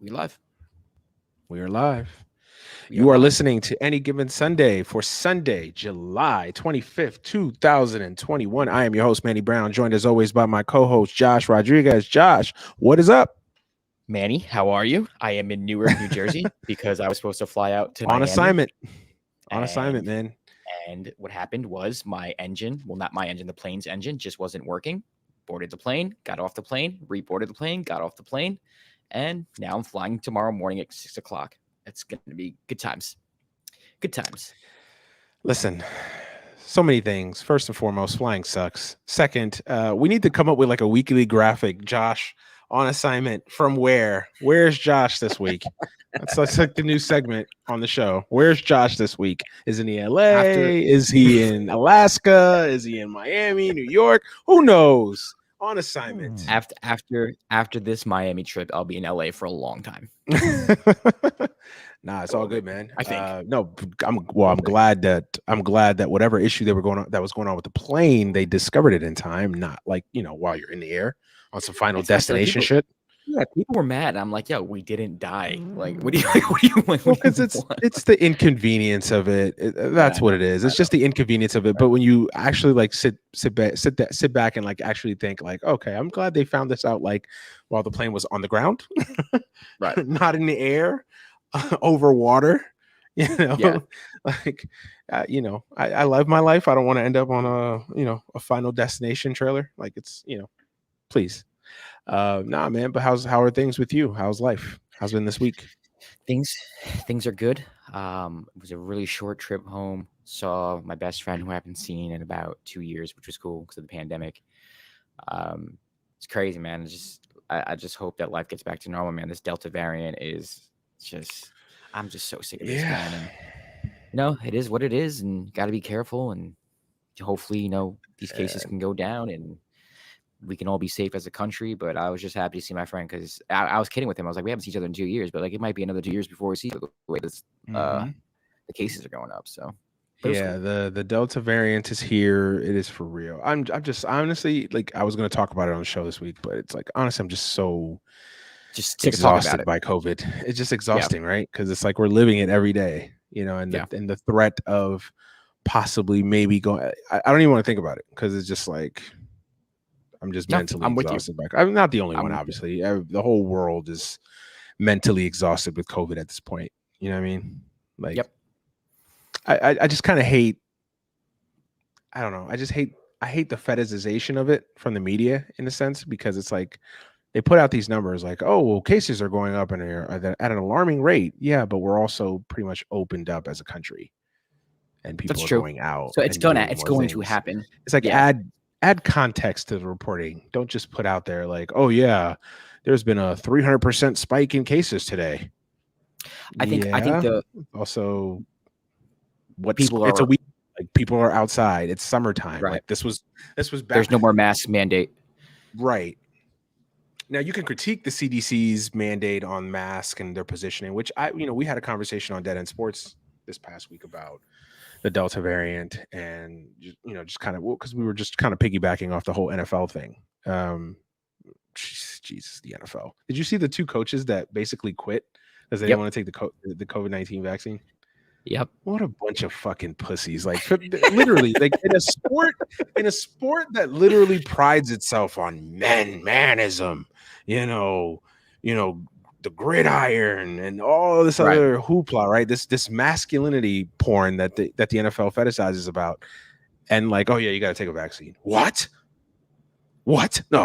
We live. We are live. We You are live. listening to Any Given Sunday for Sunday, July 25th, 2021. I am your host, Manny Brown, joined as always by my co host, Josh Rodriguez. Josh, what is up? Manny, how are you? I am in Newark, New Jersey, because I was supposed to fly out to On Miami. assignment. On And- assignment, man. And what happened was my engine, well, not my engine, the plane's engine just wasn't working. Boarded the plane, got off the plane, reboarded the plane, got off the plane. And now I'm flying tomorrow morning at 6 o'clock. It's going to be good times. Good times. Listen, so many things. First and foremost, flying sucks. Second, we need to come up with like a weekly graphic. Josh on assignment from where? Where's Josh this week? That's like the new segment on the show. Where's Josh this week? Is he in LA? Is he in Alaska? Is he in Miami, New York? Who knows? On assignment. After this Miami trip, I'll be in LA for a long time. Nah, it's all good, man. I think. No, I'm glad that whatever issue that was going on with the plane, they discovered it in time, not like, while you're in the air on some final It's like destination people- shit. Yeah, people were mad. I'm like, yo, we didn't die. Like, what do you want? Well, because it's the inconvenience of it. That's what it is. It's just the inconvenience of it. But when you actually like sit back and like actually think like, okay, I'm glad they found this out like while the plane was on the ground, Right. not in the air, over water. Yeah. Like, I love my life. I don't want to end up on a final destination trailer. Like it's, please. Nah, man. But how are things with you? How's life? How's been this week? Things are good. It was a really short trip home. Saw my best friend who I haven't seen in about 2 years, which was cool because of the pandemic. It's crazy, man. I just hope that life gets back to normal, man. This Delta variant is just, I'm just so sick of this, man. And, it is what it is, and you got to be careful. And hopefully, these cases can go down and we can all be safe as a country. But I was just happy to see my friend because I was kidding with him. I was like, we haven't seen each other in 2 years, but like it might be another 2 years before we see the way this the cases are going up. So yeah, the Delta variant is here. It is for real. I'm just honestly like I was gonna talk about it on the show this week, but it's like honestly, I'm just so sick of talking about exhausted it. by COVID. It's just exhausting, right? Because it's like we're living it every day, and the threat of possibly maybe going. I don't even want to think about it because it's just like I'm just mentally exhausted. I'm not the only one, obviously. The whole world is mentally exhausted with COVID at this point. You know what I mean? Like, I just kind of hate. I don't know. I hate the fetishization of it from the media in a sense because it's like they put out these numbers like, oh, well, cases are going up and at an alarming rate. Yeah, but we're also pretty much opened up as a country, and people are going out. So it's going to happen. It's like add context to the reporting. Don't just put out there like, oh yeah, there's been a 300% spike in cases today. I think also what people it's a week like people are outside. It's summertime. Right. Like this was back. There's no more mask mandate. Right. Now you can critique the CDC's mandate on mask and their positioning, which we had a conversation on Dead End Sports this past week about the Delta variant and just kind of because we were just kind of piggybacking off the whole NFL thing. Jesus, the NFL. Did you see the two coaches that basically quit because they didn't want to take the COVID-19 vaccine? Yep. What a bunch of fucking pussies! Like literally, like in a sport that literally prides itself on manism, the gridiron and all this other hoopla, right? This masculinity porn that the NFL fetishizes about, and like, oh yeah, you got to take a vaccine. What? No,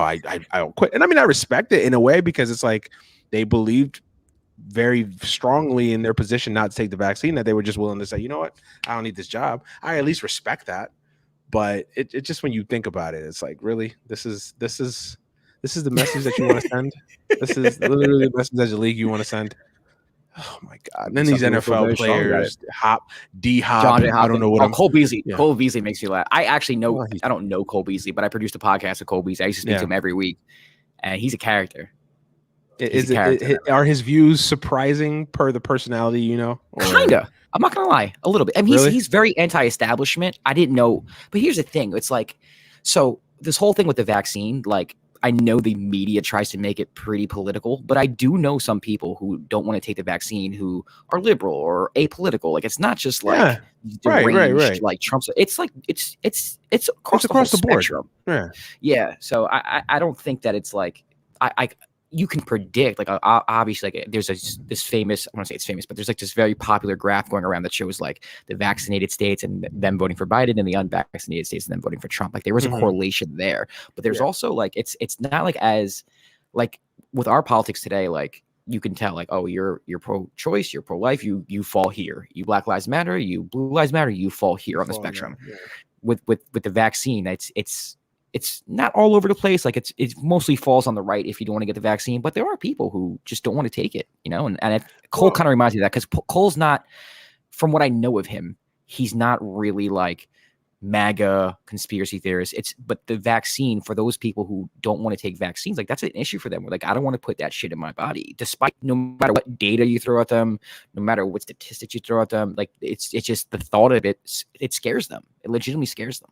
I'll quit. And I mean, I respect it in a way because it's like they believed very strongly in their position not to take the vaccine, that they were just willing to say, you know what, I don't need this job. I at least respect that. But it just when you think about it, it's like, really, this is the message that you want to send. This is literally the message as a league you want to send. Oh my god! And then these NFL players, D-Hop. I don't know what. Cole Beasley. Yeah. Cole Beasley makes me laugh. I actually know. I don't know Cole Beasley, but I produced a podcast with Cole Beasley. I used to speak to him every week, and he's a character. Are his views surprising per the personality? Kinda. I'm not gonna lie, a little bit. I mean, he's very anti-establishment. I didn't know, but here's the thing: it's like, so this whole thing with the vaccine, like, I know the media tries to make it pretty political, but I do know some people who don't want to take the vaccine who are liberal or apolitical. Like it's not just like deranged like Trump's. It's like it's across the whole spectrum. Yeah. So I don't think that it's like I you can predict like obviously like there's this famous, I want to say it's famous, but there's like this very popular graph going around that shows like the vaccinated states and them voting for Biden and the unvaccinated states and them voting for Trump. Like there was a correlation there, but there's also like it's not like as like with our politics today, like you can tell like, oh, you're pro-choice, you're pro-life, you fall here. You Black Lives Matter, you Blue Lives Matter, you fall here on the spectrum. With the vaccine, it's not all over the place. Like it's mostly falls on the right if you don't want to get the vaccine, but there are people who just don't want to take it, you know? And Cole kind of reminds me of that because Cole's not, from what I know of him, he's not really like MAGA conspiracy theorist. But the vaccine for those people who don't want to take vaccines, like that's an issue for them. We're like, I don't want to put that shit in my body, despite no matter what data you throw at them, no matter what statistics you throw at them. Like it's just the thought of it scares them. It legitimately scares them.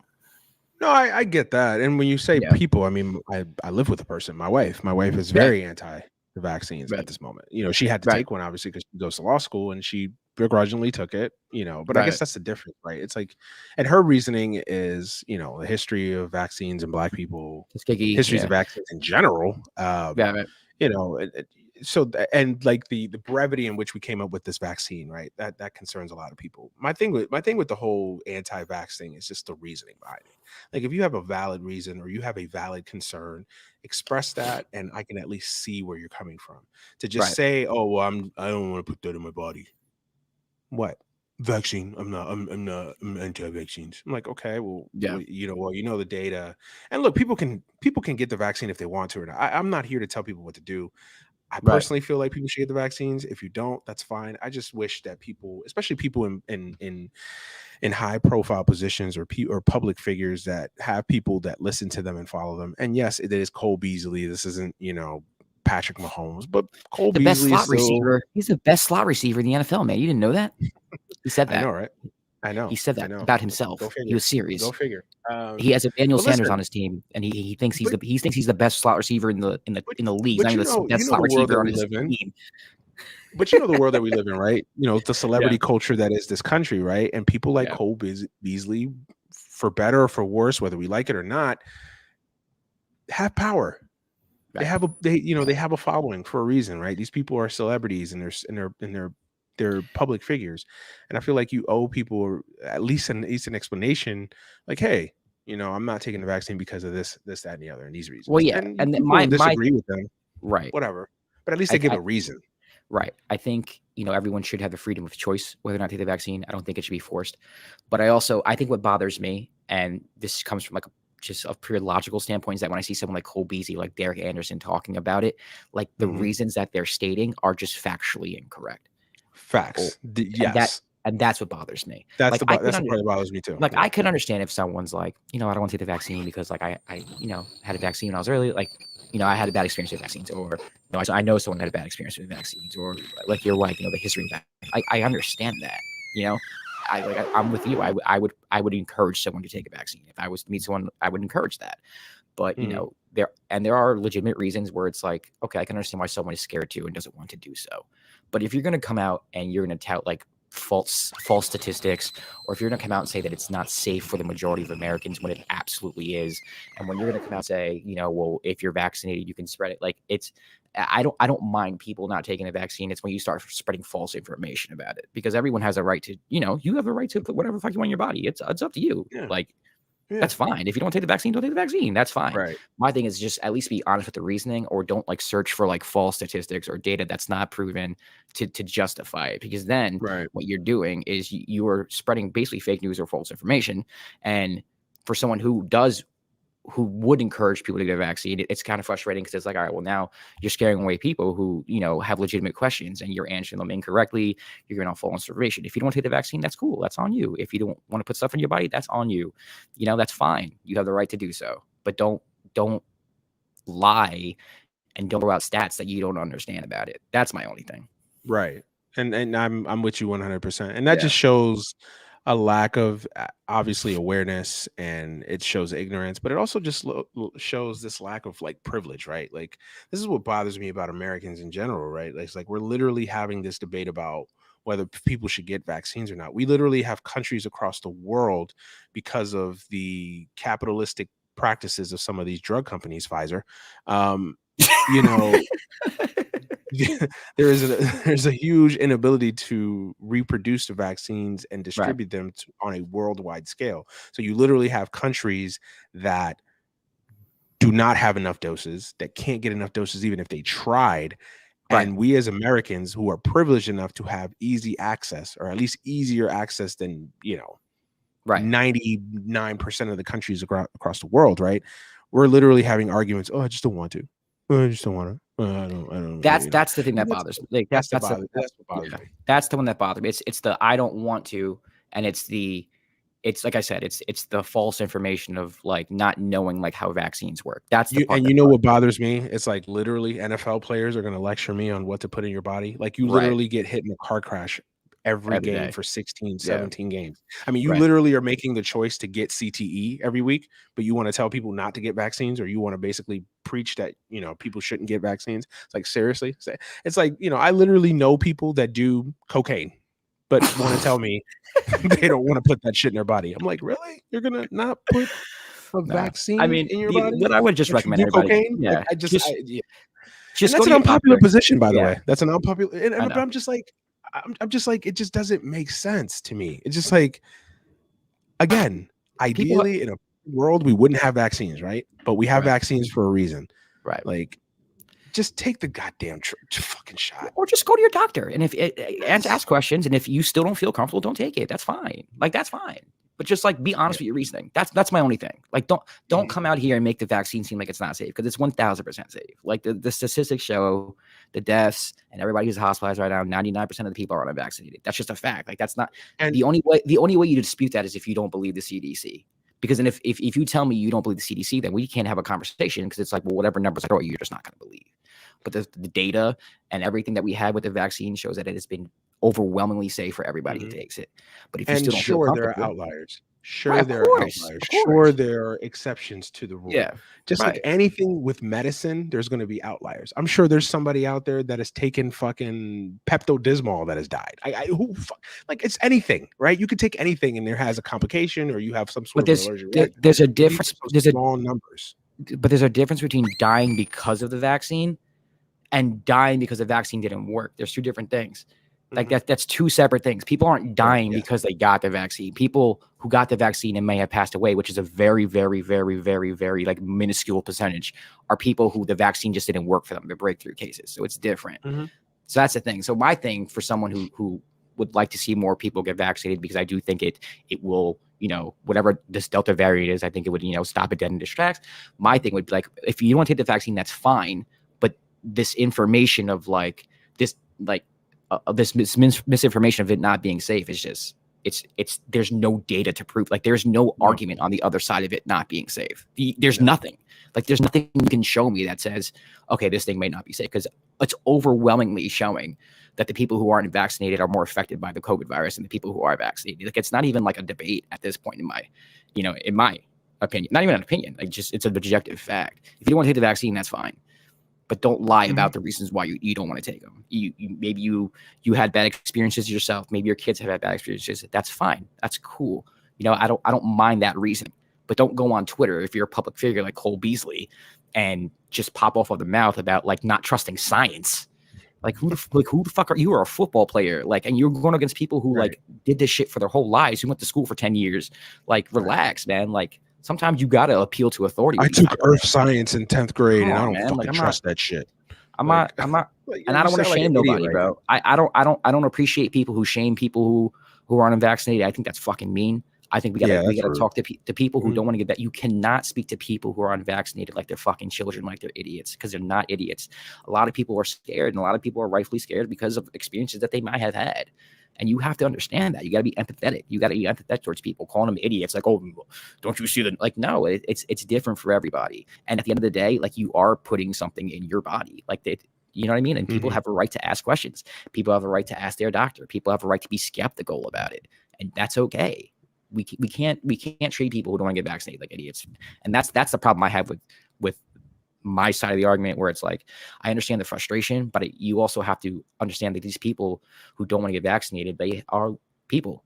No, I get that. And when you say people, I mean, I live with a person, my wife. My wife is very anti the vaccines at this moment. You know, she had to take one, obviously, because she goes to law school and she begrudgingly took it, you know, but I guess that's the difference, right? It's like, and her reasoning is, you know, the history of vaccines and Black people, histories of vaccines in general. You know, so and like the brevity in which we came up with this vaccine, right? That concerns a lot of people. My thing with the whole anti-vax thing is just the reasoning behind it. Like if you have a valid reason or you have a valid concern, express that, and I can at least see where you're coming from. To just say, "Oh, well, I don't want to put that in my body." What? Vaccine? I'm anti-vaccines. I'm like, okay, well, you know the data, and look, people can get the vaccine if they want to or not. I'm not here to tell people what to do. I personally feel like people should get the vaccines. If you don't, that's fine. I just wish that people, especially people in high profile positions or public figures that have people that listen to them and follow them. And yes, it is Cole Beasley. This isn't, you know, Patrick Mahomes, but Cole Beasley is still receiver. He's the best slot receiver in the NFL, man. You didn't know that? He said that. I know, right? I know. He said that about himself. He was serious. Go figure. He has Emmanuel Sanders on his team, and he thinks he's the best slot receiver in the league. Not even the best slot receiver on his team. But you know the world that we live in, right? You know, the celebrity culture that is this country, right? And people like Cole Beasley, for better or for worse, whether we like it or not, have power. They have a following for a reason, right? These people are celebrities and they're public figures, and I feel like you owe people at least an explanation, like, hey, you know, I'm not taking the vaccine because of this, that, and the other, and these reasons. Well, yeah, and my disagree with them, right? Whatever, but at least they give a reason, right? I think, you know, everyone should have the freedom of choice whether or not to take the vaccine. I don't think it should be forced, but I think what bothers me, and this comes from like just a pure logical standpoint, is that when I see someone like Cole Beasley, like Derek Anderson talking about it, like the reasons that they're stating are just factually incorrect. Facts. Yes. And that's what bothers me. That's the part that bothers me too. Like I could understand if someone's like, you know, I don't want to take the vaccine because like I you know, had a vaccine when I was early, like, you know, I had a bad experience with vaccines, or you know, I know someone had a bad experience with vaccines, or like your wife, you know, the history of that. I understand that, you know. I'm with you. I would encourage someone to take a vaccine. If I was to meet someone, I would encourage that. But you know, there are legitimate reasons where it's like, okay, I can understand why someone is scared to and doesn't want to do so. But if you're going to come out and you're going to tout like false statistics, or if you're going to come out and say that it's not safe for the majority of Americans when it absolutely is, and when you're going to come out and say, you know, well, if you're vaccinated, you can spread it, like I don't mind people not taking a vaccine. It's when you start spreading false information about it, because everyone has a right to, you know, you have a right to put whatever the fuck you want in your body. It's up to you. That's fine. If you don't take the vaccine, don't take the vaccine. That's fine. Right. My thing is just at least be honest with the reasoning, or don't like search for like false statistics or data that's not proven to justify it. Because then what you're doing is you are spreading basically fake news or false information. And for someone who would encourage people to get a vaccine, it's kind of frustrating, because it's like, all right, well, now you're scaring away people who, you know, have legitimate questions, and you're answering them incorrectly. You're going to fall information. If you don't want to take the vaccine, that's cool. That's on you. If you don't want to put stuff in your body, that's on you. You know, that's fine. You have the right to do so, but don't lie and don't throw out stats that you don't understand about it. That's my only thing. Right. And I'm with you 100%. And that just shows a lack of obviously awareness, and it shows ignorance, but it also just shows this lack of like privilege, right? Like this is what bothers me about Americans in general, right? Like, it's like we're literally having this debate about whether people should get vaccines or not. We literally have countries across the world, because of the capitalistic practices of some of these drug companies, Pfizer, you know, there's a huge inability to reproduce the vaccines and Right. distribute them on a worldwide scale. So you literally have countries that do not have enough doses, that can't get enough doses even if they tried. Right. And we as Americans, who are privileged enough to have easy access, or at least easier access than, Right. 99% of the countries across the world, right? We're literally having arguments. Oh, I just don't want to. I just don't want to. I don't. That's the thing that bothers me. Like That's what bothers me. That's the one that bothers me. It's the I don't want to, and it's like I said, it's the false information of like not knowing like how vaccines work. That's the part. And you know what bothers me? It's like literally NFL players are going to lecture me on what to put in your body. Like you literally get hit in a car crash every game day for 16, 17 games. I mean, you Right. literally are making the choice to get CTE every week, but you want to tell people not to get vaccines, or you want to basically preach that, people shouldn't get vaccines. It's like, seriously? It's like, I literally know people that do cocaine, but want to tell me they don't want to put that shit in their body. I'm like, really? You're going to not put a vaccine in your body? What I would just recommend everybody. Cocaine? Yeah. Like, just and that's an unpopular position, by the Yeah. way. That's an unpopular. But I'm just like, it just doesn't make sense to me. It's just like, again, ideally in a world we wouldn't have vaccines, right? But we have vaccines for a reason, right? Like, just take the goddamn fucking shot, or just go to your doctor and and ask questions. And if you still don't feel comfortable, don't take it. That's fine. Like that's fine. But just like be honest with your reasoning. That's my only thing. Like don't come out here and make the vaccine seem like it's not safe, because it's 1000% safe. Like the statistics show the deaths and everybody who's hospitalized right now, 99% of the people are unvaccinated. That's just a fact. Like that's not the only way you dispute that is if you don't believe the CDC. Because then if you tell me you don't believe the CDC, then we can't have a conversation, because it's like, well, whatever numbers I throw, you're just not going to believe. But the data and everything that we have with the vaccine shows that it has been overwhelmingly safe for everybody who takes it. But if you still don't feel comfortable, there are outliers. Sure, there are outliers. Sure, there are exceptions to the rule. Yeah. Just like anything with medicine, there's going to be outliers. I'm sure there's somebody out there that has taken fucking Pepto-Bismol that has died. Like it's anything, right? You could take anything and there has a complication, or you have some sort of allergic. There's a difference. There's small numbers. But there's a difference between dying because of the vaccine and dying because the vaccine didn't work. There's two different things. Like that's two separate things. People aren't dying because they got the vaccine. People who got the vaccine and may have passed away, which is a very, very, very, very, very like minuscule percentage, are people who the vaccine just didn't work for them. They're breakthrough cases. So it's different. So that's the thing. So my thing for someone who would like to see more people get vaccinated, because I do think it will, whatever this Delta variant is, I think it would, stop it dead in its tracks. My thing would be like, if you don't want to take the vaccine, that's fine. But this information of like this, like, this misinformation of it not being safe is just it's there's no data to prove. Like there's no argument on the other side of it not being safe. There's nothing. Like there's nothing you can show me that says, okay, this thing may not be safe, because it's overwhelmingly showing that the people who aren't vaccinated are more affected by the COVID virus than the people who are vaccinated. Like it's not even like a debate at this point in my opinion. Not even an opinion. Like just it's an objective fact. If you don't want to take the vaccine, that's fine. But don't lie about the reasons why you don't want to take them. Maybe you had bad experiences yourself. Maybe your kids have had bad experiences. That's fine. That's cool. I don't mind that reason. But don't go on Twitter if you're a public figure like Cole Beasley and just pop off of the mouth about like not trusting science. Like who the fuck are you? Are a football player, like, and you're going against people who like did this shit for their whole lives, who went to school for 10 years. Like, relax, man. Like, sometimes you got to appeal to authority. I took earth science in 10th grade, and I don't fucking trust that shit. I'm not, and I don't want to shame nobody, bro. I don't appreciate people who shame people who aren't vaccinated. I think that's fucking mean. I think we gotta talk to people who don't want to get that. You cannot speak to people who are unvaccinated like they're fucking children, like they're idiots, because they're not idiots. A lot of people are scared, and a lot of people are rightfully scared because of experiences that they might have had. And you have to understand that. You got to be empathetic. You got to be empathetic towards people, calling them idiots. Like, oh, don't you see that? Like, no, it's different for everybody. And at the end of the day, like, you are putting something in your body. Like, you know what I mean? And people have a right to ask questions. People have a right to ask their doctor. People have a right to be skeptical about it. and that's okay. We can't treat people who don't want to get vaccinated like idiots, and that's the problem I have with my side of the argument, where it's like, I understand the frustration, but you also have to understand that these people who don't want to get vaccinated, they are people.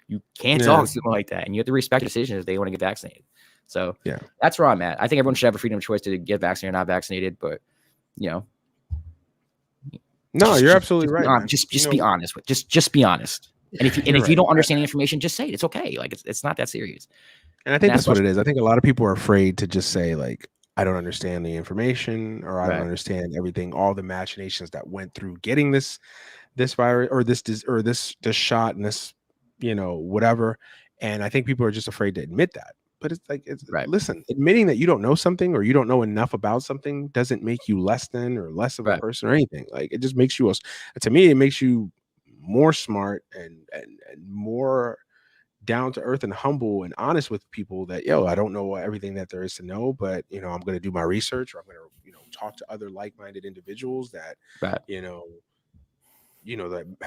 You can't talk to them like that, and you have to respect their decisions if they want to get vaccinated. So yeah, that's where I'm at. I think everyone should have a freedom of choice to get vaccinated or not vaccinated, but no, you're absolutely right. Just be honest with just be honest. And if you don't understand the information, just say it. It's okay. Like it's not that serious. And I think that's what it is. I think a lot of people are afraid to just say, like, I don't understand the information, or I don't understand everything, all the machinations that went through getting this virus or this shot and this, whatever. And I think people are just afraid to admit that. But it's like, listen, admitting that you don't know something or you don't know enough about something doesn't make you less than or less of a person or anything. Like, it just makes you, to me, it makes you more smart and more down to earth and humble and honest with people that, I don't know everything that there is to know, but I'm going to do my research, or I'm going to talk to other like-minded individuals that that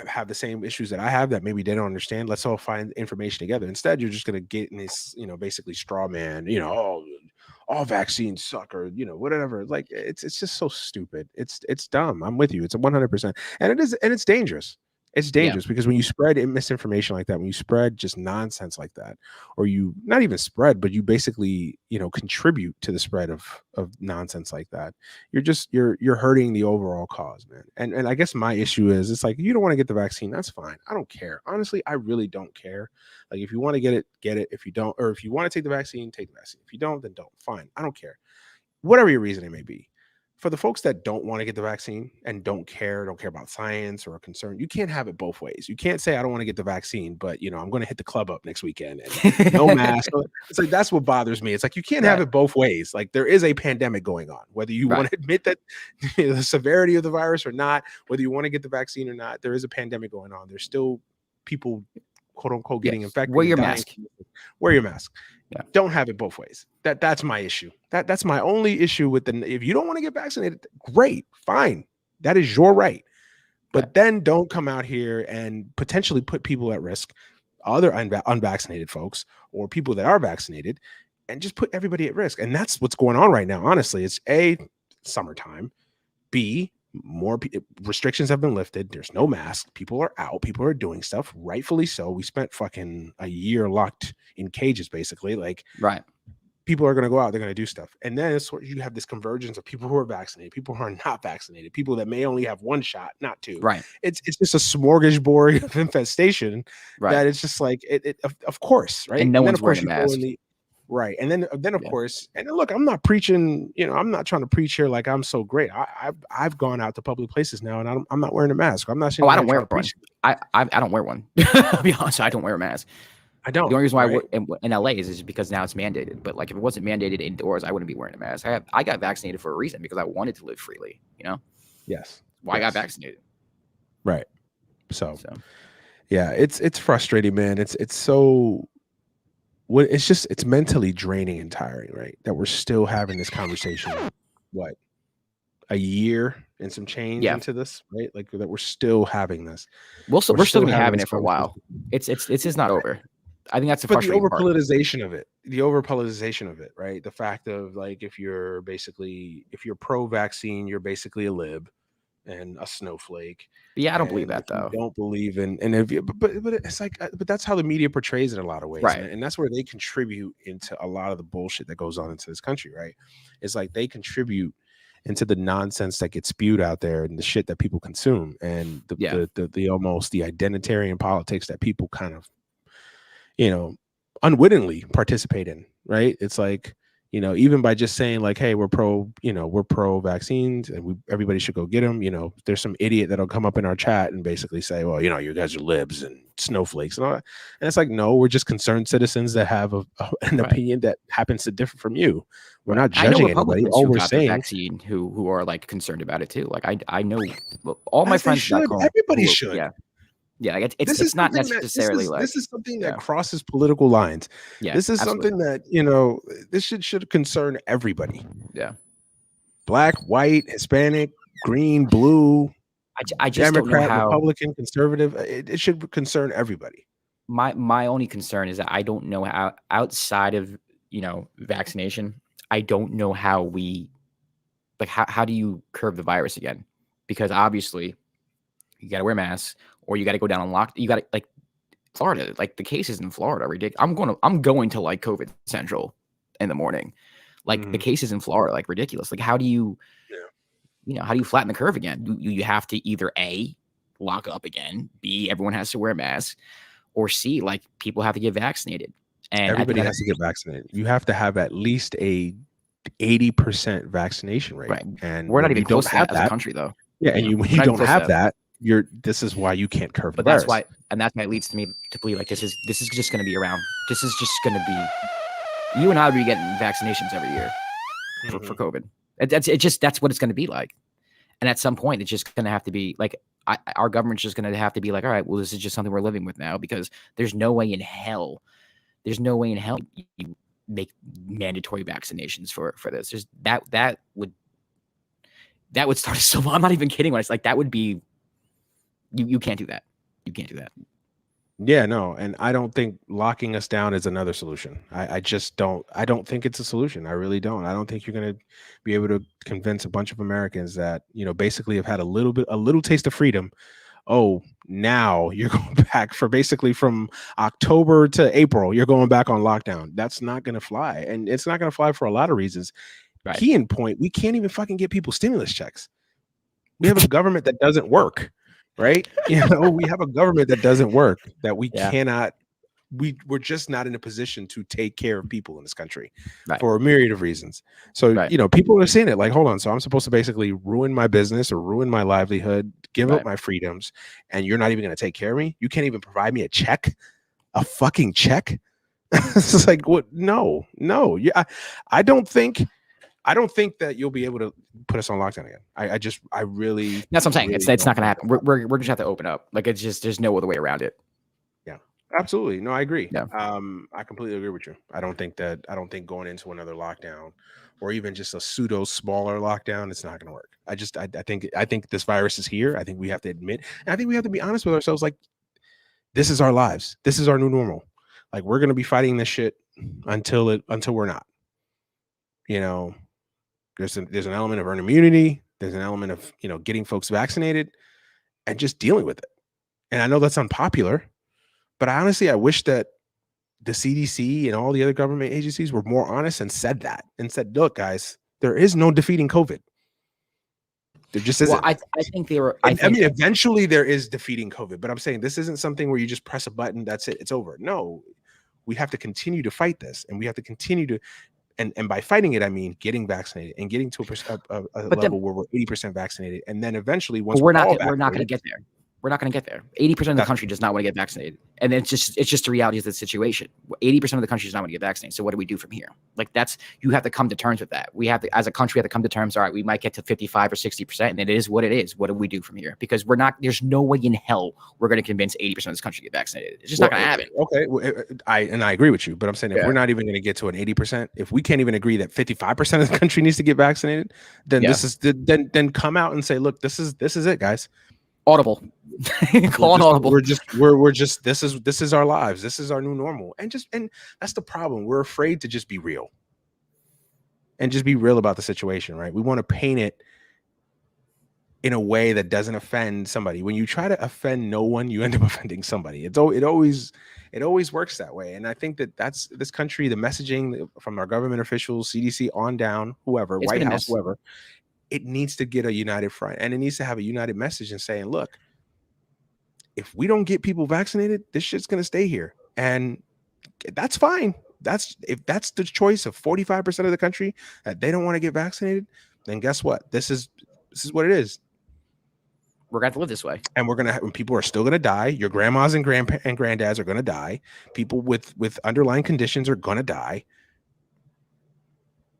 have the same issues that I have, that maybe they don't understand. Let's all find information together. Instead, you're just going to get in this basically straw man, all vaccines suck, or whatever. Like, it's just so stupid. It's dumb. I'm with you. It's 100%, and it's dangerous. It's dangerous because when you spread misinformation like that, when you spread just nonsense like that, or you not even spread, but you basically, contribute to the spread of nonsense like that, you're hurting the overall cause, man. And I guess my issue is, it's like, you don't want to get the vaccine, that's fine. I don't care. Honestly, I really don't care. Like, if you want to get it, get it. If you don't, or if you want to take the vaccine, take the vaccine. If you don't, then don't. Fine. I don't care. Whatever your reason it may be. For the folks that don't want to get the vaccine and don't care about science or a concern, you can't have it both ways. You can't say, I don't want to get the vaccine, but I'm going to hit the club up next weekend and no mask. It's like, that's what bothers me. It's like, you can't have it both ways. Like, there is a pandemic going on, whether you want to admit that the severity of the virus or not, whether you want to get the vaccine or not, there is a pandemic going on. There's still people, quote unquote, getting infected. Wear your mask. Wear your mask. Yeah. Don't have it both ways. That's my issue. That's my only issue with if you don't want to get vaccinated, great, fine. That is your right. But then don't come out here and potentially put people at risk, other unvaccinated folks or people that are vaccinated, and just put everybody at risk. And that's what's going on right now. Honestly, it's A, summertime. B, more restrictions have been lifted. There's no mask. People are out. People are doing stuff, rightfully so. We spent fucking a year locked in cages, basically. Like, people are going to go out. They're going to do stuff. And then it's you have this convergence of people who are vaccinated, people who are not vaccinated, people that may only have one shot, not two. It's just a smorgasbord of infestation that it's just like, of course, right? And no one's wearing a mask. Right. And then of course, and then look, I'm not preaching, I'm not trying to preach here like I'm so great. I've gone out to public places now and I'm not wearing a mask. I'm not saying I don't wear one. I don't wear one. I'll be honest, I don't wear a mask. I don't. The only reason why I work in LA is because now it's mandated. But like, if it wasn't mandated indoors, I wouldn't be wearing a mask. I got vaccinated for a reason, because I wanted to live freely, Yes. I got vaccinated. Right. So yeah, it's frustrating, man. It's so it's mentally draining and tiring, right? That we're still having this conversation, what, a year and some change into this, right? Like, that we're still having this. We're still gonna be having it for a while. It's just not over. I think that's the frustrating part. The over-politicization of it, right? The fact of, like, if you're pro-vaccine, you're basically a lib and a snowflake. Yeah, I don't believe that, though. Don't believe in, and if you, but it's like, but that's how the media portrays it in a lot of ways, right? And that's where they contribute into a lot of the bullshit that goes on into this country, right? It's like they contribute into the nonsense that gets spewed out there and the shit that people consume, and the almost the identitarian politics that people kind of, unwittingly participate in, right? It's like, even by just saying, like, hey, we're pro vaccines and everybody should go get them. There's some idiot that'll come up in our chat and basically say, well, you guys are libs and snowflakes and all that. And it's like, no, we're just concerned citizens that have an opinion that happens to differ from you. We're not judging anybody. All we're saying, vaccine who are like concerned about it too. Like, I know all my friends. Everybody should. Yeah. Yeah, it's not necessarily this is something that crosses political lines. Yeah, this is something that this should concern everybody. Yeah, black, white, Hispanic, green, blue. I just Democrat, don't know how... Republican, conservative. It should concern everybody. my only concern is that I don't know how, outside of, vaccination, I don't know how we, like, how do you curb the virus again? Because obviously you got to wear masks, or you got to go down on lock. You got to, like, Florida, like, the cases in Florida are ridiculous. I'm going to like COVID Central in the morning. Like, the cases in Florida, like, ridiculous. Like, how do you, how do you flatten the curve again? You have to either A, lock up again, B, everyone has to wear a mask, or C, like, people have to get vaccinated. And everybody has to get vaccinated. You have to have at least a 80% vaccination rate. Right. And we're not even you close don't to have that as a country, though. Yeah, and when you don't have that, this is why you can't curb the virus. That's why it leads to me to believe, like, this is just going to be around. This is just going to be, you and I will be getting vaccinations every year for COVID. That's what it's going to be like. And at some point, it's just going to have to be like, our government's just going to have to be like, all right, well, this is just something we're living with now, because there's no way in hell you make mandatory vaccinations for this. There's that would start so. I'm not even kidding when it's like, that would be, you can't do that. You can't do that. Yeah, no, and I don't think locking us down is another solution. I just don't. I don't think it's a solution. I really don't. I don't think you're going to be able to convince a bunch of Americans that, basically have had a little taste of freedom. Oh, now you're going back for basically from October to April, you're going back on lockdown. That's not going to fly. And it's not going to fly for a lot of reasons. Right. Key in point, we can't even fucking get people stimulus checks. We have a government that doesn't work. Right? We have a government that doesn't work, that we cannot, we're just not in a position to take care of people in this country for a myriad of reasons. So, people are seeing it like, hold on. So I'm supposed to basically ruin my business or ruin my livelihood, give up my freedoms, and you're not even going to take care of me? You can't even provide me a fucking check? It's like, what? No. Yeah. I don't think that you'll be able to put us on lockdown again. I really. That's what I'm saying. Really it's not going to happen. We're just have to open up. Like, it's just, there's no other way around it. Yeah, absolutely. No, I agree. Yeah. I completely agree with you. I don't think going into another lockdown, or even just a pseudo smaller lockdown, it's not going to work. I think this virus is here. I think we have to admit, and I think we have to be honest with ourselves. Like, this is our lives. This is our new normal. Like, we're going to be fighting this shit until we're not. There's an element of herd immunity. There's an element of, getting folks vaccinated and just dealing with it. And I know that's unpopular, but I wish that the CDC and all the other government agencies were more honest and said, look, guys, there is no defeating COVID. There just isn't. Well, I think they were. I mean, eventually there is defeating COVID, but I'm saying this isn't something where you just press a button, that's it, it's over. No, we have to continue to fight this, and we have to continue to. And by fighting it, I mean getting vaccinated and getting to a level where we're 80% vaccinated, and then eventually once we're not going to get there. We're not going to get there. 80% of the country does not want to get vaccinated, and it's just the reality of the situation. 80% of the country does not want to get vaccinated. So what do we do from here? Like, you have to come to terms with that. We have to, as a country, come to terms. All right, we might get to 55 or 60%, and it is what it is. What do we do from here? Because there's no way in hell we're going to convince 80% of this country to get vaccinated. It's just not going to happen. Okay, I agree with you, but I'm saying if we're not even going to get to an 80%, if we can't even agree that 55% of the country needs to get vaccinated, then then come out and say, look, this is it, guys. Audible. Call it audible. We're just this is our lives. This is our new normal. And that's the problem. We're afraid to just be real. And just be real about the situation, right? We want to paint it in a way that doesn't offend somebody. When you try to offend no one, you end up offending somebody. It always works that way. And I think that's this country, the messaging from our government officials, CDC on down, whoever, White House, whoever, it needs to get a united front, and it needs to have a united message and saying, look, if we don't get people vaccinated, this shit's going to stay here. And that's fine. If that's the choice of 45% of the country that they don't want to get vaccinated, then guess what? This is what it is. We're going to have to live this way. And people are still going to die. Your grandmas and granddads are going to die. People with underlying conditions are going to die.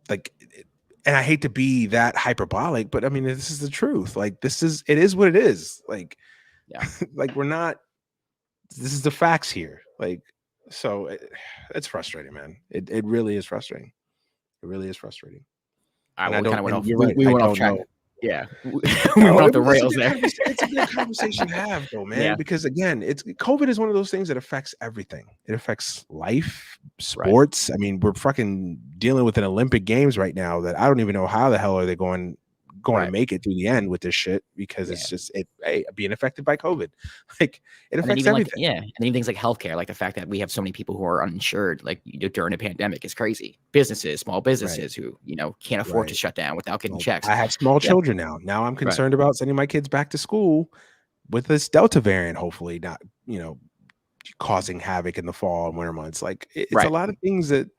Like, and I hate to be that hyperbolic, but I mean, this is the truth. Like, it is what it is. Like, yeah, like this is the facts here. Like, so it's frustrating, man. It really is frustrating. It really is frustrating. We went off track. Yeah, we went off the rails there. It's a good conversation to have, though, man. Because again, COVID is one of those things that affects everything. It affects life, sports. Right. I mean, we're fucking dealing with an Olympic Games right now that I don't even know how the hell are they going to make it through the end with this shit, because it's just being affected by COVID. Like, it affects everything. And even things like healthcare, like the fact that we have so many people who are uninsured, like during a pandemic, is crazy. Businesses, small businesses who can't afford to shut down without getting checks. I have small children now. Now I'm concerned about sending my kids back to school with this Delta variant, hopefully not causing havoc in the fall and winter months. Like, it's a lot of things that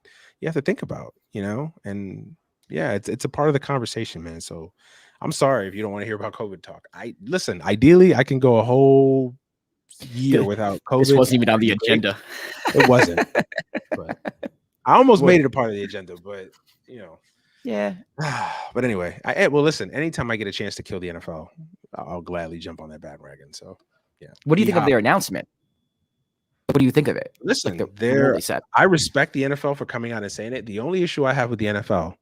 you have to think about, and it's a part of the conversation, man. So I'm sorry if you don't want to hear about COVID talk. Listen, ideally I can go a whole year without COVID. This wasn't even on the agenda. It wasn't. But I almost made it a part of the agenda, but Yeah. But anyway, well, listen, anytime I get a chance to kill the NFL, I'll gladly jump on that bandwagon. So yeah. What do you think of their announcement? What do you think of it? Listen, I respect the NFL for coming out and saying it. The only issue I have with the NFL,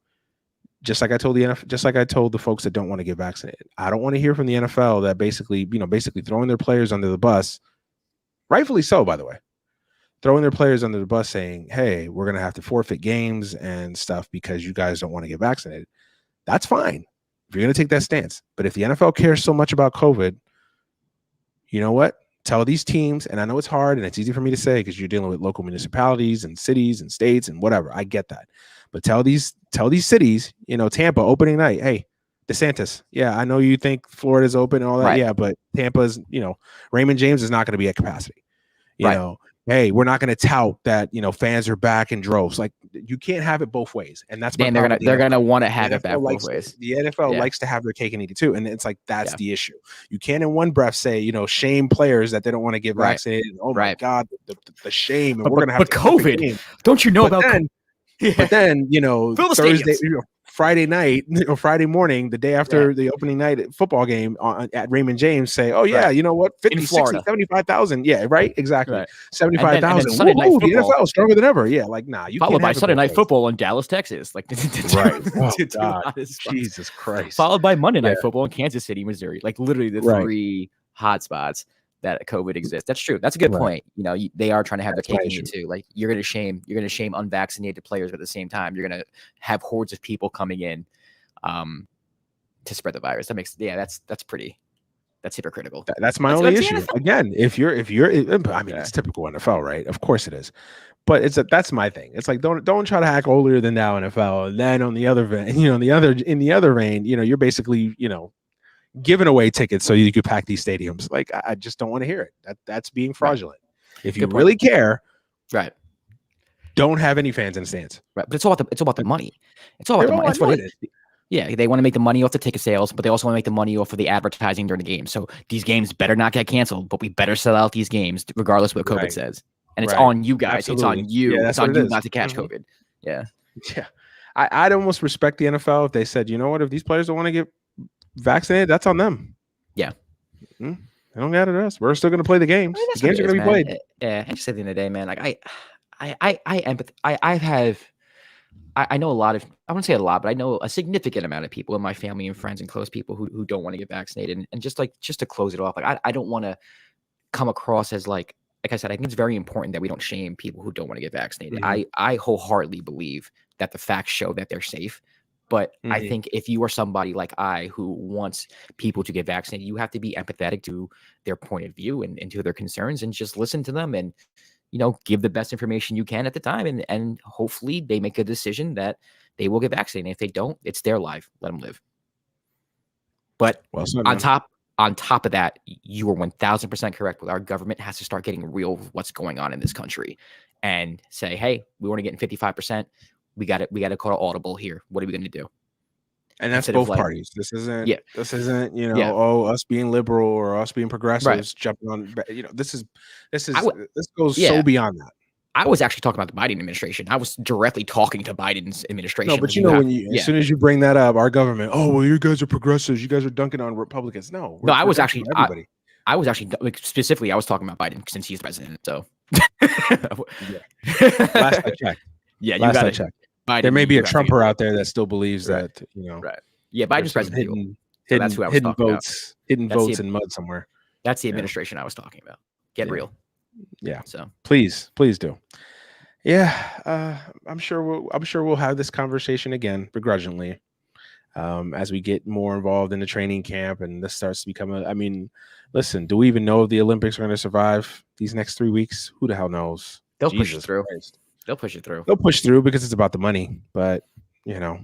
just like I told the folks that don't want to get vaccinated, I don't want to hear from the NFL that basically throwing their players under the bus, rightfully so, by the way, throwing their players under the bus saying, hey, we're going to have to forfeit games and stuff because you guys don't want to get vaccinated. That's fine if you're going to take that stance. But if the NFL cares so much about COVID, you know what? Tell these teams, and I know it's hard and it's easy for me to say because you're dealing with local municipalities and cities and states and whatever. I get that. But tell these cities, Tampa opening night, hey, DeSantis, yeah, I know you think Florida's open and all that. Right. Yeah, but Tampa's, Raymond James is not going to be at capacity. You know, hey, we're not going to tout that, fans are back in droves. Like, you can't have it both ways. And that's they're gonna want to have it back both ways. The NFL likes to have their cake and eat it too. And it's like, that's the issue. You can't in one breath say, shame players that they don't want to get vaccinated. Oh my God, the shame. And we're going to have COVID. Don't you know about COVID? But then, Thursday, Friday night, Friday morning, the day after the opening night football game at Raymond James, say, oh, yeah, you know what? 50, 60, 75,000. Yeah, right? Exactly. Right. 75,000. The NFL is stronger than ever. Yeah, like, nah. You followed by Sunday Night Football in Dallas, Texas. Like, right. Oh, God. Jesus Christ. Followed by Monday Night Football in Kansas City, Missouri. Like, literally the three hot spots that COVID exists. That's true. That's a good point. They are trying to have their cake and eat it too. Like, you're going to shame unvaccinated players, but at the same time, you're going to have hordes of people coming in to spread the virus. That's hypocritical. That's my only issue. Again, if you're, it's typical NFL, right? Of course it is. But that's my thing. It's like, don't try to act older than thou NFL. And then on the other vein, in the other vein, you're basically, giving away tickets so you could pack these stadiums. Like, I just don't want to hear it. That's being fraudulent. Right. If you really care, don't have any fans in the stands. Right, but it's all about the money. It's all about the money. That's what it is. Yeah, they want to make the money off the ticket sales, but they also want to make the money off of the advertising during the game. So these games better not get canceled, but we better sell out these games regardless of what COVID says. And it's on you guys. Absolutely. It's on you. It's on you not to catch COVID. Yeah. Yeah. I'd almost respect the NFL if they said, you know what, if these players don't want to get vaccinated, that's on them. Yeah. They don't got it us. We're still going to play the games. The games are going to be played. Yeah. I just at the end of the day, man, like I know a lot of, I wouldn't say a lot, but I know a significant amount of people in my family and friends and close people who don't want to get vaccinated. And just to close it off, like I don't want to come across as like I said, I think it's very important that we don't shame people who don't want to get vaccinated. I wholeheartedly believe that the facts show that they're safe. But I think if you are somebody like I who wants people to get vaccinated, you have to be empathetic to their point of view and to their concerns and just listen to them and, give the best information you can at the time. And hopefully they make a decision that they will get vaccinated. If they don't, it's their life. Let them live. But on top of that, you are 1000% correct. Our government has to start getting real with what's going on in this country and say, hey, we want to get in 55%. We got to call it audible here. What are we going to do? And that's both parties. This isn't, us being liberal or us being progressives jumping on, this goes so beyond that. I was actually talking about the Biden administration. I was directly talking to Biden's administration. No, but as soon as you bring that up, our government, you guys are progressives. You guys are dunking on Republicans. No, I was actually specifically, I was talking about Biden since he's president. So last I checked. Yeah, you got to check. Biden, there may be a Trumper out there that still believes that, Right. Yeah, Biden's president. So that's who I was talking about. Hidden votes in mud somewhere. That's the administration I was talking about. Get real. Yeah. So please do. Yeah. I'm sure we'll have this conversation again begrudgingly. As we get more involved in the training camp and this starts to become listen, do we even know if the Olympics are going to survive these next 3 weeks? Who the hell knows? They'll push it through. They'll push it through. They'll push through because it's about the money. But, yeah.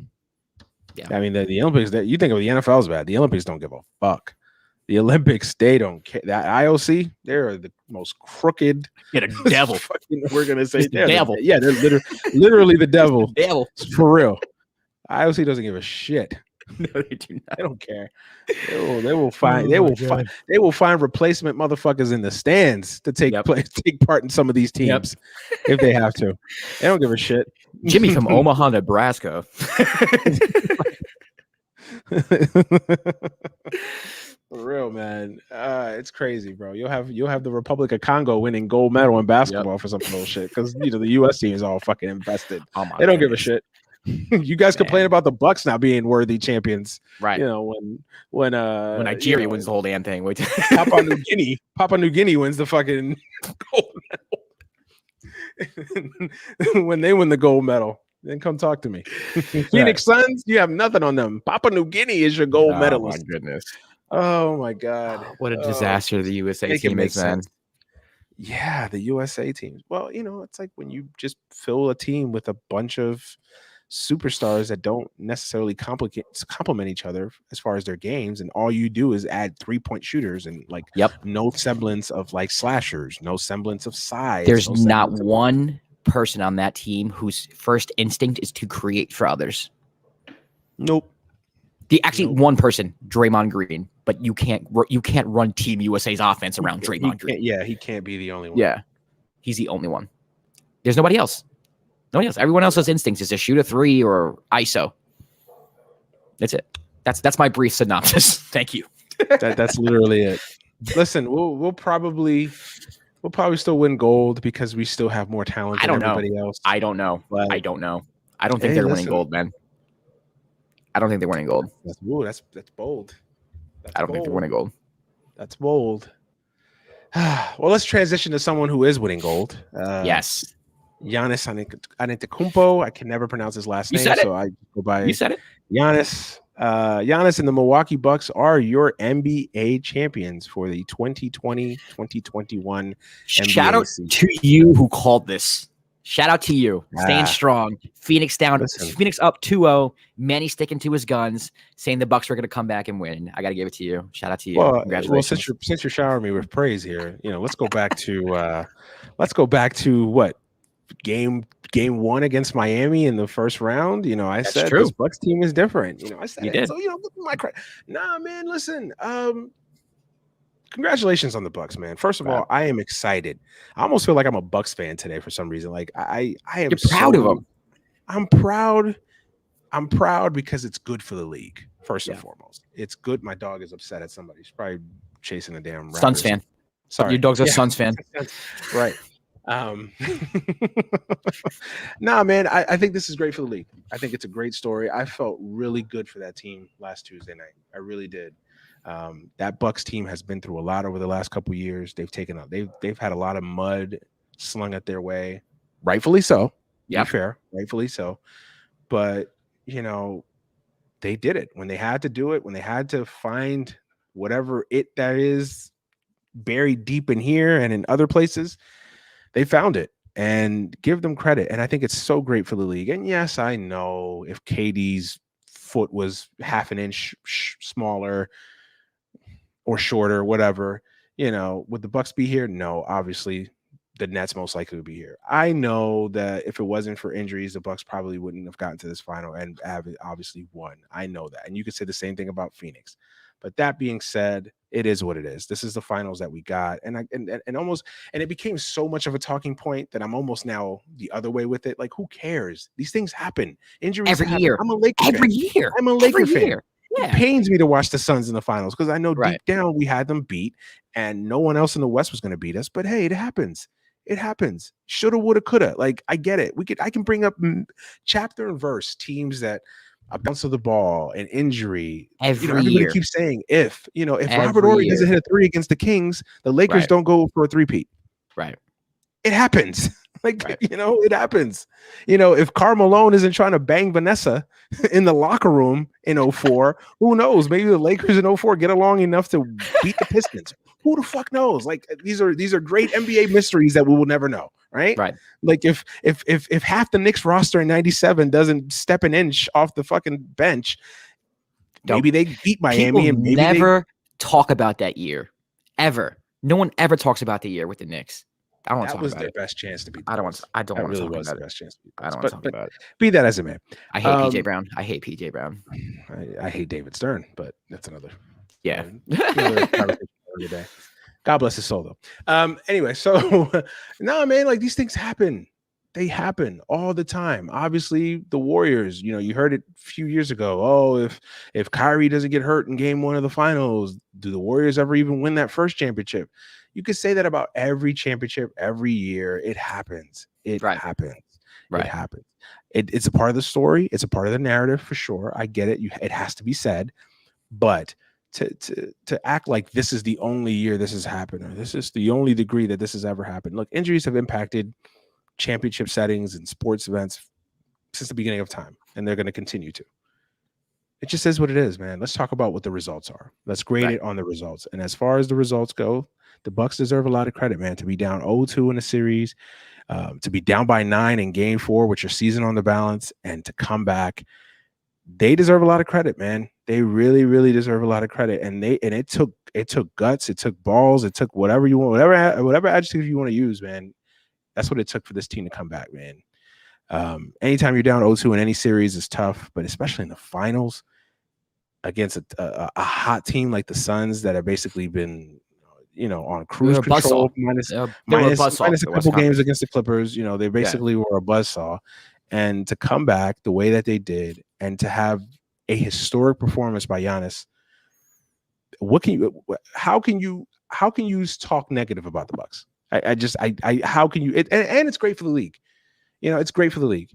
I mean, the Olympics, that you think of the NFL's bad. The Olympics don't give a fuck. The Olympics, they don't care. That IOC, they're the most crooked. Yeah, the devil. We're going to say the devil. They're literally the devil. The devil. For real. IOC doesn't give a shit. No, they do not. They don't care. They will find replacement motherfuckers in the stands to take part in some of these teams if they have to. They don't give a shit. Jimmy from Omaha, Nebraska. For real, man. It's crazy, bro. You'll have the Republic of Congo winning gold medal in basketball for some bullshit because the U.S. team is all fucking invested. They don't give a shit. You guys complain about the Bucks not being worthy champions, right? When Nigeria wins the whole damn thing. Papua New Guinea wins the fucking gold medal. When they win the gold medal, then come talk to me. Phoenix Suns, you have nothing on them. Papua New Guinea is your gold medalist. Oh my goodness! Oh my god! What a disaster the USA team is, man. Yeah, the USA team. Well, it's like when you just fill a team with a bunch of superstars that don't necessarily complement each other as far as their games, and all you do is add 3-point shooters and no semblance of slashers, no semblance of size. There's not one person on that team whose first instinct is to create for others. Nope. One person, Draymond Green, but you can't run Team USA's offense around Draymond Green. Yeah, he can't be the only one. Yeah, he's the only one. There's nobody else. Nobody else. Everyone else's instincts is to shoot a 3 or ISO. That's it. That's my brief synopsis. Thank you. That's literally it. Listen, we'll probably still win gold because we still have more talent than everybody else. I don't know. I don't think they're winning gold, man. I don't think they're winning gold. That's bold. I don't think they're winning gold. That's bold. Well, let's transition to someone who is winning gold. Yes. Giannis Antetokounmpo. I can never pronounce his last name, so I go by. You said it. Giannis. Giannis and the Milwaukee Bucks are your NBA champions for the 2020-2021 Shout out to you who called this. Shout out to you. Staying strong. Phoenix down. Phoenix up 2-0. Manny sticking to his guns, saying the Bucks were going to come back and win. I got to give it to you. Shout out to you. Well, congratulations. Since you're showering me with praise here, let's go back to what game 1 against Miami in the first round. I said this Bucks team is different. I said you did. So my credit. Nah, man. Listen. Congratulations on the Bucks, man. First of all, I am excited. I almost feel like I'm a Bucks fan today for some reason. Like I am. You're proud of them. I'm proud. I'm proud because it's good for the league. First and foremost, it's good. My dog is upset at somebody. He's probably chasing a damn Suns fan. Sorry, your dog's a Suns fan, right? Nah, man. I think this is great for the league. I think it's a great story. I felt really good for that team last Tuesday night. I really did. That Bucks team has been through a lot over the last couple of years. They've had a lot of mud slung at their way, rightfully so. Yeah, fair, rightfully so. But they did it when they had to do it. When they had to find whatever that is buried deep in here and in other places, they found it. And give them credit. And I think it's so great for the league. And yes, I know if KD's foot was half an inch smaller or shorter, whatever, would the Bucks be here? No, obviously the Nets most likely would be here. I know that if it wasn't for injuries, the Bucks probably wouldn't have gotten to this final and have obviously won. I know that. And you could say the same thing about Phoenix. But that being said, it is what it is. This is the finals that we got. And it became so much of a talking point that I'm almost now the other way with it. Like, who cares? These things happen. Injuries every happen. year. I'm a Laker fan. Every year. I'm a Laker fan. Year. Yeah. It pains me to watch the Suns in the finals because I know deep down we had them beat and no one else in the West was going to beat us. But hey, it happens. It happens. Shoulda, woulda, coulda. Like, I get it. I can bring up chapter and verse teams that a bounce of the ball, an injury. Every everybody year. keeps saying if Every Robert Ory year. doesn't hit a 3 against the Kings, the Lakers don't go for a three-peat. Right. It happens. It happens. If Karl Malone isn't trying to bang Vanessa in the locker room in 04, who knows? Maybe the Lakers in 04 get along enough to beat the Pistons. Who the fuck knows? Like these are great NBA mysteries that we will never know, right? Right. Like if half the Knicks roster in 97 doesn't step an inch off the fucking bench, maybe they beat Miami and maybe never talk about that year. Ever. No one ever talks about the year with the Knicks. I don't want to talk about it. That was their best chance to beat the I don't want to talk about it. I don't want to talk about it. Be that as it may. I hate PJ Brown. I hate PJ Brown. I hate David Stern, but that's another. Yeah. Day. God bless his soul, though. Anyway, so no, man, like these things happen. They happen all the time. Obviously, the Warriors, you heard it a few years ago. Oh, if Kyrie doesn't get hurt in game 1 of the finals, do the Warriors ever even win that first championship? You could say that about every championship, every year. It happens. It happens. Right. It happens. It's a part of the story. It's a part of the narrative for sure. I get it. It has to be said. But to act like this is the only year this has happened, or this is the only degree that this has ever happened. Look, injuries have impacted championship settings and sports events since the beginning of time, and they're going to continue to. It just is what it is, man. Let's talk about what the results are. Let's grade it on the results. And as far as the results go, the Bucks deserve a lot of credit, man. To be down 0-2 in a series, to be down by 9 in game 4 with your season on the balance, and to come back, they deserve a lot of credit, man. They really, really deserve a lot of credit. And it took guts, it took balls, it took whatever you want, whatever adjective you want to use, man. That's what it took for this team to come back, man. Anytime you're down 0-2 in any series is tough, but especially in the finals against a hot team like the Suns that have basically been, on cruise control, minus a couple games against the Clippers. They basically were a buzzsaw. And to come back the way that they did, and to have a historic performance by Giannis, how can you talk negative about the Bucks? How can you? And it's great for the league. It's great for the league.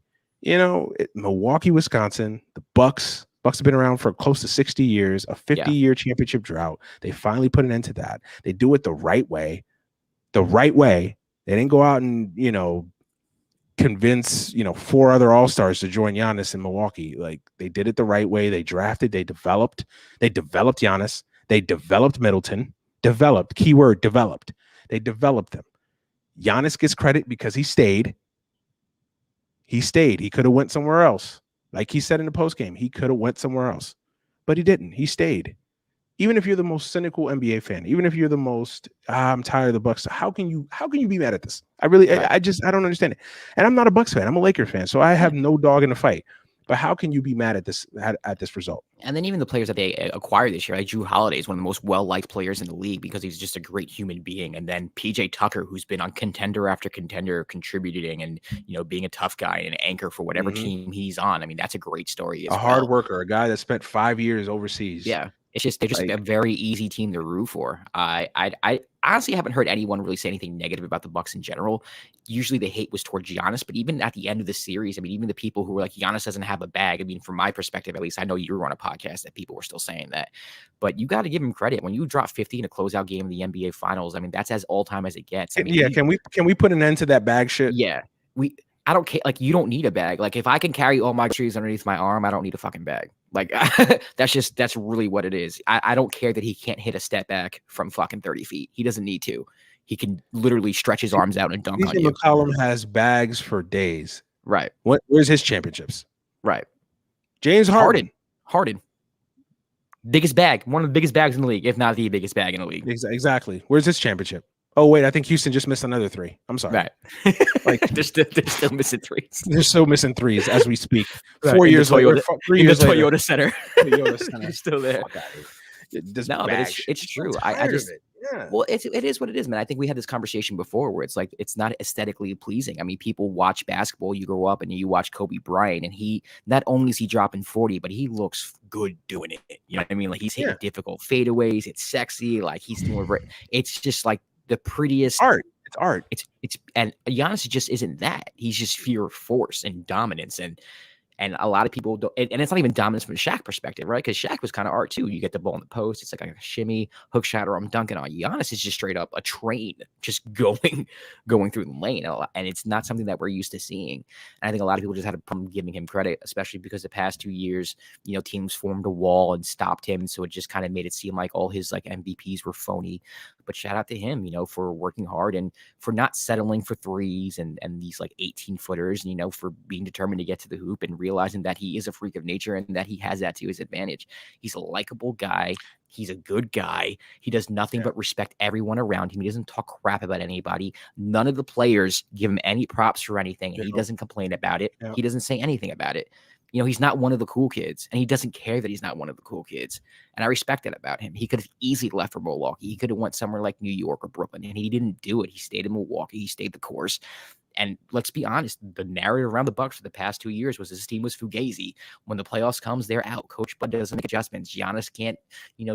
Milwaukee, Wisconsin, the Bucks have been around for close to 60 years, a 50-year championship drought. They finally put an end to that. They do it the right way. The right way. They didn't go out and, convince, 4 other All-Stars to join Giannis in Milwaukee. Like, they did it the right way. They drafted, they developed Giannis. They developed Middleton. Keyword developed. They developed them. Giannis gets credit because he stayed. He could have went somewhere else. Like he said in the postgame, he could have went somewhere else, but he didn't. He stayed. Even if you're the most cynical NBA fan, even if you're the most, I'm tired of the Bucks. How can you be mad at this? I don't understand it. And I'm not a Bucks fan. I'm a Lakers fan, so I have no dog in the fight. But how can you be mad at this result? And then even the players that they acquired this year, like Jrue Holiday is one of the most well-liked players in the league because he's just a great human being. And then PJ Tucker, who's been on contender after contender, contributing and, being a tough guy and an anchor for whatever team he's on. I mean, that's a great story. A hard worker, a guy that spent 5 years overseas. Yeah. They're just a very easy team to root for. I honestly haven't heard anyone really say anything negative about the Bucks in general. Usually the hate was towards Giannis, but even at the end of the series, I mean, even the people who were like, Giannis doesn't have a bag. I mean, from my perspective, at least, I know you were on a podcast that people were still saying that, but you got to give him credit. When you drop 50 in a closeout game in the NBA Finals, I mean, that's as all time as it gets. I mean, can we put an end to that bag shit? Yeah, I don't care. Like, you don't need a bag. Like, if I can carry all my trees underneath my arm, I don't need a fucking bag. Like, that's really what it is. I don't care that he can't hit a step back from fucking 30 feet. He doesn't need to. He can literally stretch his arms out and dunk on you. McCollum has bags for days. Right. Where's his championships? Right. James Harden. Biggest bag. One of the biggest bags in the league, if not the biggest bag in the league. Exactly. Where's his championship? Oh, wait, I think Houston just missed another 3. I'm sorry. Right. Like they're still missing threes. They're still missing threes as we speak. Right. 4 years later, 3 years later. Toyota Center. You're still there. No, but it's true. I just well, it is what it is, man. I think we had this conversation before where it's like it's not aesthetically pleasing. I mean, people watch basketball. You grow up and you watch Kobe Bryant, and he not only is he dropping 40, but he looks good doing it. You know what I mean? Like he's hitting difficult fadeaways. It's sexy. Like he's doing. It's just like the prettiest art. It's art. It's and Giannis just isn't that. He's just pure force and dominance. And And a lot of people don't, and it's not even dominance from a Shaq perspective, right? Because Shaq was kind of art too. You get the ball in the post, it's like a shimmy, hook shot, or I'm dunking on you. Giannis is just straight up a train, just going through the lane, and it's not something that we're used to seeing. And I think a lot of people just had a problem giving him credit, especially because the past 2 years, teams formed a wall and stopped him, so it just kind of made it seem like all his like MVPs were phony. But shout out to him, for working hard and for not settling for threes and these like 18-footers, for being determined to get to the hoop and realizing that he is a freak of nature and that he has that to his advantage. He's a likable guy. He's a good guy. He does nothing but respect everyone around him. He doesn't talk crap about anybody. None of the players give him any props for anything, and he doesn't complain about it. He doesn't say anything about it. He's not one of the cool kids, and he doesn't care that he's not one of the cool kids. And I respect that about him. He could have easily left for Milwaukee. He could have went somewhere like New York or Brooklyn, and he didn't do it. He stayed in Milwaukee. He stayed the course. And let's be honest, the narrative around the Bucks for the past 2 years was this team was fugazi. When the playoffs comes, they're out. Coach Bud doesn't make adjustments. Giannis can't,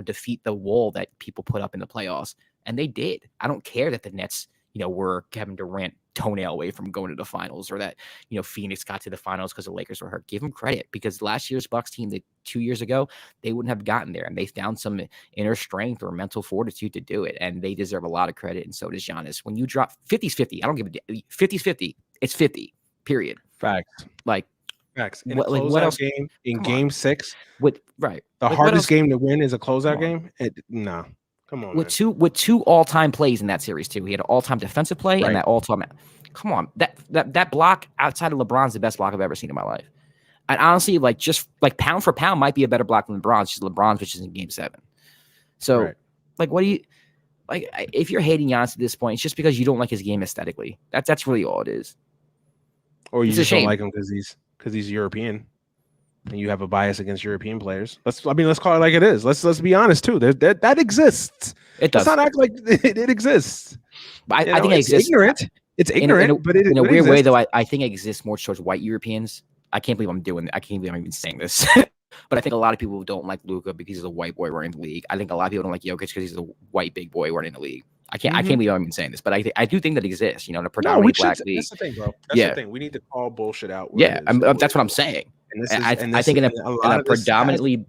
defeat the wall that people put up in the playoffs. And they did. I don't care that the Nets, were Kevin Durant toenail away from going to the finals, or that, Phoenix got to the finals because the Lakers were hurt. Give them credit, because last year's Bucks team, 2 years ago, they wouldn't have gotten there, and they found some inner strength or mental fortitude to do it, and they deserve a lot of credit, and so does Giannis. When you drop 50's 50, I don't give a 50's 50. It's 50, period. Facts. Like, facts. In a closeout else? Game, in Game 6, right. The hardest game to win is a closeout game? No. Come on, with two all-time plays in that series too. He had an all-time defensive play and that all-time. Come on, that block outside of LeBron's the best block I've ever seen in my life. And honestly, like just like pound for pound, might be a better block than LeBron's. Just LeBron's, which is in Game 7. So, like, what do you like? If you're hating Giannis at this point, it's just because you don't like his game aesthetically. That's really all it is. Or you just don't like him because he's European. And you have a bias against European players. Let's call it like it is. Let's be honest too. That exists. It does. Let's not act like it exists. But I think it exists. Ignorant. It's ignorant, but in a weird way though. I think it exists more towards white Europeans. I can't believe I'm even saying this. But I think a lot of people don't like Luka because he's a white boy running the league. I think a lot of people don't like Jokic because he's a white big boy running the league. I can't believe I'm even saying this, but I do think that exists. In a predominantly black league. That's the thing, bro. That's the thing. We need to call bullshit out. That's what I'm saying. I think in a predominantly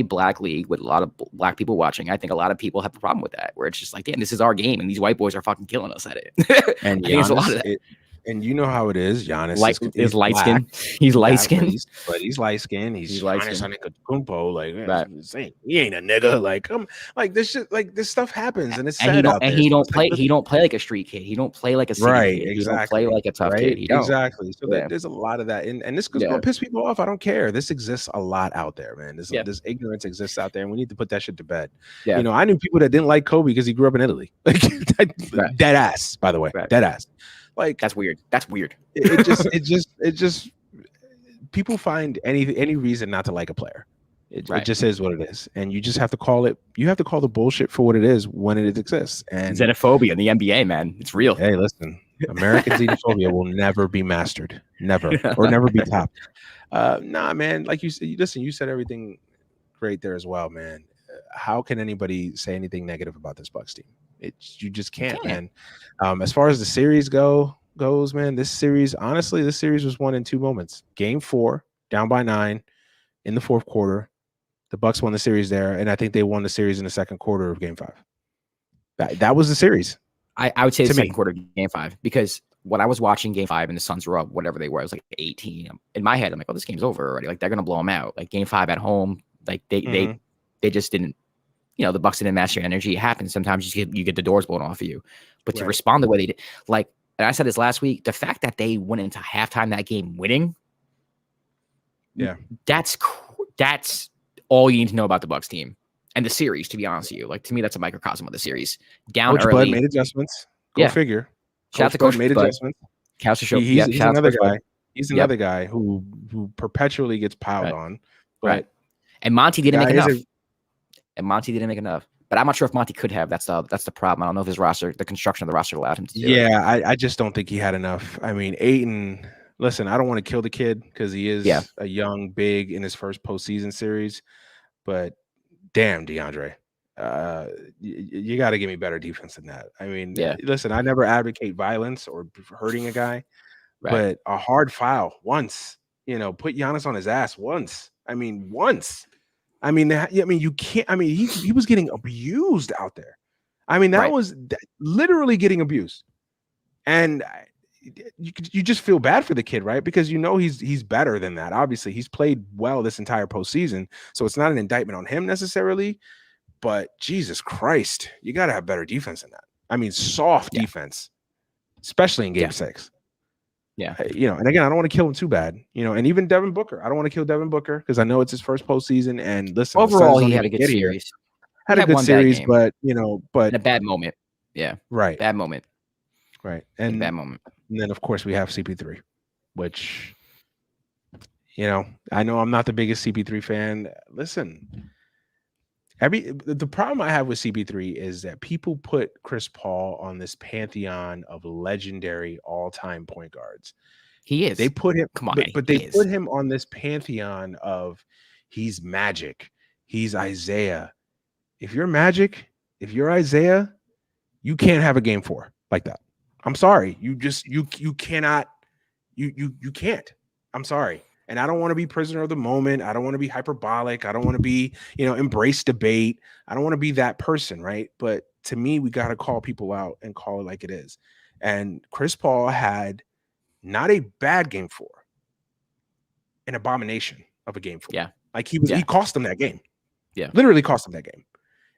black league with a lot of black people watching, I think a lot of people have a problem with that, where it's just like, damn, this is our game, and these white boys are fucking killing us at it. And Giannis, a lot of that. And you know how it is. Giannis is light skinned. He's light skinned, but he's light skinned. He's Giannis Antetokounmpo. Like, he ain't a nigga. Like this shit. Like this stuff happens, and it's sad out there. And he don't play like a street kid. He don't play like a city kid. Exactly. He don't play like a tough kid. Exactly. So there's a lot of that, and this is gonna piss people off. I don't care. This exists a lot out there, man. This ignorance exists out there, and we need to put that shit to bed. Yeah. I knew people that didn't like Kobe because he grew up in Italy. Like dead ass. By the way, dead ass. Like that's weird. It just people find any reason not to like a player. It just is what it is, and you just have to call it. You have to call the bullshit for what it is when it exists. And xenophobia in the NBA, man, it's real. Hey, listen, American xenophobia will never be mastered, never be topped. Nah, man. Like you said everything great there as well, man. How can anybody say anything negative about this Bucks team? You just can't, man. As far as the series goes, man, this series was won in 2 moments. Game 4, down by 9 in the 4th quarter. The Bucks won the series there, and I think they won the series in the 2nd quarter of Game 5. That was the series. I would say the 2nd quarter of Game 5, because when I was watching Game 5 and the Suns were up, whatever they were, it was like 18. In my head, I'm like, oh, this game's over already. Like, they're gonna blow them out. Like Game 5 at home, like they just didn't. The Bucks didn't match their energy. It happens. Sometimes you get the doors blown off of you. But to respond the way they did, like, and I said this last week, the fact that they went into halftime that game winning, that's all you need to know about the Bucks team and the series. To be honest with you, like, to me, that's a microcosm of the series. Down Coach early, Bud made adjustments. Go figure. Shout out to Coach made adjustments. He's another guy. He's another guy who perpetually gets piled on. But and Monty didn't make enough. But I'm not sure if Monty could have. That's the problem. I don't know if his roster, the construction of the roster, allowed him to do it. I just don't think he had enough. I mean, Ayton. Listen, I don't want to kill the kid because he is a young big in his first postseason series. But damn, DeAndre, you got to give me better defense than that. I mean, listen, I never advocate violence or hurting a guy, but a hard foul once put Giannis on his ass once. I mean, once. I mean, you can't. I mean, he was getting abused out there. I mean, that was literally getting abused, and you just feel bad for the kid, right? Because he's better than that. Obviously, he's played well this entire postseason, so it's not an indictment on him necessarily. But Jesus Christ, you got to have better defense than that. I mean, soft defense, especially in Game 6. Yeah, and again, I don't want to kill him too bad, and even Devin Booker. I don't want to kill Devin Booker because I know it's his first postseason. And listen, overall, he had a good series. Had a good series, but in a bad moment. Yeah, right, bad moment. Right, and bad moment. And then of course we have CP3, which I know I'm not the biggest CP3 fan. Listen, the problem I have with CP3 is that people put Chris Paul on this pantheon of legendary all-time point guards. He is. They put him, come on, but they put him on this pantheon of he's Magic, he's Isaiah. If you're Magic, if you're Isaiah, you can't have a game 4 like that. I'm sorry. You cannot. You can't. I'm sorry. And I don't want to be prisoner of the moment. I don't want to be hyperbolic. I don't want to be, embrace debate. I don't want to be that person, right? But to me, we got to call people out and call it like it is. And Chris Paul had not a bad game 4, an abomination of a game 4. Yeah. Like he cost them that game. Yeah. Literally cost them that game.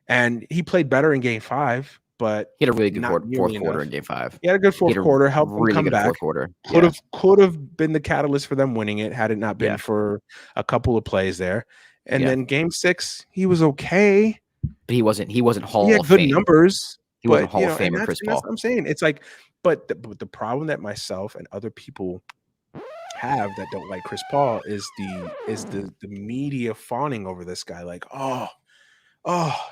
And he played better in game 5. But he had a really good fourth quarter in game 5. He had a good fourth quarter, helped them come back. Fourth quarter. Could have been the catalyst for them winning it had it not been for a couple of plays there. And then game 6, he was okay. But he wasn't Hall of Fame. He had good numbers. He wasn't Hall of Famer, Chris Paul. That's what I'm saying. It's like, but the problem that myself and other people have that don't like Chris Paul is the media fawning over this guy. Like,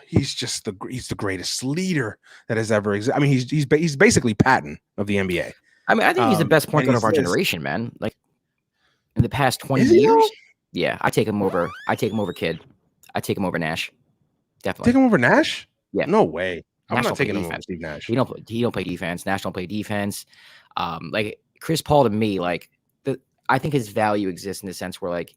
he's the greatest leader that has ever existed. I mean, he's basically Patton of the NBA. I mean, I think he's the best point guard of our generation, man. Like in the past 20 years. Yeah, I take him over Kidd. I take him over Nash. Definitely. Take him over Nash? Yeah. No way. I'm Nash not taking him over Steve Nash. He don't play defense. Nash don't play defense. Like Chris Paul to me, like I think his value exists in the sense where like,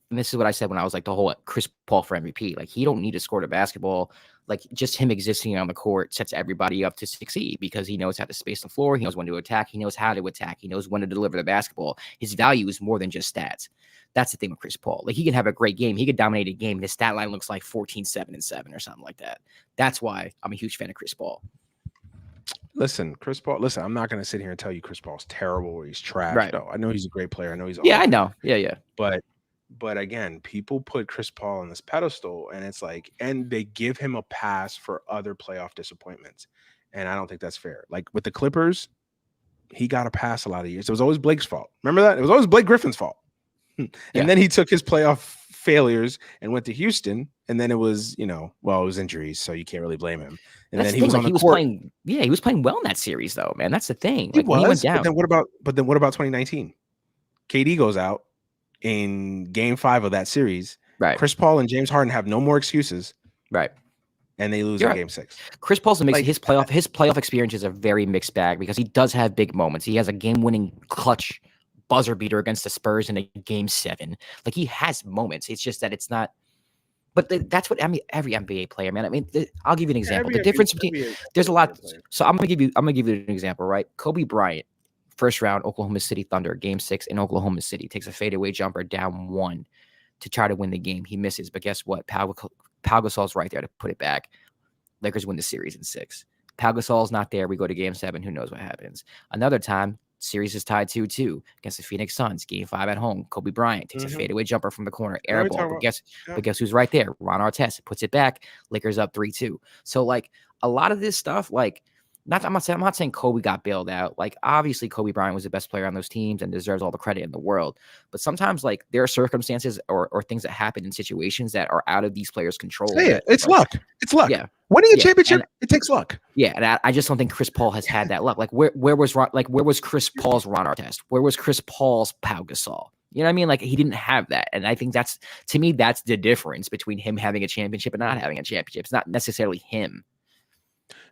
and this is what I said when I was like the whole Chris Paul for MVP. Like he don't need to score the basketball. Like just him existing on the court sets everybody up to succeed because he knows how to space the floor. He knows when to attack. He knows how to attack. He knows when to deliver the basketball. His value is more than just stats. That's the thing with Chris Paul. Like he can have a great game. He could dominate a game. His stat line looks like 14, 7, and 7 or something like that. That's why I'm a huge fan of Chris Paul. Listen, Chris Paul. Listen, I'm not going to sit here and tell you Chris Paul's terrible or he's trash. Right. No, I know he's a great player. I know he's awesome. I know. Yeah. But again, people put Chris Paul on this pedestal and it's like, and they give him a pass for other playoff disappointments. And I don't think that's fair. Like with the Clippers, he got a pass a lot of years. It was always Blake's fault. Remember that? It was always Blake Griffin's fault. And then he took his playoff failures and went to Houston. And then it was, it was injuries. So you can't really blame him. And that's then he was on the court. He was playing well in that series though, man. That's the thing. Like, when he went down. But then what about 2019? KD goes out in game 5 of that series. Right. Chris Paul and James Harden have no more excuses. Right. And they lose in game 6. Chris Paul's his playoff experiences are very mixed bag because he does have big moments. He has a game-winning clutch buzzer beater against the Spurs in a game 7. Like he has moments. It's just that it's not. But that's what every NBA player, man. I mean, I'll give you an example. The difference between there's a lot. So I'm gonna give you an example, right? Kobe Bryant, first round, Oklahoma City Thunder, game 6 in Oklahoma City, takes a fadeaway jumper down 1 to try to win the game. He misses, but guess what? Pau Gasol's right there to put it back. Lakers win the series in 6. Pau Gasol's not there. We go to game 7. Who knows what happens? Another time, series is tied 2-2 against the Phoenix Suns. Game 5 at home. Kobe Bryant takes a fadeaway jumper from the corner, air ball. But guess who's right there? Ron Artest puts it back. Lakers up 3-2. So like a lot of this stuff, like I'm not saying Kobe got bailed out. Like obviously Kobe Bryant was the best player on those teams and deserves all the credit in the world. But sometimes like there are circumstances or things that happen in situations that are out of these players' control. It's luck. It's luck. Yeah. Winning a championship, it takes luck. Yeah, and I just don't think Chris Paul has had that luck. Like where was Chris Paul's Ron Artest? Where was Chris Paul's Pau Gasol? You know what I mean? Like he didn't have that. And I think that's the difference between him having a championship and not having a championship. It's not necessarily him.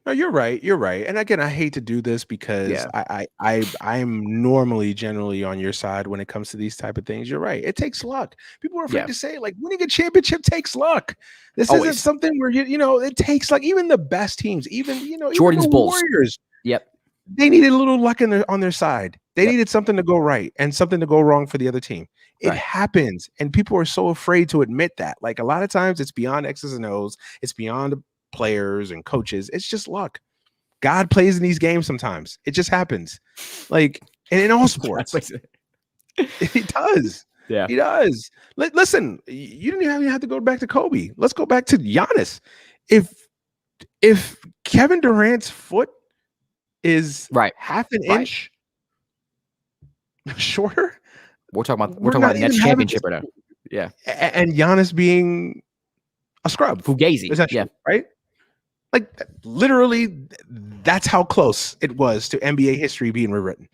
No, you're right. You're right. And again, I hate to do this because Yeah. I'm normally generally on your side when it comes to these type of things. You're right. It takes luck. People are afraid Yeah. to say like winning a championship takes luck. This isn't Always. something where it takes like even the best teams, even even Jordan's the Bulls. Warriors. Yep. They needed a little luck on their side. They Yep. needed something to go right and something to go wrong for the other team. It Right. happens, and people are so afraid to admit that. Like a lot of times, it's beyond X's and O's. It's beyond players and coaches. It's just luck. God plays in these games sometimes. It just happens. Like, and in all sports, he does. Yeah. He does. Listen, you didn't even have to go back to Kobe. Let's go back to Giannis. If Kevin Durant's foot is half an inch shorter, we're talking about the next championship right now. Yeah. And Giannis being a scrub. Fugazi. Yeah. Right? Like literally, that's how close it was to NBA history being rewritten.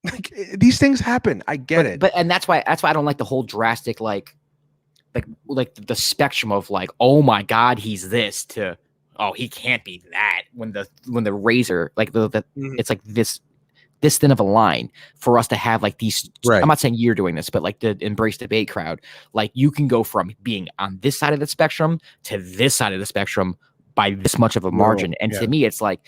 Like these things happen. I get it. But and that's why I don't like the whole drastic like the spectrum of like, oh my God, he's this to oh, he can't be that when the razor like it's like this thin of a line for us to have like these. Right. I'm not saying you're doing this, but like the embrace debate crowd, like you can go from being on this side of the spectrum to this side of the spectrum by this much of a margin. And to me, it's like,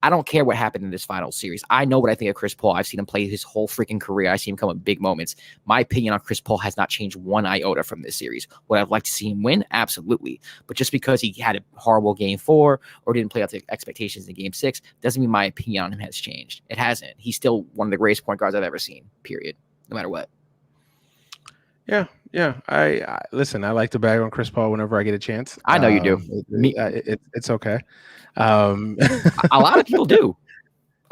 I don't care what happened in this final series. I know what I think of Chris Paul. I've seen him play his whole freaking career. I see him come in big moments. My opinion on Chris Paul has not changed one iota from this series. Would I like to see him win? Absolutely. But just because he had a horrible game 4 or didn't play up to expectations in game 6 doesn't mean my opinion on him has changed. It hasn't. He's still one of the greatest point guards I've ever seen, period. No matter what. Yeah. I listen. I like to bag on Chris Paul whenever I get a chance. I know you do. It's okay. A lot of people do.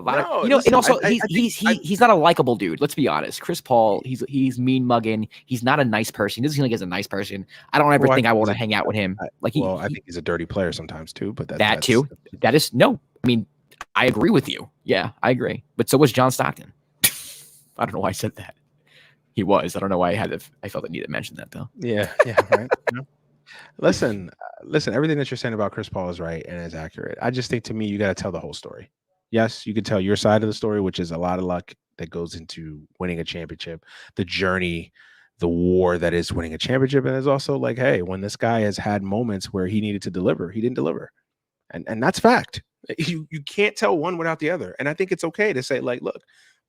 And also he's not a likable dude. Let's be honest. Chris Paul, he's mean mugging. He's not a nice person. He doesn't seem like he's a nice person. I don't ever think I want to hang out with him. I think he's a dirty player sometimes too. But that too. That is no. I mean, I agree with you. Yeah, I agree. But so was John Stockton. I don't know why I said that. He was. I don't know why I felt the need to mention that though. Yeah. Right. Listen. Everything that you're saying about Chris Paul is right and is accurate. I just think to me, you got to tell the whole story. Yes, you can tell your side of the story, which is a lot of luck that goes into winning a championship, the journey, the war that is winning a championship. And there's also like, hey, when this guy has had moments where he needed to deliver, he didn't deliver. And that's fact. You can't tell one without the other. And I think it's okay to say, like, look,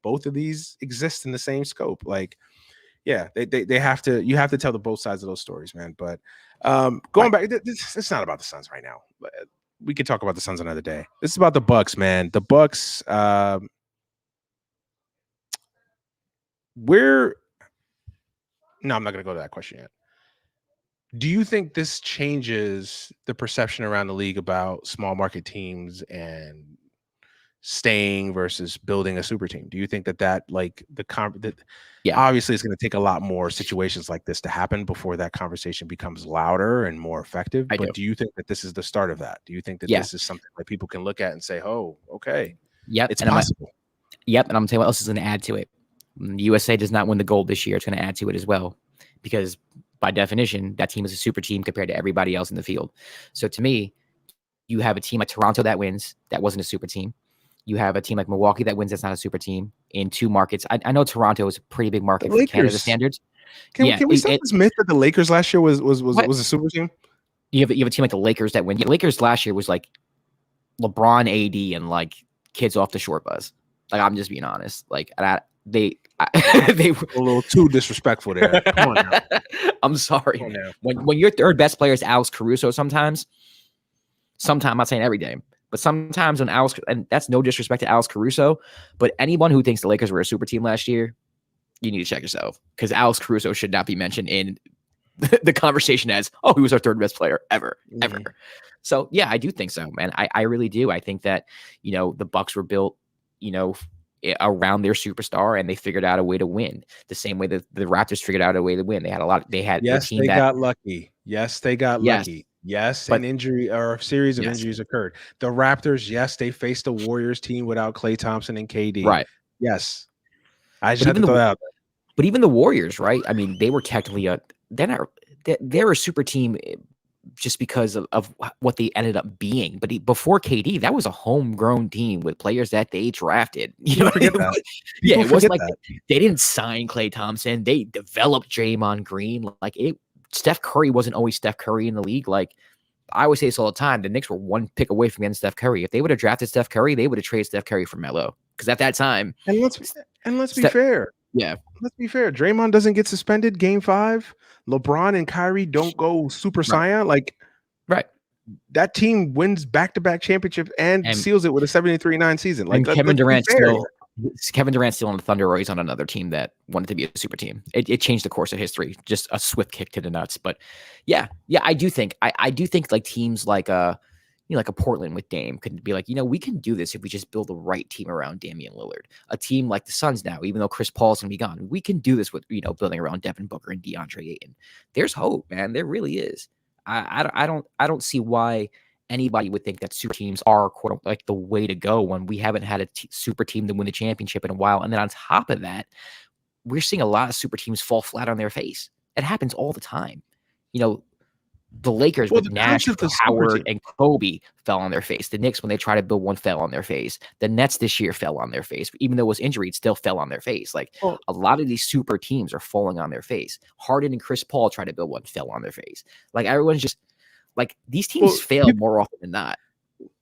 both of these exist in the same scope. Like, yeah, they have to, you have to tell the both sides of those stories, man. But going back, it's not about the Suns right now. We could talk about the Suns another day. This is about the Bucks, man. The Bucks, no, I'm not going to go to that question yet. Do you think this changes the perception around the league about small market teams and staying versus building a super team? Do you think that like obviously it's going to take a lot more situations like this to happen before that conversation becomes louder and more effective? Do you think that this is the start of that? Do you think that this is something that people can look at and say, oh, okay, it's possible? And I'm going to tell you what else is going to add to it. The USA does not win the gold this year. It's going to add to it as well, because by definition, that team is a super team compared to everybody else in the field. So to me, you have a team like Toronto that wins. That wasn't a super team. You have a team like Milwaukee that wins. That's not a super team in 2 markets. I know Toronto is a pretty big market for Canada standards. Can we stop this myth that the Lakers last year was a super team? You have a team like the Lakers that win. The Lakers last year was like LeBron, AD, and like kids off the short bus. Like, I'm just being honest. Like they were a little too disrespectful there. Come on now. I'm sorry. When your third best player is Alex Caruso, sometimes I'm not saying every day, but sometimes when and that's no disrespect to Alex Caruso, but anyone who thinks the Lakers were a super team last year, you need to check yourself, because Alex Caruso should not be mentioned in the conversation as, oh, he was our third best player ever. So yeah, I do think so, man. I really do. I think that, the Bucks were built, around their superstar, and they figured out a way to win the same way that the Raptors figured out a way to win. They had got lucky. Yes, they got lucky. Yes, an injury or a series of injuries occurred. The Raptors, yes, they faced a Warriors team without Klay Thompson and KD. Right. Yes. I just have to throw that out there. But even the Warriors, right? I mean, they were technically they're a super team just because of what they ended up being. But before KD, that was a homegrown team with players that they drafted. You know, forget that. Yeah, it wasn't like they didn't sign Klay Thompson. They developed Draymond Green. Like Steph Curry wasn't always Steph Curry in the league. Like I always say this all the time, the Knicks were one pick away from getting Steph Curry. If they would have drafted Steph Curry, they would have traded Steph Curry for Melo. Because at that time, and let's be fair. Yeah, let's be fair. Draymond doesn't get suspended Game 5. LeBron and Kyrie don't go Super Saiyan. Like, right. That team wins back-to-back championships and seals it with a 73-9 season. Like Kevin Durant still on the Thunder, or he's on another team that wanted to be a super team. It changed the course of history. Just a swift kick to the nuts. But yeah, I do think like teams like like a Portland with Dame could be like, we can do this if we just build the right team around Damian Lillard. A team like the Suns now, even though Chris Paul's gonna be gone, we can do this with building around Devin Booker and DeAndre Ayton. There's hope, man. There really is. I don't see why anybody would think that super teams are quote unquote like the way to go when we haven't had a super team to win the championship in a while. And then on top of that, we're seeing a lot of super teams fall flat on their face. It happens all the time. The Lakers with Nash, Howard, and Kobe fell on their face. The Knicks, when they tried to build one, fell on their face. The Nets this year fell on their face. Even though it was injury, it still fell on their face. Like a lot of these super teams are falling on their face. Harden and Chris Paul tried to build one, fell on their face. Like everyone's just like these teams fail more often than not.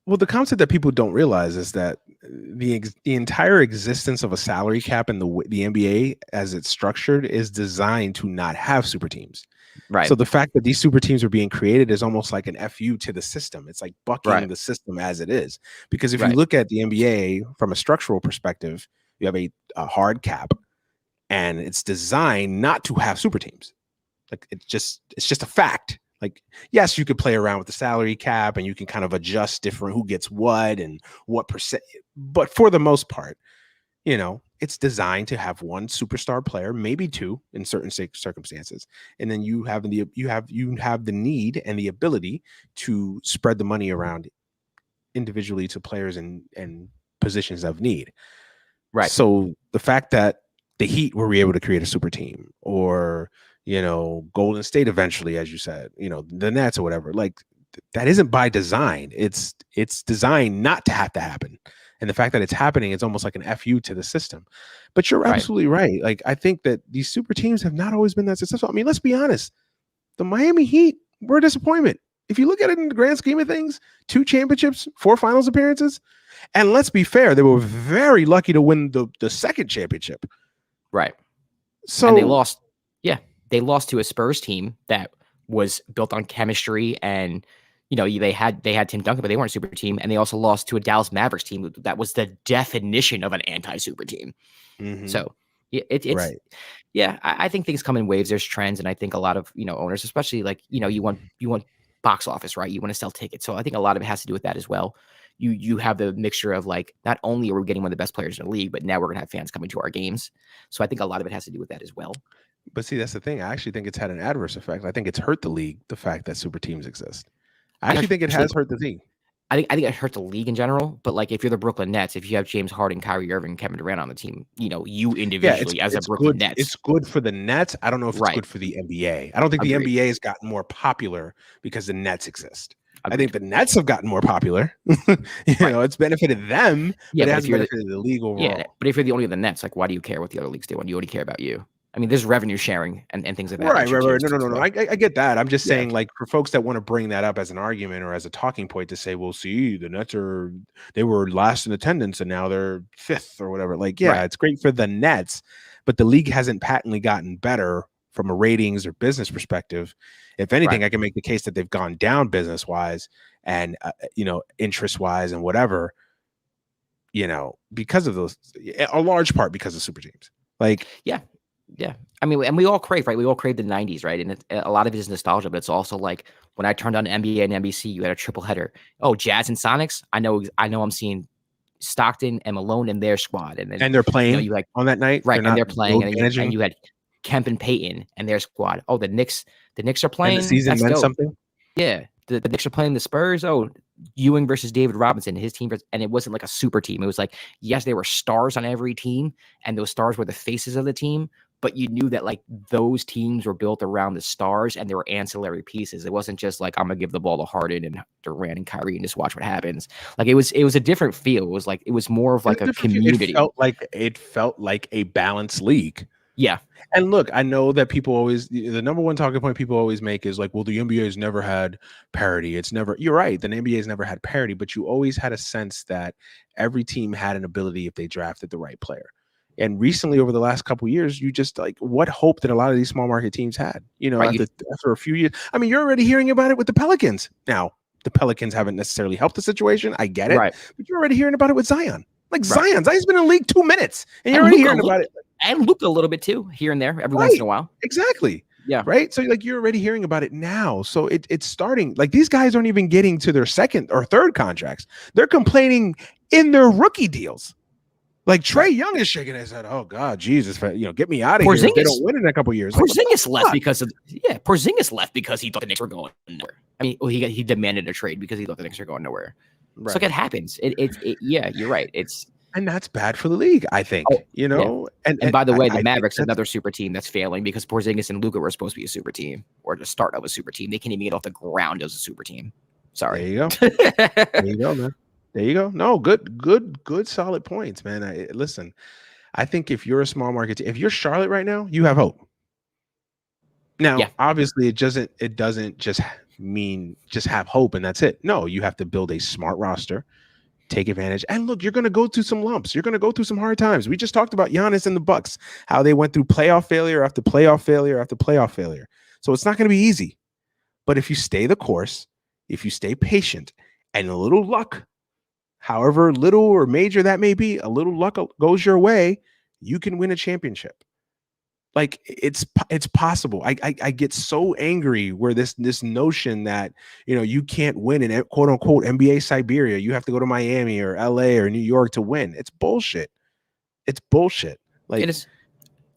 Well, the concept that people don't realize is that the entire existence of a salary cap in the NBA as it's structured is designed to not have super teams. Right. So the fact that these super teams are being created is almost like an FU to the system. It's like bucking the system as it is. Because if you look at the NBA from a structural perspective, you have a hard cap, and it's designed not to have super teams. Like it's just a fact. Like, yes, you could play around with the salary cap and you can kind of adjust different who gets what and what percent. But for the most part, it's designed to have one superstar player, maybe two in certain circumstances. And then you have the need and the ability to spread the money around individually to players and positions of need. Right. So the fact that the Heat were able to create a super team, or Golden State eventually, as you said, the Nets or whatever, like that isn't by design. It's designed not to have to happen. And the fact that it's happening is almost like an FU to the system. But you're absolutely right. Like, I think that these super teams have not always been that successful. I mean, let's be honest. The Miami Heat were a disappointment. If you look at it in the grand scheme of things, 2 championships, 4 finals appearances. And let's be fair, they were very lucky to win the second championship. Right. So and they lost. Yeah. They lost to a Spurs team that was built on chemistry and they had Tim Duncan, but they weren't a super team. And they also lost to a Dallas Mavericks team that was the definition of an anti-super team. Mm-hmm. So it's right. Yeah, I think things come in waves. There's trends. And I think a lot of, owners, especially like, you want box office, right? You want to sell tickets. So I think a lot of it has to do with that as well. You have the mixture of like, not only are we getting one of the best players in the league, but now we're going to have fans coming to our games. So I think a lot of it has to do with that as well. But see, that's the thing. I actually think it's had an adverse effect. I think it's hurt the league, the fact that super teams exist. I actually think it has hurt the league. I think it hurt the league in general. But like, if you're the Brooklyn Nets, if you have James Harden, Kyrie Irving, Kevin Durant on the team, you individually as a Brooklyn Nets, it's good for the Nets. I don't know if it's good for the NBA. I don't think the NBA has gotten more popular because the Nets exist. I think the Nets have gotten more popular. It's benefited them, but it hasn't benefited the league overall. Yeah, but if you're the only of the Nets, like, why do you care what the other leagues do? And you only care about you. I mean, there's revenue sharing and things like that. Right. No. I get that. I'm just saying, like, for folks that want to bring that up as an argument or as a talking point to say, well, see, the Nets they were last in attendance and now they're 5th or whatever. Like, yeah, It's great for the Nets, but the league hasn't patently gotten better from a ratings or business perspective. If anything, I can make the case that they've gone down business wise and, interest wise and whatever, because of those, a large part because of super teams. Like, yeah. I mean, and we all crave, right? We all crave the 90s, right? And a lot of it is nostalgia, but it's also like when I turned on NBA and NBC, you had a triple header. Oh, Jazz and Sonics. I know I'm seeing Stockton and Malone and their squad. And they're playing you on that night. Right. And they're playing. And you had Kemp and Payton and their squad. Oh, the Knicks are playing. And the season meant something. Yeah. The Knicks are playing the Spurs. Oh, Ewing versus David Robinson, his team. And it wasn't like a super team. It was like, yes, there were stars on every team. And those stars were the faces of the team. but you knew that like those teams were built around the stars and there were ancillary pieces. It wasn't just like I'm gonna give the ball to Harden and Durant and Kyrie and just watch what happens. Like it was a different feel. It was more of like a community. It felt like a balanced league. Yeah. And look, I know that people always, the number one talking point people always make is like, well, the NBA has never had parity. You're right. The NBA has never had parity, but you always had a sense that every team had an ability if they drafted the right player. And recently, over the last couple of years, you just like, what hope that a lot of these small market teams had, after a few years. I mean, you're already hearing about it with the Pelicans. Now, the Pelicans haven't necessarily helped the situation. I get it. Right. But you're already hearing about it with Zion. Like Zion's been in the league 2 minutes and you're already hearing about it. And Luka a little bit too, here and there, every once in a while. Exactly. Yeah. Right. So like you're already hearing about it now. So it's starting. Like these guys aren't even getting to their second or third contracts. They're complaining in their rookie deals. Like Trae Young is shaking his head. Oh God, Jesus, get me out of here. They don't win in a couple of years. Porzingis left Porzingis left because he thought the Knicks were going nowhere. I mean, he demanded a trade because he thought the Knicks were going nowhere. Right. So like it happens. Yeah, you're right. And that's bad for the league, I think. Yeah. And by the way, the Mavericks, another super team that's failing because Porzingis and Luka were supposed to be a super team or the start of a super team. They can't even get off the ground as a super team. Sorry. There you go. There you go, man. There you go. No, good, solid points, man. Listen, I think if you're a small market, if you're Charlotte right now, you have hope. Now, obviously, it doesn't just mean just have hope and that's it. No, you have to build a smart roster. Take advantage. And look, you're going to go through some lumps. You're going to go through some hard times. We just talked about Giannis and the Bucks, how they went through playoff failure after playoff failure after playoff failure. So it's not going to be easy. But if you stay the course, if you stay patient and a little luck, however little or major that may be, a little luck goes your way, you can win a championship. Like it's possible. I get so angry where this notion that you can't win in quote unquote NBA Siberia. You have to go to Miami or LA or New York to win. It's bullshit. It's bullshit. Like it is.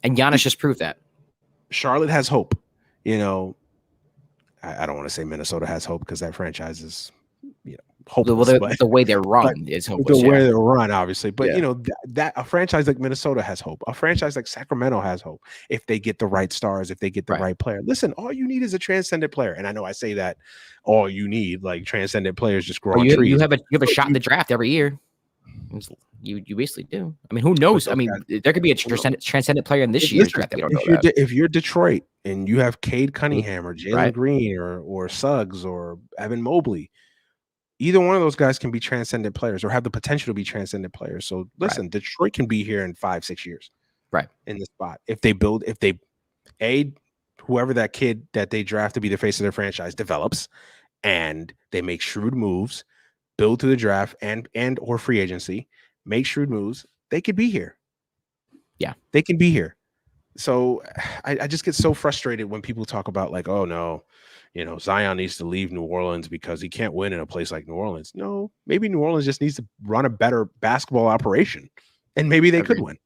And Giannis just proved that. Charlotte has hope. I don't want to say Minnesota has hope because that franchise is hopeless. Well, the way they're run is hopeless. The way they're run, obviously. But that a franchise like Minnesota has hope. A franchise like Sacramento has hope if they get the right stars, if they get the right player. Listen, all you need is a transcendent player. And I know I say that all you need, like transcendent players just grow on trees. You have a shot in the draft every year. You basically do. I mean, who knows? I mean, there could be a transcendent player in this year's draft that we don't know about. If you're Detroit and you have Cade Cunningham or Jalen Green or Suggs or Evan Mobley, either one of those guys can be transcendent players or have the potential to be transcendent players. So listen, Detroit can be here in 5-6 years, in the spot. If they whoever that kid that they draft to be the face of their franchise develops and they make shrewd moves, build to the draft and or free agency, make shrewd moves, they could be here. Yeah, they can be here. So I just get so frustrated when people talk about like, oh no, Zion needs to leave New Orleans because he can't win in a place like New Orleans. No, maybe New Orleans just needs to run a better basketball operation and maybe they could win.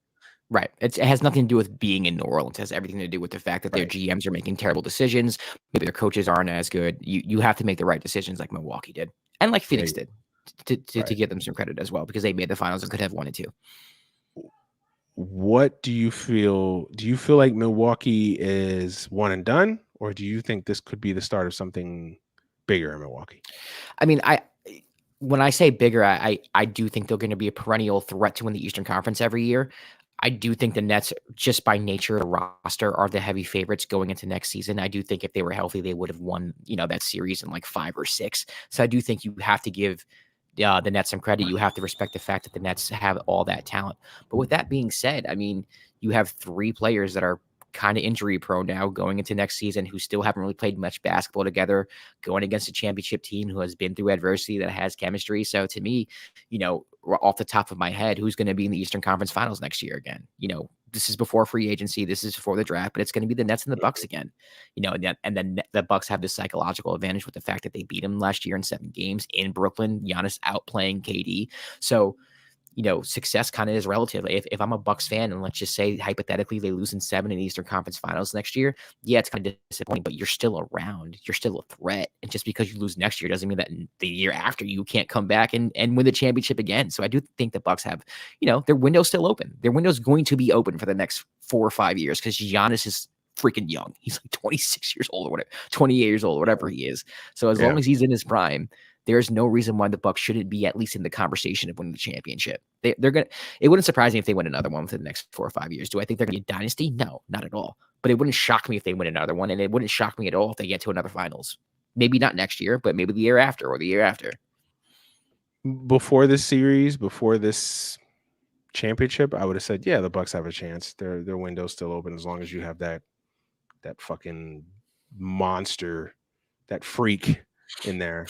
Right. It has nothing to do with being in New Orleans. It has everything to do with the fact that their GMs are making terrible decisions. Maybe their coaches aren't as good. You have to make the right decisions like Milwaukee did and like Phoenix did to give them some credit as well because they made the finals and could have won it too. What do you feel? Do you feel like Milwaukee is one and done, or do you think this could be the start of something bigger in Milwaukee? I mean, when I say bigger, I do think they're going to be a perennial threat to win the Eastern Conference every year. I do think the Nets, just by nature of the roster, are the heavy favorites going into next season. I do think if they were healthy, they would have won, that series in like 5 or 6. So I do think you have to give the Nets some credit. You have to respect the fact that the Nets have all that talent. But with that being said, I mean, you have 3 players that are kind of injury prone now going into next season who still haven't really played much basketball together, going against a championship team who has been through adversity, that has chemistry. So to me, off the top of my head, who's going to be in the Eastern Conference Finals next year again? This is before free agency. This is before the draft, but it's going to be the Nets and the Bucks again. And then the Bucks have this psychological advantage with the fact that they beat them last year in 7 games in Brooklyn. Giannis outplaying KD. So, success kind of is relative. If I'm a Bucks fan and let's just say hypothetically they lose in 7 in the Eastern Conference Finals next year, yeah, it's kind of disappointing, but you're still around. You're still a threat. And just because you lose next year doesn't mean that the year after you can't come back and win the championship again. So I do think the Bucks have, their window's still open. Their window's going to be open for the next 4 or 5 years because Giannis is freaking young. He's like 26 years old or whatever, 28 years old, whatever he is. So as long as he's in his prime, there's no reason why the Bucks shouldn't be at least in the conversation of winning the championship. They're gonna. It wouldn't surprise me if they win another one within the next 4 or 5 years. Do I think they're gonna be a dynasty? No, not at all. But it wouldn't shock me if they win another one, and it wouldn't shock me at all if they get to another finals. Maybe not next year, but maybe the year after or the year after. Before this series, before this championship, I would have said, yeah, the Bucks have a chance. Their window's still open as long as you have that fucking monster, that freak in there.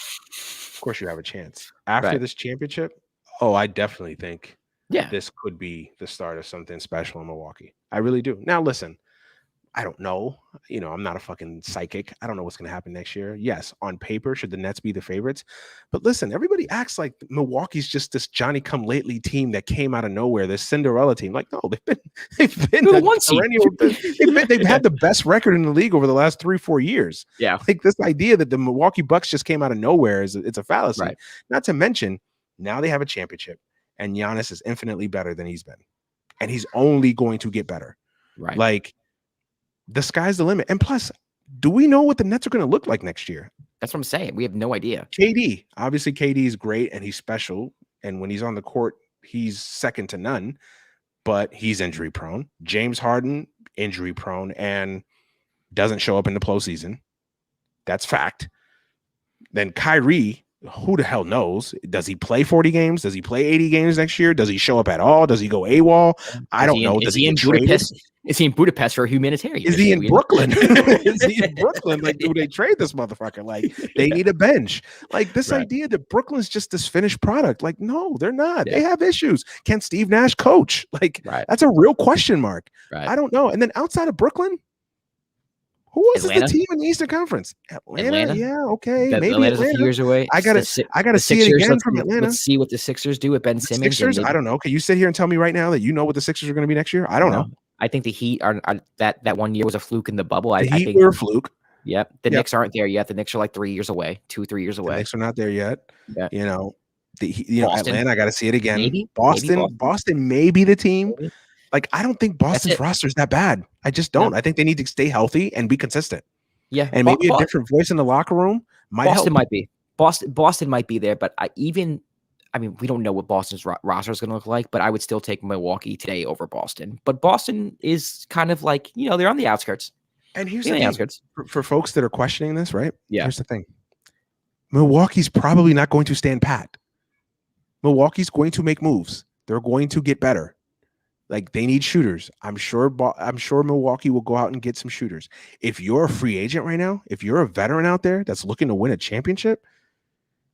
Of course you have a chance. After this championship, I definitely think this could be the start of something special in Milwaukee. I really do. Now listen, I don't know. I'm not a fucking psychic. I don't know what's going to happen next year. Yes, on paper, should the Nets be the favorites? But listen, everybody acts like Milwaukee's just this Johnny-come-lately team that came out of nowhere, this Cinderella team. Like, no, they've been the one perennial. They've had the best record in the league over the last 3-4 years. Yeah, like this idea that the Milwaukee Bucks just came out of nowhere it's a fallacy. Right. Not to mention, now they have a championship, and Giannis is infinitely better than he's been, and he's only going to get better. Right, like. The sky's the limit. And plus, do we know what the Nets are going to look like next year? That's what I'm saying. We have no idea. KD. Obviously, KD is great and he's special. And when he's on the court, he's second to none. But he's injury prone. James Harden, injury prone and doesn't show up in the postseason. That's fact. Then Kyrie, who the hell knows? Does he play 40 games? Does he play 80 games next year? Does he show up at all? Does he go AWOL? I don't know. Is he in Budapest? Is he in Budapest for a humanitarian? Is he in Brooklyn? Is he in Brooklyn? Like, do they trade this motherfucker? Like, they need a bench. Like, this idea that Brooklyn's just this finished product. Like, no, they're not. They have issues. Can Steve Nash coach? Like, that's a real question mark. I don't know. And then outside of Brooklyn, who was the team in the Eastern Conference? Atlanta? Yeah, okay. Maybe Atlanta's a few years away. I gotta see it again from Atlanta. Let's see what the Sixers do with Ben Simmons. Sixers? I don't know. Can you sit here and tell me right now that you know what the Sixers are going to be next year? I don't know. I think the Heat are that 1 year was a fluke in the bubble. I think were a fluke. Yep. The Knicks aren't there yet. The Knicks are like 3 years away, 2-3 years away. The Knicks are not there yet. Yeah. Atlanta, I got to see it again. Maybe. Boston may be the team. Maybe. Like, I don't think Boston's roster is that bad. I just don't. I think they need to stay healthy and be consistent. Yeah. And maybe a different voice in the locker room might help. Boston might be. Boston might be there, but we don't know what Boston's roster is going to look like, but I would still take Milwaukee today over Boston. But Boston is kind of like, they're on the outskirts. And here's the thing, outskirts. For folks that are questioning this, right? Yeah. Here's the thing. Milwaukee's probably not going to stand pat. Milwaukee's going to make moves. They're going to get better. Like, they need shooters. I'm sure Milwaukee will go out and get some shooters. If you're a free agent right now, if you're a veteran out there that's looking to win a championship,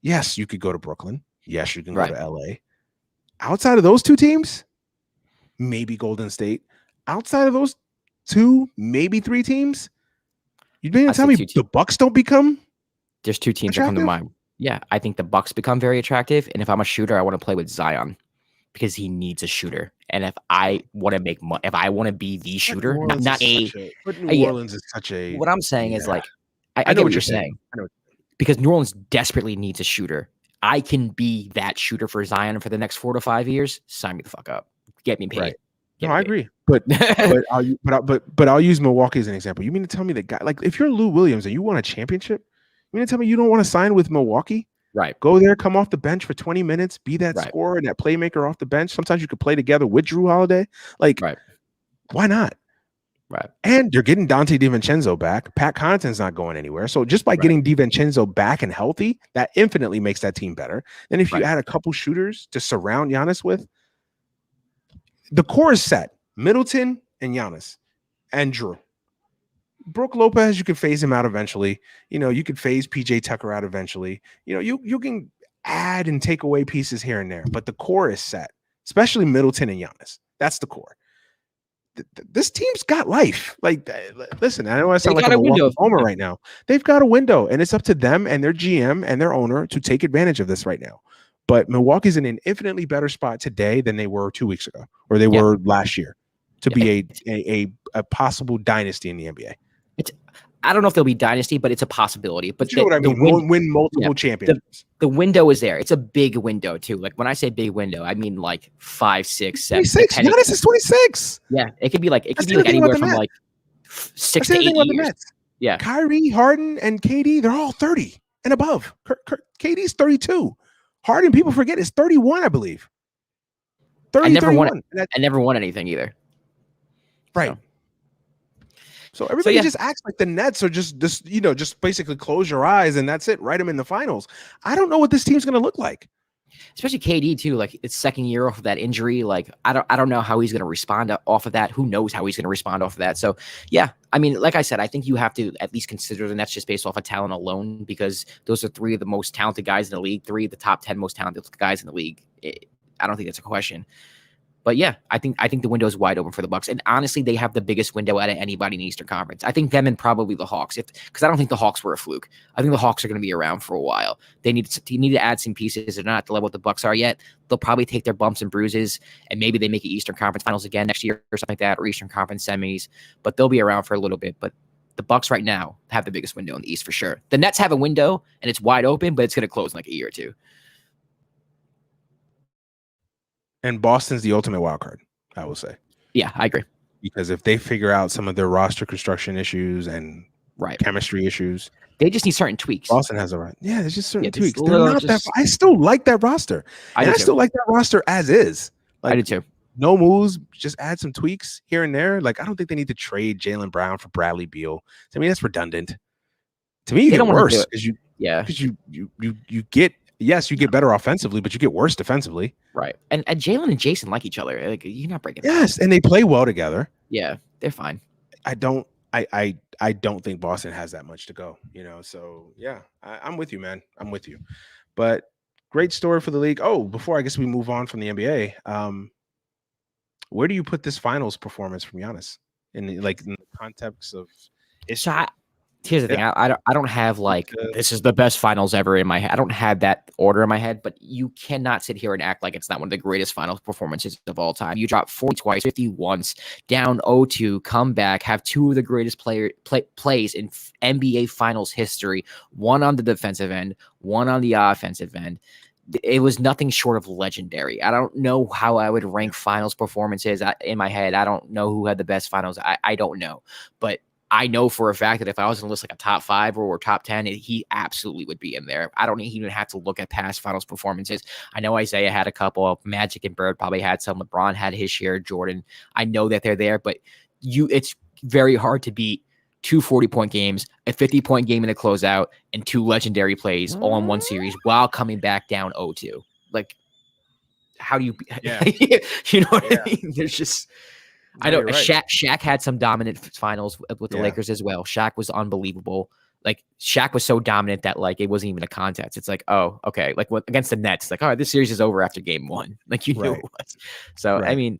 yes, you could go to Brooklyn. Yes, you can go to LA. Outside of those two teams, maybe Golden State. Outside of those two, maybe 3 teams. You mean to tell me the Bucks don't become? There's 2 teams that come to mind. Yeah, I think the Bucks become very attractive. And if I'm a shooter, I want to play with Zion because he needs a shooter. And if I want to make money, if I want to be the shooter, not a. But New Orleans is such a. What I'm saying is like, I get what you're saying. Because New Orleans desperately needs a shooter. I can be that shooter for Zion for the next 4 to 5 years. Sign me the fuck up. Get me paid. Right. I agree. But I'll use Milwaukee as an example. You mean to tell me that guy, like, if you're Lou Williams and you won a championship, you mean to tell me you don't want to sign with Milwaukee? Right. Go there, come off the bench for 20 minutes, be that scorer and that playmaker off the bench. Sometimes you could play together with Drew Holiday. Like, why not? Right. And you're getting Dante DiVincenzo back. Pat Connaughton's not going anywhere. So just by getting DiVincenzo back and healthy, that infinitely makes that team better. Then if you add a couple shooters to surround Giannis with, the core is set. Middleton and Giannis and Drew. Brook Lopez, you can phase him out eventually. You could phase PJ Tucker out eventually. You can add and take away pieces here and there, but the core is set, especially Middleton and Giannis. That's the core. This team's got life. Like, listen, I know I sound like I'm a homer right now. They've got a window, and it's up to them and their GM and their owner to take advantage of this right now. But Milwaukee's in an infinitely better spot today than they were 2 weeks ago, or they were last year, to be a possible dynasty in the NBA. I don't know if they'll be dynasty, but it's a possibility. But you know what I mean? Win multiple championships. The window is there. It's a big window too. Like when I say big window, I mean like 5, 6, 7. 26. Giannis is 26. Yeah, it could be like anywhere from like 6 to 8 years. Yeah, Kyrie, Harden, and KD, they're all 30 and above. KD's 32. Harden, people forget, is 31, I believe. 30, I never won anything either. Right. So everybody just acts like the Nets are just basically close your eyes and that's it. Write them in the finals. I don't know what this team's going to look like. Especially KD too. Like it's second year off of that injury. Like I don't know how he's going to respond off of that. Who knows how he's going to respond off of that? So yeah, I mean, like I said, I think you have to at least consider the Nets just based off of talent alone, because those are 3 of the most talented guys in the league, 3 of the top 10 most talented guys in the league. I don't think that's a question. But yeah, I think the window is wide open for the Bucks, and honestly, they have the biggest window out of anybody in the Eastern Conference. I think them and probably the Hawks, because I don't think the Hawks were a fluke. I think the Hawks are going to be around for a while. They need to add some pieces. They're not at the level the Bucks are yet. They'll probably take their bumps and bruises, and maybe they make it Eastern Conference Finals again next year or something like that, or Eastern Conference semis. But they'll be around for a little bit. But the Bucks right now have the biggest window in the East for sure. The Nets have a window, and it's wide open, but it's going to close in like a year or two. And Boston's the ultimate wild card, I will say. Yeah, I agree. Because if they figure out some of their roster construction issues and chemistry issues, they just need certain tweaks. Boston has a right. Yeah, there's just certain tweaks. I still like that roster. I still like that roster as is. Like, I do too. No moves, just add some tweaks here and there. Like I don't think they need to trade Jaylen Brown for Bradley Beal. I mean, that's redundant. To me, you get worse because you get. Yes, you get better offensively, but you get worse defensively. Right. And Jaylen and Jason like each other. Like you're not breaking. Yes, and they play well together. Yeah, they're fine. I don't think Boston has that much to go, So yeah, I'm with you, man. I'm with you. But great story for the league. Oh, before I guess we move on from the NBA, where do you put this finals performance from Giannis in the context of? Here's the thing. I don't have like this is the best finals ever in my head. I don't have that order in my head, but you cannot sit here and act like it's not one of the greatest finals performances of all time. You drop 40 twice, 50 once, down 0-2, come back, have 2 of the greatest plays in NBA finals history, one on the defensive end, one on the offensive end. It was nothing short of legendary. I don't know how I would rank finals performances in my head. I don't know who had the best finals. I don't know, but I know for a fact that if I was going to list like a top 5 or top 10, he absolutely would be in there. I don't even have to look at past finals performances. I know Isaiah had a couple. Magic and Bird probably had some. LeBron had his share. Jordan. I know that they're there, but it's very hard to beat 2 40-point games, a 50-point game in the closeout, and 2 legendary plays all in one series while coming back down 0-2. Like, how do you? Yeah. You know what I mean? There's just. I know right. Shaq had some dominant finals with the Lakers as well. Shaq was unbelievable. Like Shaq was so dominant that like it wasn't even a contest. It's like, oh, okay. Like against the Nets, like, all right, this series is over after game 1. Like you knew it was. So I mean,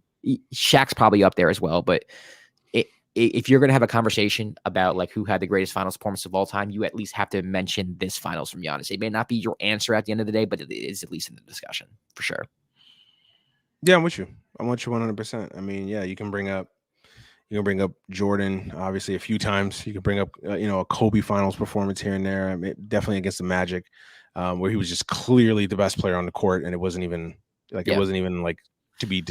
Shaq's probably up there as well. But if you're gonna have a conversation about like who had the greatest finals performance of all time, you at least have to mention this finals from Giannis. It may not be your answer at the end of the day, but it is at least in the discussion for sure. Yeah, I'm with you. I'm with you 100%. I mean, yeah, you can bring up Jordan obviously a few times. You can bring up a Kobe finals performance here and there. I mean, definitely against the Magic, where he was just clearly the best player on the court, and it wasn't even like to be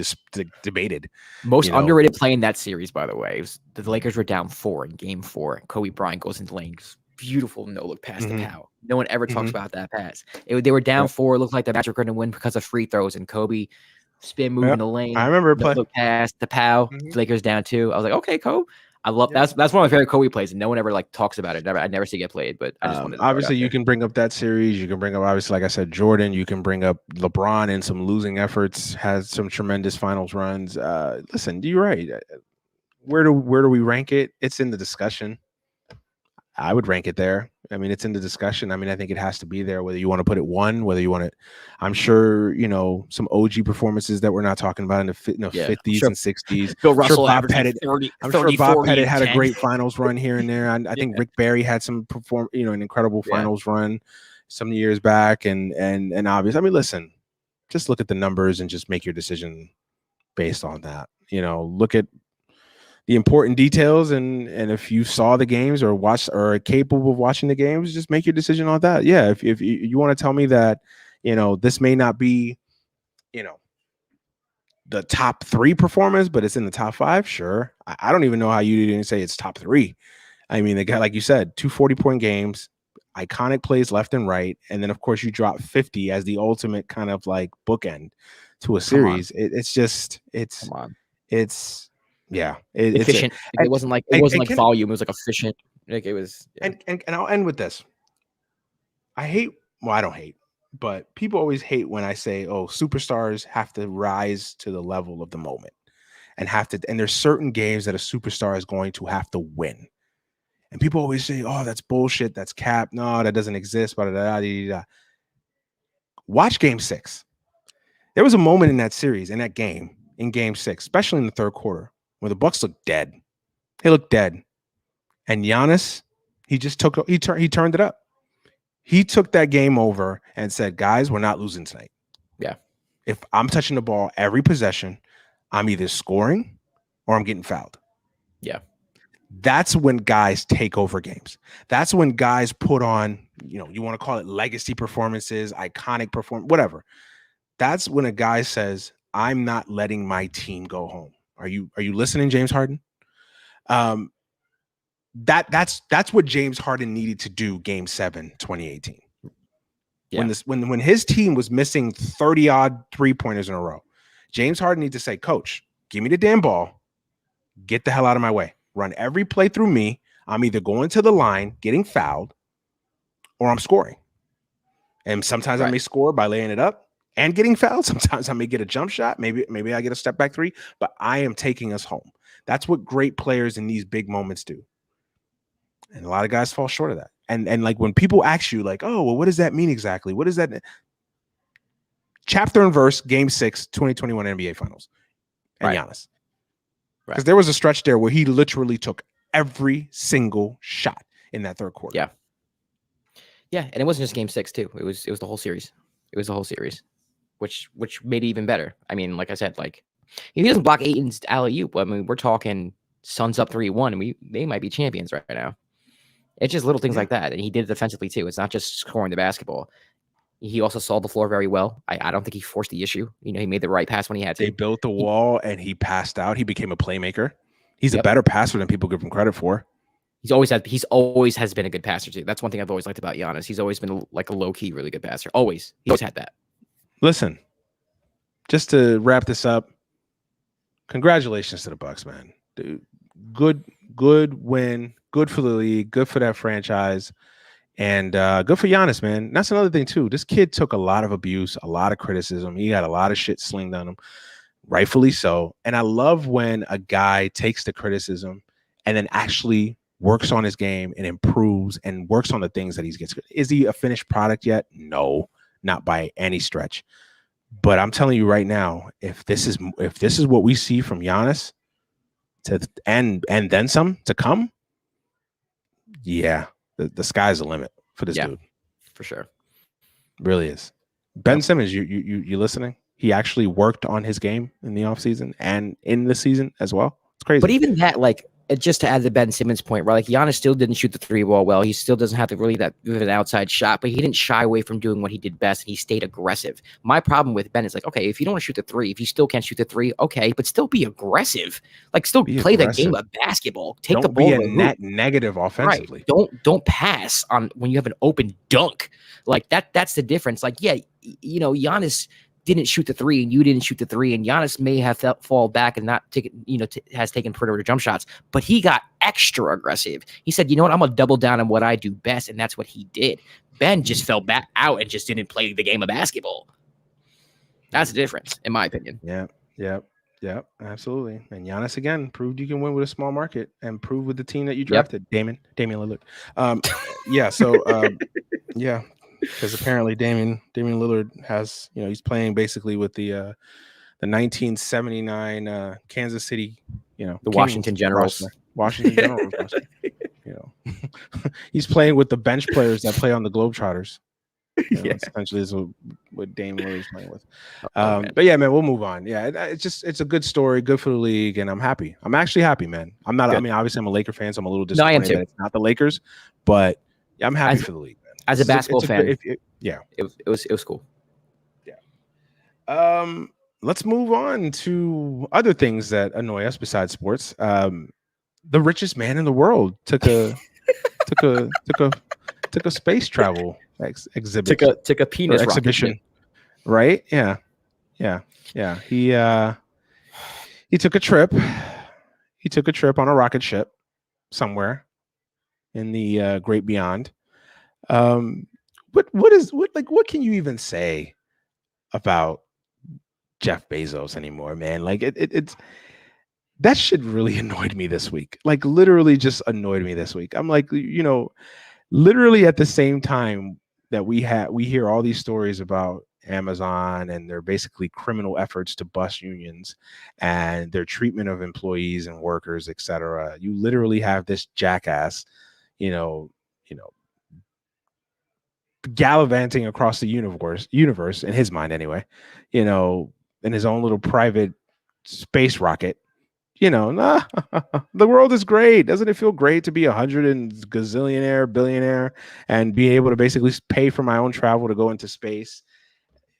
debated. Most underrated play in that series, by the way, was the Lakers were down 4 in game 4. Kobe Bryant goes into lane, beautiful no look pass to Powell. No one ever talks about that pass. They were down 4. It looked like the Magic were going to win because of free throws, and Kobe. Spin move in the lane. I remember play pass to Powell. Lakers down 2. I was like, okay, Kobe. I love that's one of my favorite Kobe plays, and no one ever like talks about it. I never see it get played, but I just wanted to obviously you can bring up that series. You can bring up obviously, like I said, Jordan. You can bring up LeBron in some losing efforts. Has some tremendous finals runs. Listen, you're right. Where do we rank it? It's in the discussion. I would rank it there. I mean, it's in the discussion. I mean, I think it has to be there, whether you want to put it 1, whether you want it. I'm sure, some OG performances that we're not talking about in the 50s and 60s. Bill Russell, Bob Pettit. I'm sure Bob Pettit had a great finals run here and there. I think Rick Barry had some an incredible finals run some years back. And obvious. I mean, listen, just look at the numbers and just make your decision based on that. Look at the important details, and if you saw the games or watched or are capable of watching the games, just make your decision on that. Yeah, if you want to tell me that, this may not be, the top 3 performers, but it's in the top 5, sure. I don't even know how you didn't say it's top 3. I mean, the guy, like you said, 2 40-point games, iconic plays left and right, and then of course you drop 50 as the ultimate kind of like bookend to a series. It's efficient. It wasn't like volume. It was like efficient. Like it was. Yeah. And I'll end with this. I don't hate, but people always hate when I say, "Oh, superstars have to rise to the level of the moment and and there's certain games that a superstar is going to have to win." And people always say, "Oh, that's bullshit. That's cap. No, that doesn't exist." Blah, blah, blah, blah, blah. Watch Game 6. There was a moment in that series, in that game, in Game 6, especially in the third quarter, where the Bucks looked dead. They looked dead, and Giannis, he turned it up. He took that game over and said, "Guys, we're not losing tonight. Yeah, if I'm touching the ball every possession, I'm either scoring or I'm getting fouled." Yeah. That's when guys take over games. That's when guys put on, you want to call it legacy performances, iconic performance, whatever. That's when a guy says, "I'm not letting my team go home." Are you listening, James Harden? That's what James Harden needed to do Game 7, 2018. Yeah. When his team was missing 30-odd three-pointers in a row, James Harden needed to say, "Coach, give me the damn ball. Get the hell out of my way. Run every play through me. I'm either going to the line, getting fouled, or I'm scoring." And sometimes I may score by laying it up and getting fouled. Sometimes I may get a jump shot. Maybe I get a step back 3, but I am taking us home. That's what great players in these big moments do. And a lot of guys fall short of that. And like when people ask you like, "Oh, well, what does that mean exactly? What does that?" Chapter and verse, Game 6, 2021 NBA Finals. And Giannis. Because there was a stretch there where he literally took every single shot in that third quarter. Yeah. Yeah, and it wasn't just Game 6 too. It was the whole series. It was the whole series, which made it even better. I mean, like I said, like if he doesn't block Ayton's alley-oop, I mean, we're talking Suns up 3-1, and they might be champions right now. It's just little things like that, and he did it defensively too. It's not just scoring the basketball. He also saw the floor very well. I don't think he forced the issue. He made the right pass when he had to. They built the wall, and he passed out. He became a playmaker. He's a better passer than people give him credit for. He's always has been a good passer too. That's one thing I've always liked about Giannis. He's always been like a low-key, really good passer. He always had that. Listen, just to wrap this up, congratulations to the Bucks, man. Dude, good win. Good for the league. Good for that franchise. And good for Giannis, man. That's another thing, too. This kid took a lot of abuse, a lot of criticism. He got a lot of shit slinged on him, rightfully so. And I love when a guy takes the criticism and then actually works on his game and improves and works on the things that he gets good. Is he a finished product yet? No, not by any stretch. But I'm telling you right now, if this is what we see from Giannis and then some to come, yeah. The sky's the limit for this dude. For sure. Really is. Ben Simmons, you listening? He actually worked on his game in the offseason and in the season as well. It's crazy. But even that, like, just to add the Ben Simmons point, right? Like Giannis still didn't shoot the 3 ball well. He still doesn't have really that good of an outside shot, but he didn't shy away from doing what he did best, and he stayed aggressive. My problem with Ben is like, okay, if you don't want to shoot the 3, if you still can't shoot the 3, okay, but still be aggressive. Like still play the game of basketball. Take the ball. Don't be a net negative offensively. Right. Don't pass on when you have an open dunk. Like that's the difference. Like, yeah, Giannis didn't shoot the 3 and you didn't shoot the 3, and Giannis may have fall back and not taken, has taken perimeter jump shots, but he got extra aggressive. He said, "You know what? I'm gonna double down on what I do best," and that's what he did. Ben just fell back out and just didn't play the game of basketball. That's the difference, in my opinion. Yeah, absolutely. And Giannis again proved you can win with a small market and prove with the team that you drafted, Damian Lillard. Yeah. Because apparently Damian Lillard has, he's playing basically with the 1979 Kansas City, the Washington Generals. Washington Generals. He's playing with the bench players that play on the Globetrotters. Yeah. Essentially is what Dame Lillard's playing with. Man. But yeah, man, we'll move on. Yeah, it's a good story, good for the league, and I'm happy. I'm actually happy, man. I'm not. Good. I mean, obviously, I'm a Laker fan, so I'm a little No, I am disappointed too. that it's not the Lakers, but yeah, I'm happy for the league, man. As a basketball fan, yeah, it was cool. Yeah. Let's move on to other things that annoy us besides sports. The richest man in the world took a took a space travel exhibit. Took a penis exhibition, right? Yeah. He took a trip. He took a trip on a rocket ship somewhere in the great beyond. What can you even say about Jeff Bezos anymore, man? Like it's that shit really annoyed me this week. Like literally just annoyed me this week. I'm like, literally at the same time that we hear all these stories about Amazon and their basically criminal efforts to bust unions and their treatment of employees and workers, etc. You literally have this jackass, gallivanting across the universe in his mind anyway, in his own little private space rocket. The world is great. Doesn't it feel great to be 100 and gazillionaire, billionaire, and be able to basically pay for my own travel to go into space?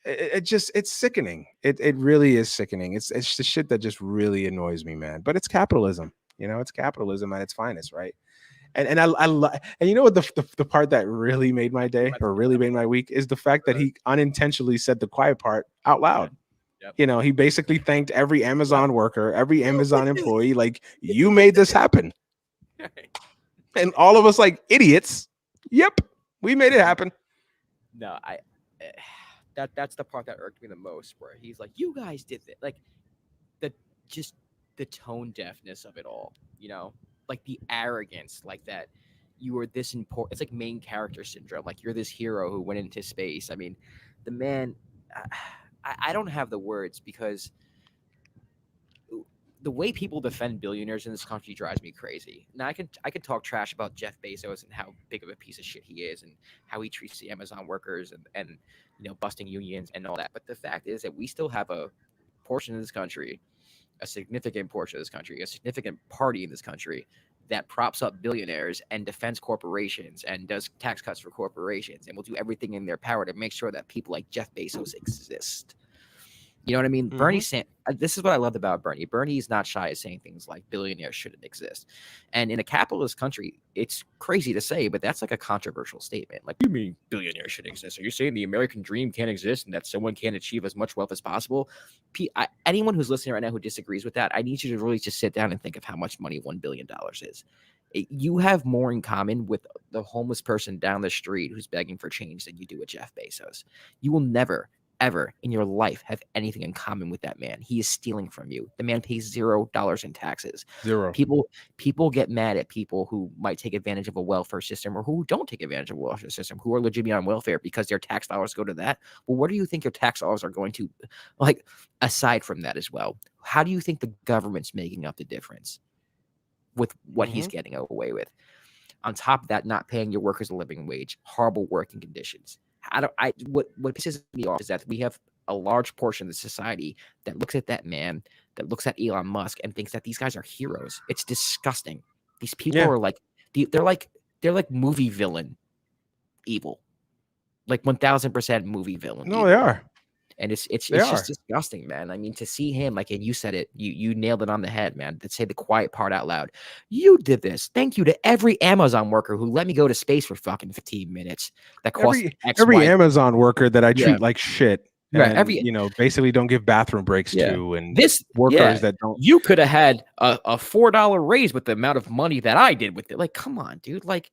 It's sickening. It really is sickening. It's the shit that just really annoys me, man. But it's capitalism. It's capitalism at its finest, right? And you know what the part that really made my day or really made my week is the fact that he unintentionally said the quiet part out loud. Yep. He basically thanked every Amazon worker, every Amazon employee, like, you made this happen. And all of us like idiots. Yep, we made it happen. No, that's the part that irked me the most, where he's like, you guys did it. Like the tone deafness of it all, like the arrogance, like that you were this important. It's like main character syndrome. Like you're this hero who went into space. I mean, the man, I don't have the words, because the way people defend billionaires in this country drives me crazy. Now I could talk trash about Jeff Bezos and how big of a piece of shit he is and how he treats the Amazon workers and busting unions and all that. But the fact is that we still have a portion of this country, a significant portion of this country, a significant party in this country that props up billionaires and defends corporations and does tax cuts for corporations and will do everything in their power to make sure that people like Jeff Bezos exist. You know what I mean? Mm-hmm. Bernie, this is what I loved about Bernie. Bernie is not shy of saying things like billionaires shouldn't exist. And in a capitalist country, it's crazy to say, but that's like a controversial statement. Like, you mean billionaires should exist? Are you saying the American dream can't exist and that someone can't achieve as much wealth as possible? Anyone who's listening right now who disagrees with that, I need you to really just sit down and think of how much money $1 billion is. You have more in common with the homeless person down the street who's begging for change than you do with Jeff Bezos. You will never, ever in your life have anything in common with that man. He is stealing from you. The man pays $0 in taxes. Zero. People get mad at people who might take advantage of a welfare system or who don't take advantage of a welfare system, who are legitimately on welfare because their tax dollars go to that. Well, what do you think your tax dollars are going to, like, aside from that as well? How do you think the government's making up the difference with what he's getting away with? On top of that, not paying your workers a living wage, horrible working conditions. What pisses me off is that we have a large portion of the society that looks at that man, that looks at Elon Musk and thinks that these guys are heroes. It's disgusting. These people are like, they're like movie villain evil, like 1000% movie villain. No, evil. they are. And it's just disgusting, man. I mean, to see him, like, and you said it, you nailed it on the head, man. To say the quiet part out loud. You did this. Thank you to every Amazon worker who let me go to space for fucking 15 minutes. That cost every Amazon worker that I treat like shit. Right. And, basically don't give bathroom breaks to, and this workers that don't. You could have had a $4 raise with the amount of money that I did with it. Like, come on, dude. Like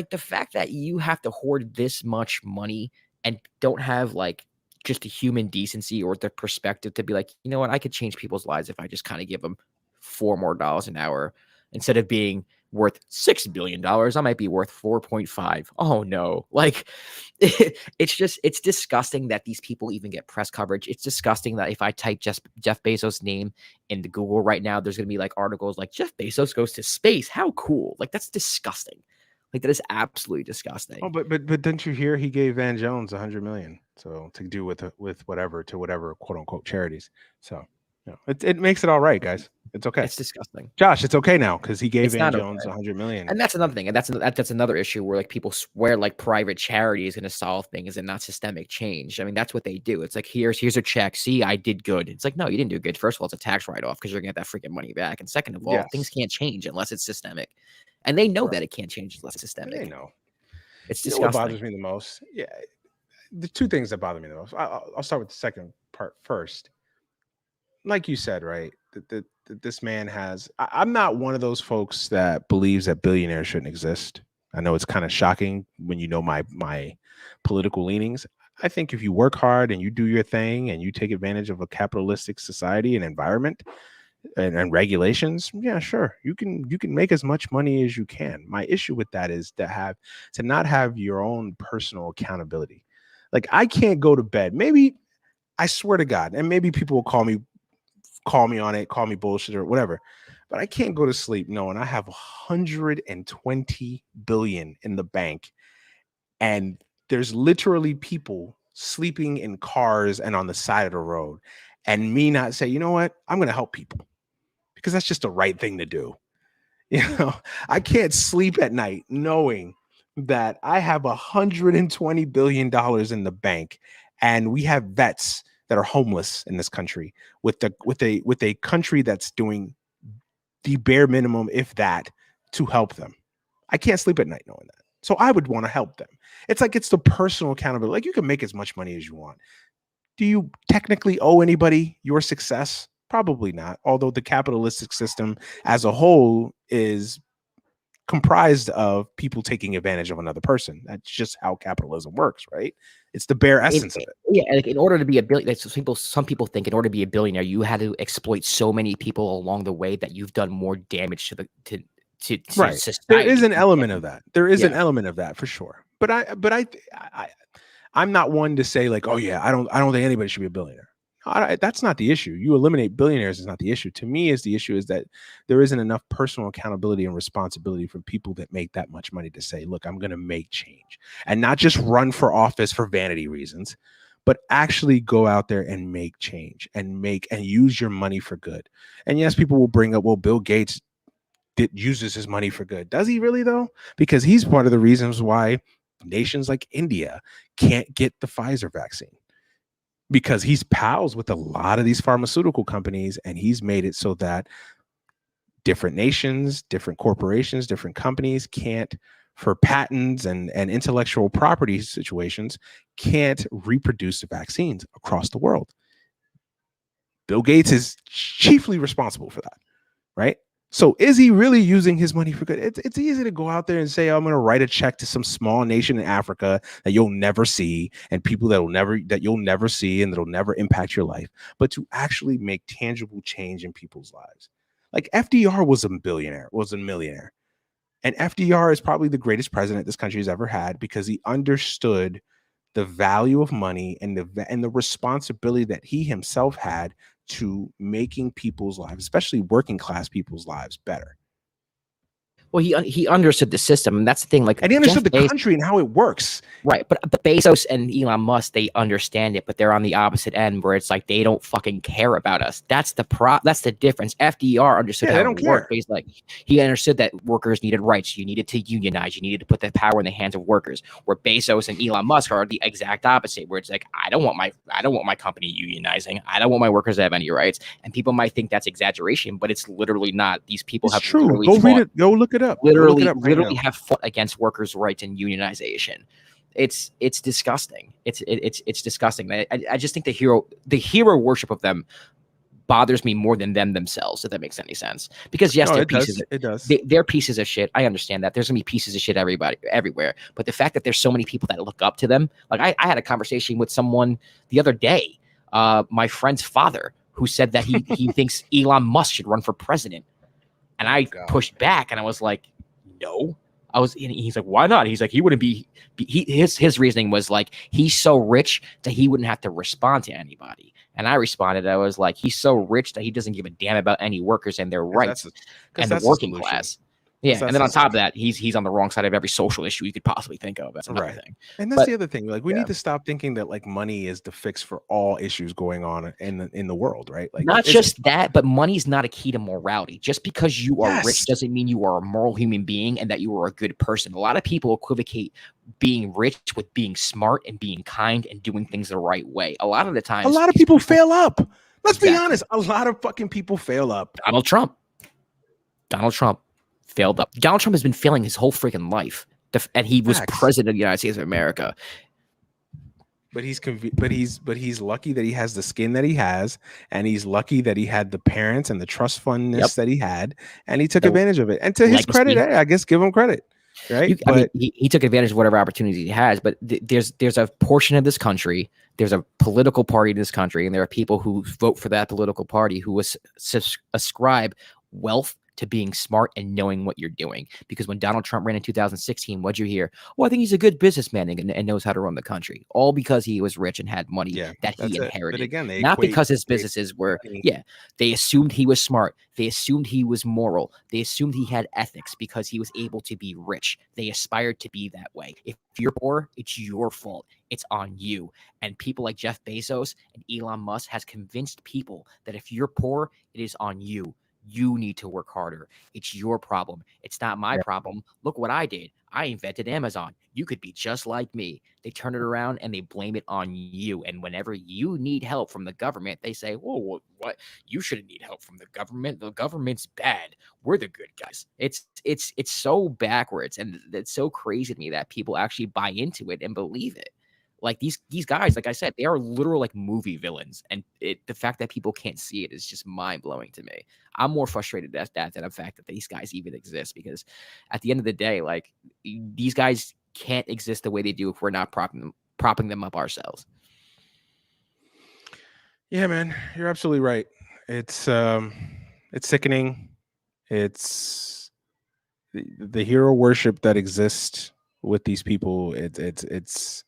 the fact that you have to hoard this much money and don't have like just the human decency or the perspective to be like, you know what, I could change people's lives if I just kind of give them $4 more an hour instead of being worth $6 billion. I might be worth 4.5. Oh no. Like it's disgusting that these people even get press coverage. It's disgusting that if I type Jeff Bezos' name into Google right now, there's going to be like articles like Jeff Bezos goes to space. How cool. Like that's disgusting. Like, that is absolutely disgusting. Oh, but didn't you hear he gave Van Jones $100 million so to do with whatever quote unquote charities. So it makes it all right, guys. It's okay. It's disgusting. Josh, it's okay now because he gave Van Jones okay. $100 million. And that's another thing. And that's another issue where like people swear like private charity is going to solve things and not systemic change. I mean, that's what they do. It's like, here's a check. See, I did good. It's like, no, you didn't do good. First of all, it's a tax write-off because you're going to get that freaking money back. And second of all, things can't change unless it's systemic. And they know that it can't change unless it's systemic. They know. It's disgusting. What bothers me the most? Yeah. The two things that bother me the most. I'll start with the second part first. Like you said, right? That this man has. I'm not one of those folks that believes that billionaires shouldn't exist. I know it's kind of shocking when you know my political leanings. I think if you work hard and you do your thing and you take advantage of a capitalistic society and environment and regulations, yeah, sure, you can make as much money as you can. My issue with that is to not have your own personal accountability. Like, I can't go to bed. Maybe, I swear to God, and maybe people will call me on it, call me bullshit or whatever, but I can't go to sleep knowing I have 120 billion in the bank, and there's literally people sleeping in cars and on the side of the road, and me not say, you know what, I'm going to help people because that's just the right thing to do. You know, I can't sleep at night knowing that I have $120 billion in the bank, and we have vets that are homeless in this country with a country that's doing the bare minimum, if that, to help them. I can't sleep at night knowing that. So I would want to help them. It's like, it's the personal accountability. Like, you can make as much money as you want. Do you technically owe anybody your success? Probably not. Although the capitalistic system as a whole is comprised of people taking advantage of another person. That's just how capitalism works, right? It's the bare essence of it. Yeah, like, in order to be a billionaire, some people think in order to be a billionaire, you had to exploit so many people along the way that you've done more damage to right. society. There is an element of that. There is an element of that for sure. But I'm not one to say like, oh yeah, I don't think anybody should be a billionaire. That's not the issue. You eliminate billionaires is not the issue. To me, the issue is that there isn't enough personal accountability and responsibility for people that make that much money to say, look, I'm going to make change, and not just run for office for vanity reasons, but actually go out there and make change and use your money for good. And yes, people will bring up, well, Bill Gates uses his money for good. Does he really though? Because he's part of the reasons why nations like India can't get the Pfizer vaccine. Because he's pals with a lot of these pharmaceutical companies, and he's made it so that different nations, different corporations, different companies can't, for patents and intellectual property situations, can't reproduce the vaccines across the world. Bill Gates is chiefly responsible for that, right? So is he really using his money for good? It's easy to go out there and say, I'm going to write a check to some small nation in Africa that you'll never see, and people that you'll never see and that'll never impact your life, but to actually make tangible change in people's lives. Like, FDR was a millionaire. And FDR is probably the greatest president this country has ever had because he understood the value of money and the responsibility that he himself had to making people's lives, especially working class people's lives, better. Well, he understood the system, and that's the thing. Like, and he understood the country and how it works. Right, but Bezos and Elon Musk, they understand it, but they're on the opposite end where it's like they don't fucking care about us. That's the difference. FDR understood how it worked. He's like, he understood that workers needed rights. You needed to unionize. You needed to put the power in the hands of workers. Where Bezos and Elon Musk are the exact opposite, where it's like, I don't want my company unionizing. I don't want my workers to have any rights. And people might think that's exaggeration, but it's literally not. These people have true. Go read it. Go look it up. Literally have fought against workers' rights and unionization. It's disgusting. It's disgusting. I just think the hero worship of them bothers me more than them themselves, if that makes any sense. Because yes, they're pieces of shit. I understand that. There's gonna be pieces of shit everywhere. But the fact that there's so many people that look up to them, like I had a conversation with someone the other day, my friend's father, who said that he thinks Elon Musk should run for president. And I pushed back, and I was like, no. He's like, why not? He's like, he wouldn't be his reasoning was like, he's so rich that he wouldn't have to respond to anybody. And I responded, I was like, he's so rich that he doesn't give a damn about any workers and their rights and the working class. Yeah, and then on top of that, he's on the wrong side of every social issue you could possibly think of. That's another thing. And that's the other thing. Like, we need to stop thinking that like money is the fix for all issues going on in the world, right? Like, not just that, but money's not a key to morality. Just because you are rich doesn't mean you are a moral human being and that you are a good person. A lot of people equivocate being rich with being smart and being kind and doing things the right way. A lot of the times, a lot of people fail up. Let's be honest. A lot of fucking people fail up. Donald Trump failed up. Donald Trump has been failing his whole freaking life, and he was president of the United States of America. But he's lucky that he has the skin that he has, and he's lucky that he had the parents and the trust fundness that he had, and he took advantage of it. And to his credit, I guess give him credit, right? I mean, he took advantage of whatever opportunity he has. But there's a portion of this country, there's a political party in this country, and there are people who vote for that political party who ascribe wealth to being smart and knowing what you're doing. Because when Donald Trump ran in 2016, what'd you hear? Well, I think he's a good businessman and knows how to run the country. All because he was rich and had money that he inherited. But again, not because his businesses were, they assumed he was smart. They assumed he was moral. They assumed he had ethics because he was able to be rich. They aspired to be that way. If you're poor, it's your fault. It's on you. And people like Jeff Bezos and Elon Musk has convinced people that if you're poor, it is on you. You need to work harder. It's your problem. It's not my problem. Look what I did. I invented Amazon. You could be just like me. They turn it around and they blame it on you. And whenever you need help from the government, they say, whoa, what? You shouldn't need help from the government. The government's bad. We're the good guys. It's so backwards. And it's so crazy to me that people actually buy into it and believe it. Like these guys, like I said, they are literal like movie villains, and the fact that people can't see it is just mind blowing to me. I'm more frustrated at that than the fact that these guys even exist, because at the end of the day, like these guys can't exist the way they do if we're not propping them up ourselves. Yeah, man, you're absolutely right. It's sickening. It's the hero worship that exists with these people. It's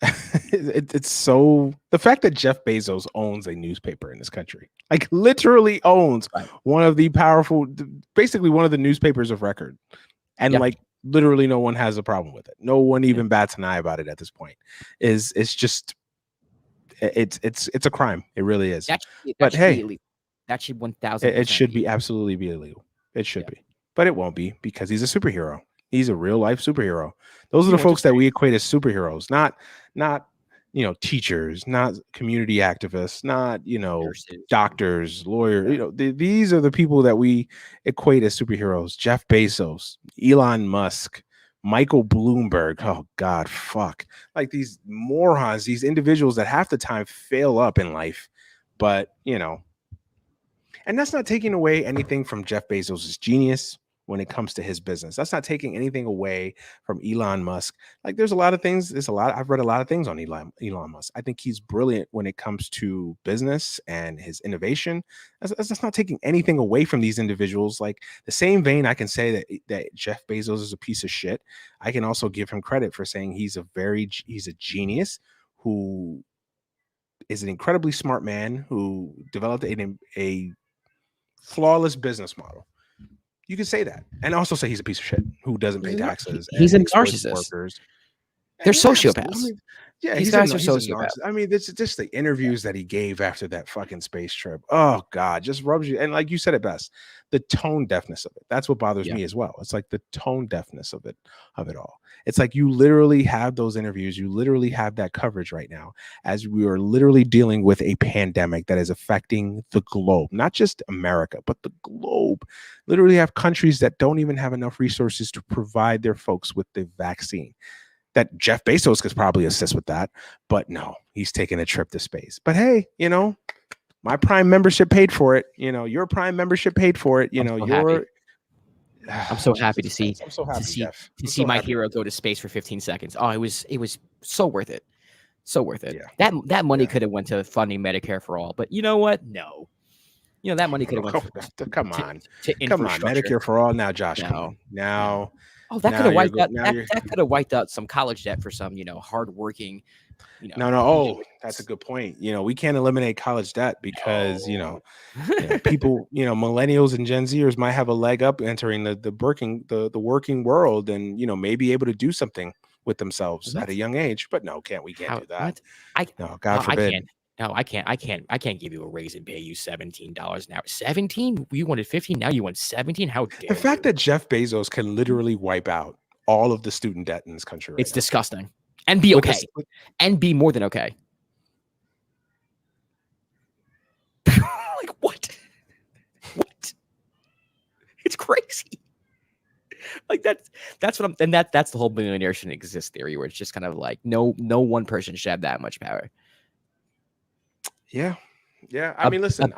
it's so, the fact that Jeff Bezos owns a newspaper in this country, like literally owns one of the powerful, basically one of the newspapers of record, and like literally no one has a problem with it. No one even bats an eye about it at this point. It's just it's a crime. It really is. But hey, that should 1,000%. It should be absolutely be illegal. It should be, but it won't be, because he's a superhero. He's a real life superhero. Those are the folks that we equate as superheroes, not teachers, not community activists, not nurses, doctors, lawyers. These are the people that we equate as superheroes. Jeff Bezos, Elon Musk, Michael Bloomberg. Oh God, fuck! Like these morons, these individuals that half the time fail up in life, but and that's not taking away anything from Jeff Bezos' genius when it comes to his business. That's not taking anything away from Elon Musk. Like there's a lot of things. I've read a lot of things on Elon Musk. I think he's brilliant when it comes to business and his innovation. That's not taking anything away from these individuals. Like the same vein, I can say that Jeff Bezos is a piece of shit. I can also give him credit for saying he's a genius who is an incredibly smart man who developed a flawless business model. You can say that, and also say he's a piece of shit who doesn't pay taxes. He's a narcissist. They're sociopaths. These guys are sociopaths. I mean, it's just the interviews that he gave after that fucking space trip. Oh God, just rubs you. And like you said it best, the tone deafness of it. That's what bothers me as well. It's like the tone deafness of it all. It's like you literally have those interviews. You literally have that coverage right now, as we are literally dealing with a pandemic that is affecting the globe, not just America, but the globe. Literally have countries that don't even have enough resources to provide their folks with the vaccine. That Jeff Bezos could probably assist with that, but no, he's taking a trip to space. But hey, my Prime membership paid for it. Your Prime membership paid for it. I'm so happy to see. I'm so happy, Jeff. To see my hero go to space for 15 seconds. Oh, it was so worth it. So worth it. Yeah. That money could have went to funding Medicare for all, but you know what? No. That money could have went. Come on, Medicare for all. Now, Josh, now Oh, that could have wiped out now that you're that could have wiped out some college debt for some, hardworking, no. Oh, that's a individuals. good point. We can't eliminate college debt because No. people, millennials and Gen Zers might have a leg up entering the working world and may be able to do something with themselves at a What? young age. But no, we can't How do that. what? I No, no, God I forbid. can't. No, I can't give you a raise and pay you $17 an hour. 17? You wanted 15, now you want 17? How The dare fact you? that Jeff Bezos can literally wipe out all of the student debt in this country right It's now disgusting. And be with this. okay. And be more than okay. Like, what? What? It's crazy. Like, that's what I'm and that's the whole billionaire shouldn't exist theory, where it's just kind of like no one person should have that much power. Yeah. Yeah. I Uh, mean, uh, listen,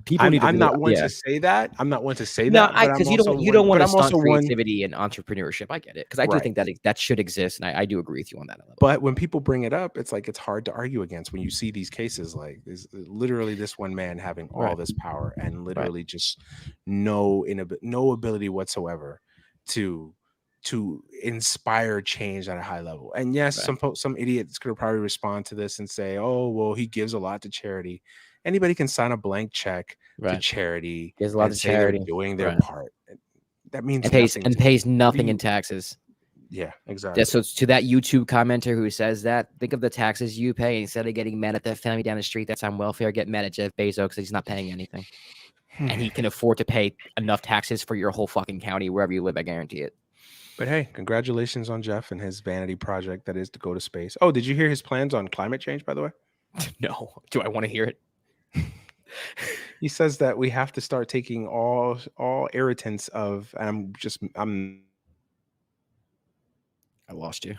People need to I'm realize, not one yeah. to say that. I'm not one to say No, that, but I'm because also you don't one, want but to I'm also stunt one. creativity and entrepreneurship. I get it, because I do Right. think that should exist, and I do agree with you on that a little. But when people bring it up, it's like it's hard to argue against when you see these cases like this, literally this one man having all Right. this power and Right. literally just no ability whatsoever to inspire change at a high level. And yes, Right. some idiots could probably respond to this and say, "Oh, well, he gives a lot to charity." Anybody can sign a blank check to Right. charity Gives a lot and to say they're charity. doing their Right. part. That means And pays nothing and to me. pays What do nothing in you? taxes. Yeah, Yeah, exactly. so to that YouTube commenter who says that, think of the taxes you pay instead of getting mad at the family down the street that's on welfare. Get mad at Jeff Bezos because he's not paying anything, and he can afford to pay enough taxes for your whole fucking county wherever you live. I guarantee it. But hey, congratulations on Jeff and his vanity project that is to go to space. Oh, did you hear his plans on climate change, by the way? No, do I want to hear it? He says that we have to start taking all irritants of, and I'm I lost you.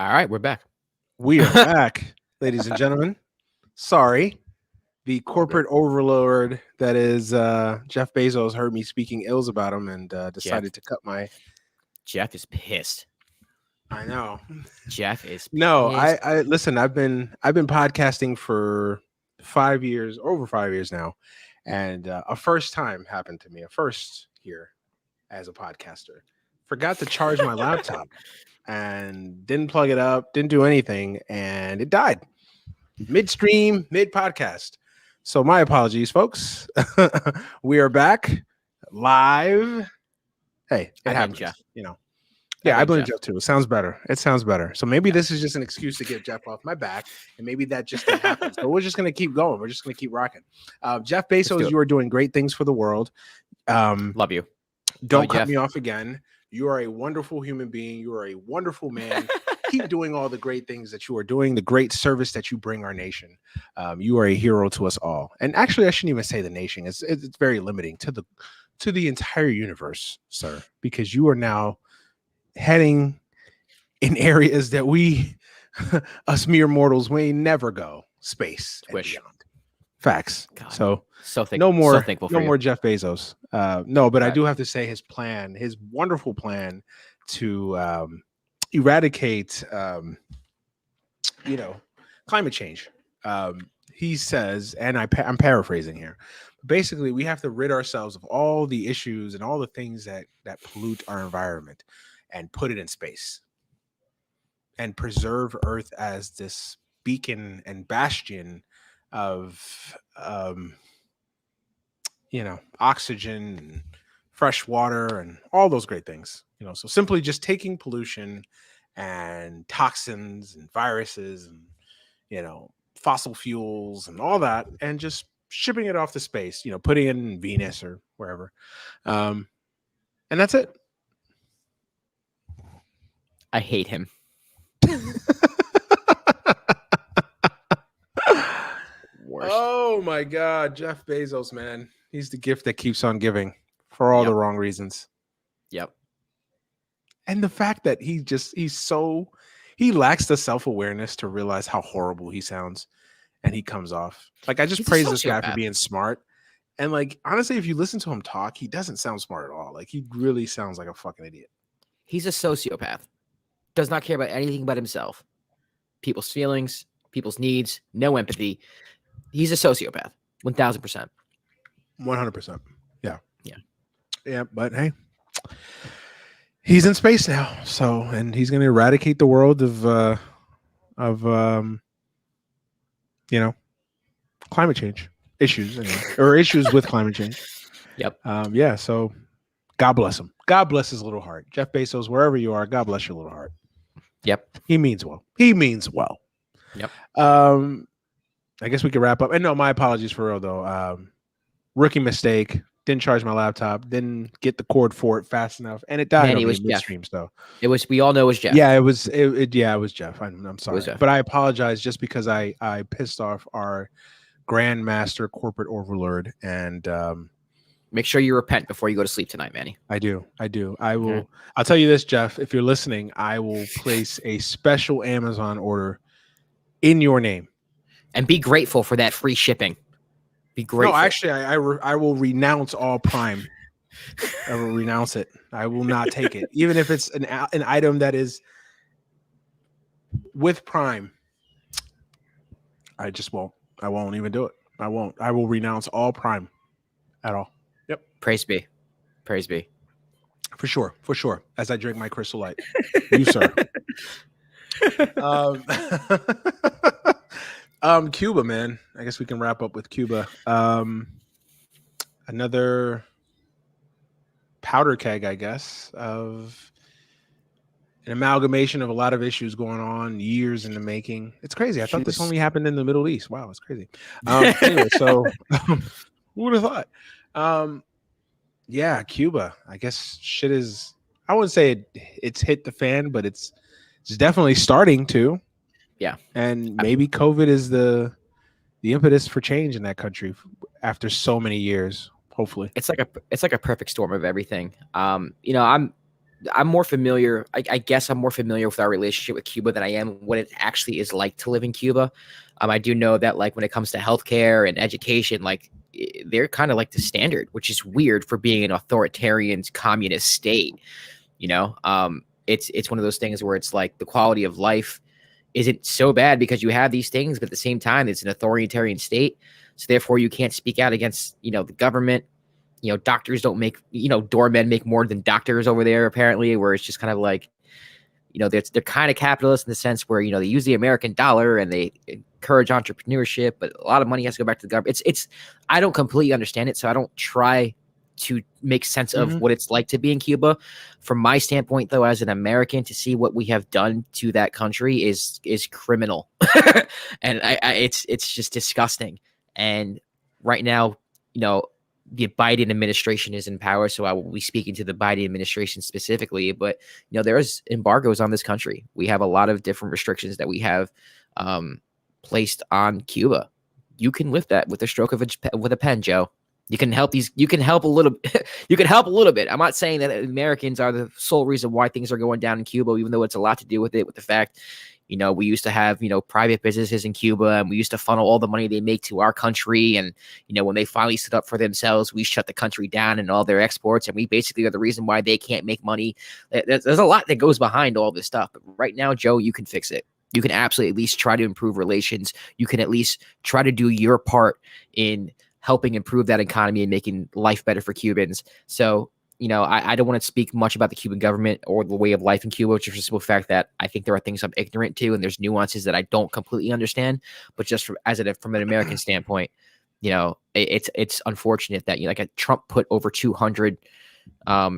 All right, we're back. We are back, ladies and gentlemen. Sorry, the corporate overlord that is Jeff Bezos heard me speaking ills about him and decided to cut my. Jeff is pissed. I know. Jeff is pissed. No, I listen. I've been podcasting for 5 years, over 5 years now, and a first time happened to me. A first here as a podcaster. Forgot to charge my laptop and didn't plug it up, didn't do anything, and it died midstream, mid podcast. So my apologies, folks. We are back live. Hey, it happens, Jeff. You know. Yeah, I blame Jeff too. It sounds better. So maybe this is just an excuse to get Jeff off my back, and maybe that just didn't happen. So we're just gonna keep going. We're just gonna keep rocking. Jeff Bezos, you are doing great things for the world. Love you. Don't cut me off again. You are a wonderful human being. You are a wonderful man. Keep doing all the great things that you are doing, the great service that you bring our nation. You are a hero to us all. And actually, I shouldn't even say the nation. It's very limiting to the entire universe, sir, because you are now heading in areas that we, us mere mortals, may never go. Space and beyond. Facts. God. So no more Jeff Bezos. No, but right. I do have to say his plan, his wonderful plan to eradicate, climate change. He says, and I'm paraphrasing here. Basically, we have to rid ourselves of all the issues and all the things that pollute our environment and put it in space and preserve Earth as this beacon and bastion of oxygen and fresh water and all those great things. So simply just taking pollution and toxins and viruses and fossil fuels and all that and just shipping it off to space, putting it in Venus or wherever, and that's it. I hate him. Oh my God, Jeff Bezos, man. He's the gift that keeps on giving for all the wrong reasons. Yep. And the fact that he lacks the self-awareness to realize how horrible he sounds and he comes off. Like, I just praise this guy for being smart. And like, honestly, if you listen to him talk, he doesn't sound smart at all. Like, he really sounds like a fucking idiot. He's a sociopath. Does not care about anything but himself. People's feelings, people's needs, no empathy. He's a sociopath. 1,000%. 100%. Yeah. Yeah. Yeah. But hey, he's in space now. So, and he's going to eradicate the world of climate change issues, or issues with climate change. Yep. Yeah. So God bless him. God bless his little heart. Jeff Bezos, wherever you are, God bless your little heart. Yep. He means well. Yep. I guess we could wrap up. And no, my apologies for real though. Rookie mistake. Didn't charge my laptop. Didn't get the cord for it fast enough, and it died. It was midstream. So it was. We all know it was Jeff. Yeah, it was. It was Jeff. I'm sorry, but I apologize just because I pissed off our grandmaster corporate overlord. And make sure you repent before you go to sleep tonight, Manny. I do. I will. Okay. I'll tell you this, Jeff. If you're listening, I will place a special Amazon order in your name. And be grateful for that free shipping. Be grateful. No, actually, I will renounce all Prime. I will renounce it. I will not take it, even if it's an item that is with Prime. I just won't. I won't even do it. I won't. I will renounce all Prime at all. Yep. Praise be. For sure. As I drink my Crystal Light, you sir. Cuba, man. I guess we can wrap up with Cuba. Another powder keg, I guess, of an amalgamation of a lot of issues going on, years in the making. It's crazy. I thought this only happened in the Middle East. Wow, it's crazy. Anyway, so who would have thought? Yeah, Cuba. I guess shit is. I wouldn't say it's hit the fan, but it's definitely starting to. Yeah, and maybe COVID is the impetus for change in that country after so many years. Hopefully, it's like a perfect storm of everything. I'm I'm more familiar. I guess I'm more familiar with our relationship with Cuba than I am what it actually is like to live in Cuba. I do know that like when it comes to healthcare and education, like they're kind of like the standard, which is weird for being an authoritarian communist state. You know, it's one of those things where it's like the quality of life isn't so bad because you have these things, but at the same time, it's an authoritarian state. So therefore, you can't speak out against, you know, the government. You know, doctors don't make, you know, doormen make more than doctors over there, apparently, where it's just kind of like, you know, they're kind of capitalist in the sense where, you know, they use the American dollar and they encourage entrepreneurship, but a lot of money has to go back to the government. I don't completely understand it, so I don't try to make sense of what it's like to be in Cuba. From my standpoint, though, as an American, to see what we have done to that country is criminal, and it's just disgusting. And right now, you know, the Biden administration is in power, so I will be speaking to the Biden administration specifically. But you know, there's embargoes on this country. We have a lot of different restrictions that we have placed on Cuba. You can lift that with a stroke of with a pen, Joe. You can help these. You can help a little. You can help a little bit. I'm not saying that Americans are the sole reason why things are going down in Cuba, even though it's a lot to do with it. With the fact, you know, we used to have, you know, private businesses in Cuba, and we used to funnel all the money they make to our country. And you know, when they finally stood up for themselves, we shut the country down and all their exports, and we basically are the reason why they can't make money. There's a lot that goes behind all this stuff. But right now, Joe, you can fix it. You can absolutely at least try to improve relations. You can at least try to do your part in helping improve that economy and making life better for Cubans. So, you know, I don't want to speak much about the Cuban government or the way of life in Cuba, which is just the fact that I think there are things I'm ignorant to, and there's nuances that I don't completely understand. But just from an American standpoint, you know, it's unfortunate that, you know, like Trump put over 200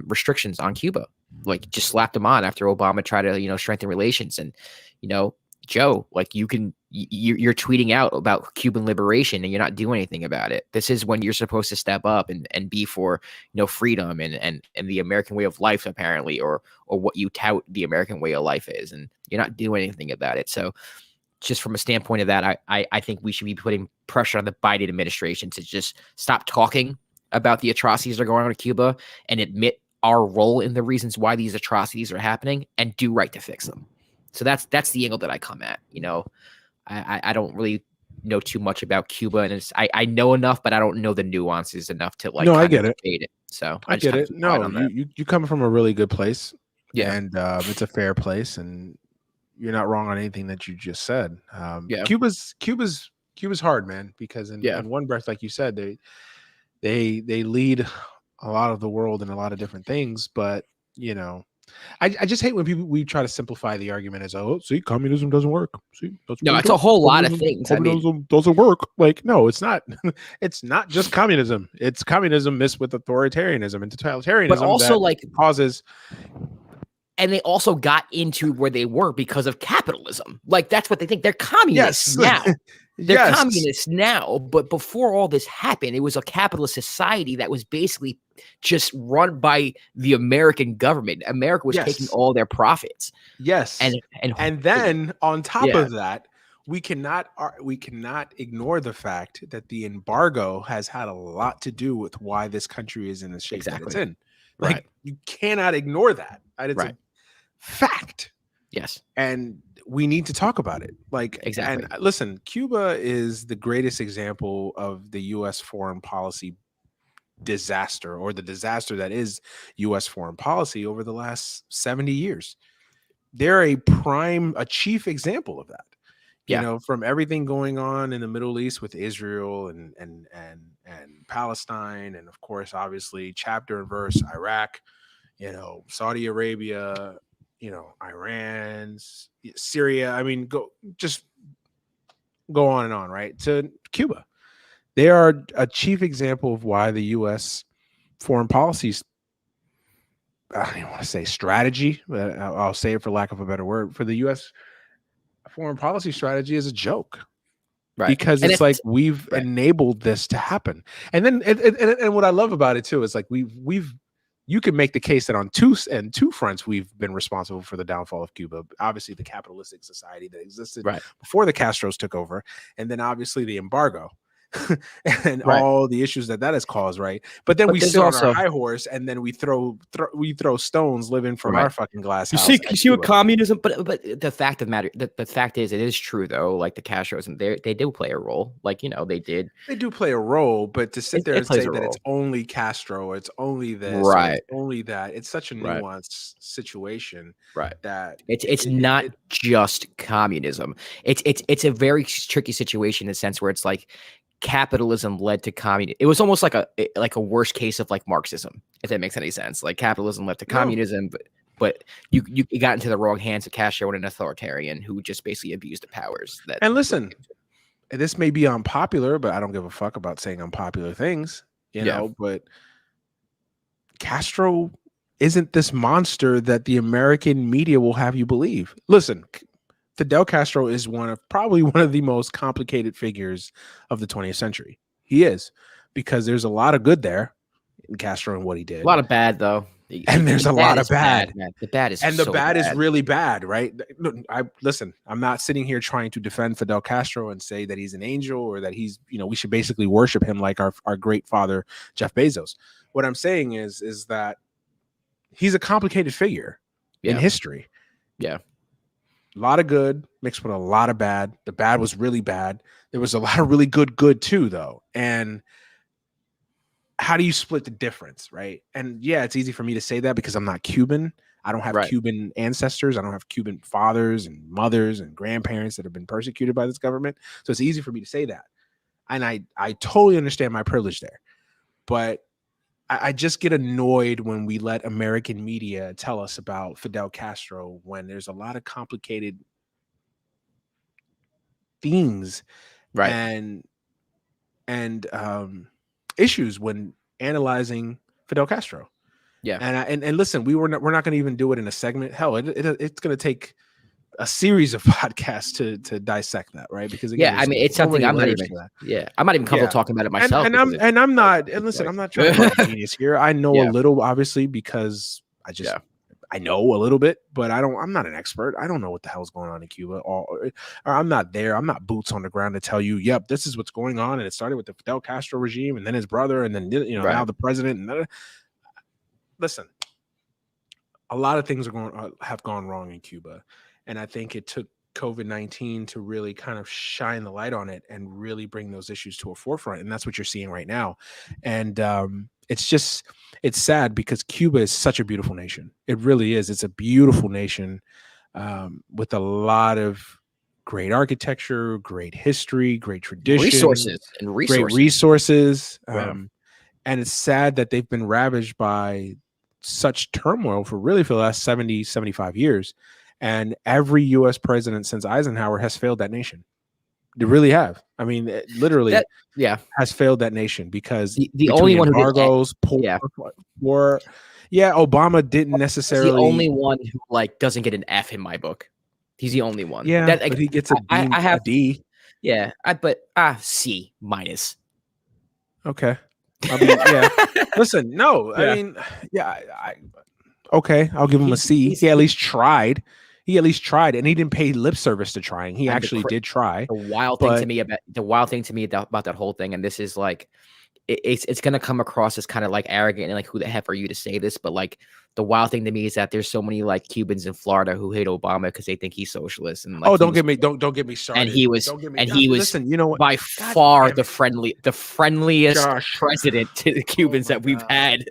restrictions on Cuba, like just slapped them on after Obama tried to, you know, strengthen relations. And, you know, Joe, like you're tweeting out about Cuban liberation and you're not doing anything about it. This is when you're supposed to step up and be for, you know, freedom and the American way of life, apparently, or what you tout the American way of life is, and you're not doing anything about it. So just from a standpoint of that, I think we should be putting pressure on the Biden administration to just stop talking about the atrocities that are going on in Cuba and admit our role in the reasons why these atrocities are happening and do right to fix them. So that's the angle that I come at. You know, I don't really know too much about Cuba, and I know enough, but I don't know the nuances enough to like. No, I get it. So I get it. No, you come from a really good place. Yeah, and it's a fair place, and you're not wrong on anything that you just said. Yeah, Cuba's hard, man, because in one breath, like you said, they lead a lot of the world in a lot of different things, but you know. I just hate when we try to simplify the argument as, oh, see, communism doesn't work. See, no, it's a whole lot of things. Communism doesn't work. Like, no, it's not. It's not just communism. It's communism mixed with authoritarianism and totalitarianism, but also like causes. And they also got into where they were because of capitalism. Like that's what they think. They're communists now. They're communists now, but before all this happened, it was a capitalist society that was basically just run by the American government. America was taking all their profits. Yes, and then on top of that, we cannot ignore the fact that the embargo has had a lot to do with why this country is in the shape that it's in. Like you cannot ignore that. It's a fact. Yes, and we need to talk about it. Like, exactly. And listen, Cuba is the greatest example of the U.S. foreign policy disaster, or the disaster that is U.S. foreign policy over the last 70 years. They're a chief example of that. You know, from everything going on in the Middle East with Israel and Palestine, and of course, obviously, chapter and verse Iraq, you know, Saudi Arabia, you know, Iran, Syria. I mean, go on and on, right? To Cuba. They are a chief example of why the U.S. foreign policies, I don't even want to say strategy, but I'll say it for lack of a better word, for the U.S. foreign policy strategy is a joke. Right. Because it's like we've enabled this to happen. And then and what I love about it too is like you can make the case that on two fronts we've been responsible for the downfall of Cuba. Obviously, the capitalistic society that existed before the Castros took over, and then obviously the embargo. and Right. all the issues that has caused, right? But then we sit on our high horse and then we throw stones living from our fucking glass house. You see what communism, but the fact of the matter, the fact is, it is true though. Like the Castros, and they do play a role. Like, you know, they do play a role, but to sit there and say that it's only Castro, it's only this, right? It's only that. It's such a nuanced situation, right? That it's not just communism. It's a very tricky situation in the sense where it's like capitalism led to communism. It was almost like a worst case of like Marxism, if that makes any sense. Like capitalism led to communism, but you got into the wrong hands of Castro and an authoritarian who just basically abused the powers. And listen, this may be unpopular, but I don't give a fuck about saying unpopular things, you know. But Castro isn't this monster that the American media will have you believe. Listen, Fidel Castro is probably one of the most complicated figures of the 20th century. He is, because there's a lot of good there in Castro and what he did. A lot of bad though. And there's a lot of bad. The bad is, and the bad is really bad, right? Listen, I'm not sitting here trying to defend Fidel Castro and say that he's an angel or that he's, you know, we should basically worship him like our great father, Jeff Bezos. What I'm saying is that he's a complicated figure in history. Yeah. A lot of good mixed with a lot of bad. The bad was really bad. There was a lot of really good too, though. And how do you split the difference, right? And yeah, it's easy for me to say that because I'm not Cuban. I don't have Cuban ancestors. I don't have Cuban fathers and mothers and grandparents that have been persecuted by this government. So it's easy for me to say that. And I totally understand my privilege there. But I just get annoyed when we let American media tell us about Fidel Castro when there's a lot of complicated things, and issues when analyzing Fidel Castro. Yeah, and listen, we're not going to even do it in a segment. Hell, it's going to take a series of podcasts to dissect that, right? Because again, I mean, it's something I'm not even. I'm not even comfortable talking about it myself. And I'm not. And listen, I'm not trying to be a genius here. I know a little, obviously, because I know a little bit, but I'm not an expert. I don't know what the hell's going on in Cuba, or I'm not there. I'm not boots on the ground to tell you, yep, this is what's going on. And it started with the Fidel Castro regime, and then his brother, and then now the president. And listen, a lot of things have gone wrong in Cuba. And I think it took COVID-19 to really kind of shine the light on it and really bring those issues to a forefront. And that's what you're seeing right now. And it's sad because Cuba is such a beautiful nation. It really is. It's a beautiful nation with a lot of great architecture, great history, great tradition, great resources. And it's sad that they've been ravaged by such turmoil for the last 70, 75 years. And every U.S. president since Eisenhower has failed that nation. They really have. I mean, literally, has failed that nation because the only one embargoes, Obama didn't necessarily. He's the only one who doesn't get an F in my book. He's the only one. Yeah, but he gets a D. Yeah, but C minus. Okay. I mean, yeah. Listen, no. I mean, okay. I'll give him a C. He at least tried. And he didn't pay lip service to trying. He actually did try. The wild thing to me about that whole thing, and this is it's going to come across as kind of arrogant and who the heck are you to say this? But the wild thing to me is that there's so many Cubans in Florida who hate Obama because they think he's socialist. And don't get me started. And he was listen, you know what? By far the friendliest president to the Cubans that we've had.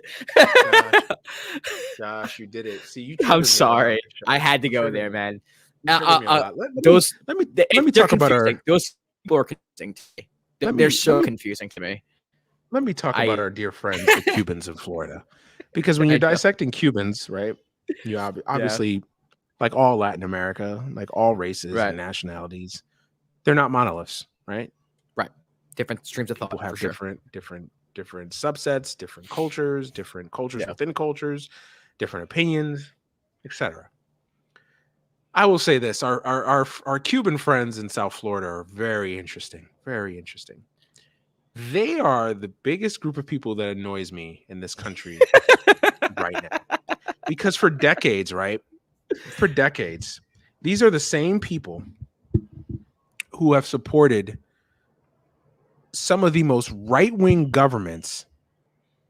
Gosh, you did it. See, I'm sorry, I had to go there, man. Let me talk about those people are confusing to me. They're so confusing to me. Let me talk about our dear friends, the Cubans in Florida, because when you're dissecting Cubans, right, you obviously, like all Latin America, like all races and nationalities, they're not monoliths, right? Right. Different streams of thought. People have different subsets, different cultures within cultures, different opinions, etc. I will say this: our Cuban friends in South Florida are very interesting. Very interesting. They are the biggest group of people that annoys me in this country right now. Because for decades, these are the same people who have supported some of the most right-wing governments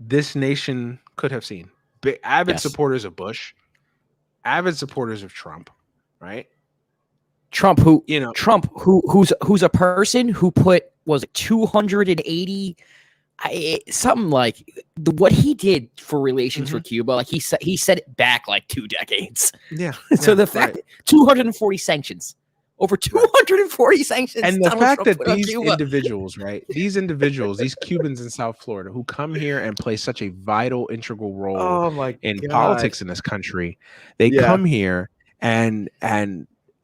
this nation could have seen. Avid supporters of Bush, avid supporters of Trump, right? Trump, who's a person who put was it 280 something like what he did for relations for Cuba, like he set it back like 2 decades. Yeah. So the fact that 240 sanctions, over 240 sanctions, and the fact that these individuals, right? These individuals, these Cubans in South Florida who come here and play such a vital, integral role in politics in this country, they come here and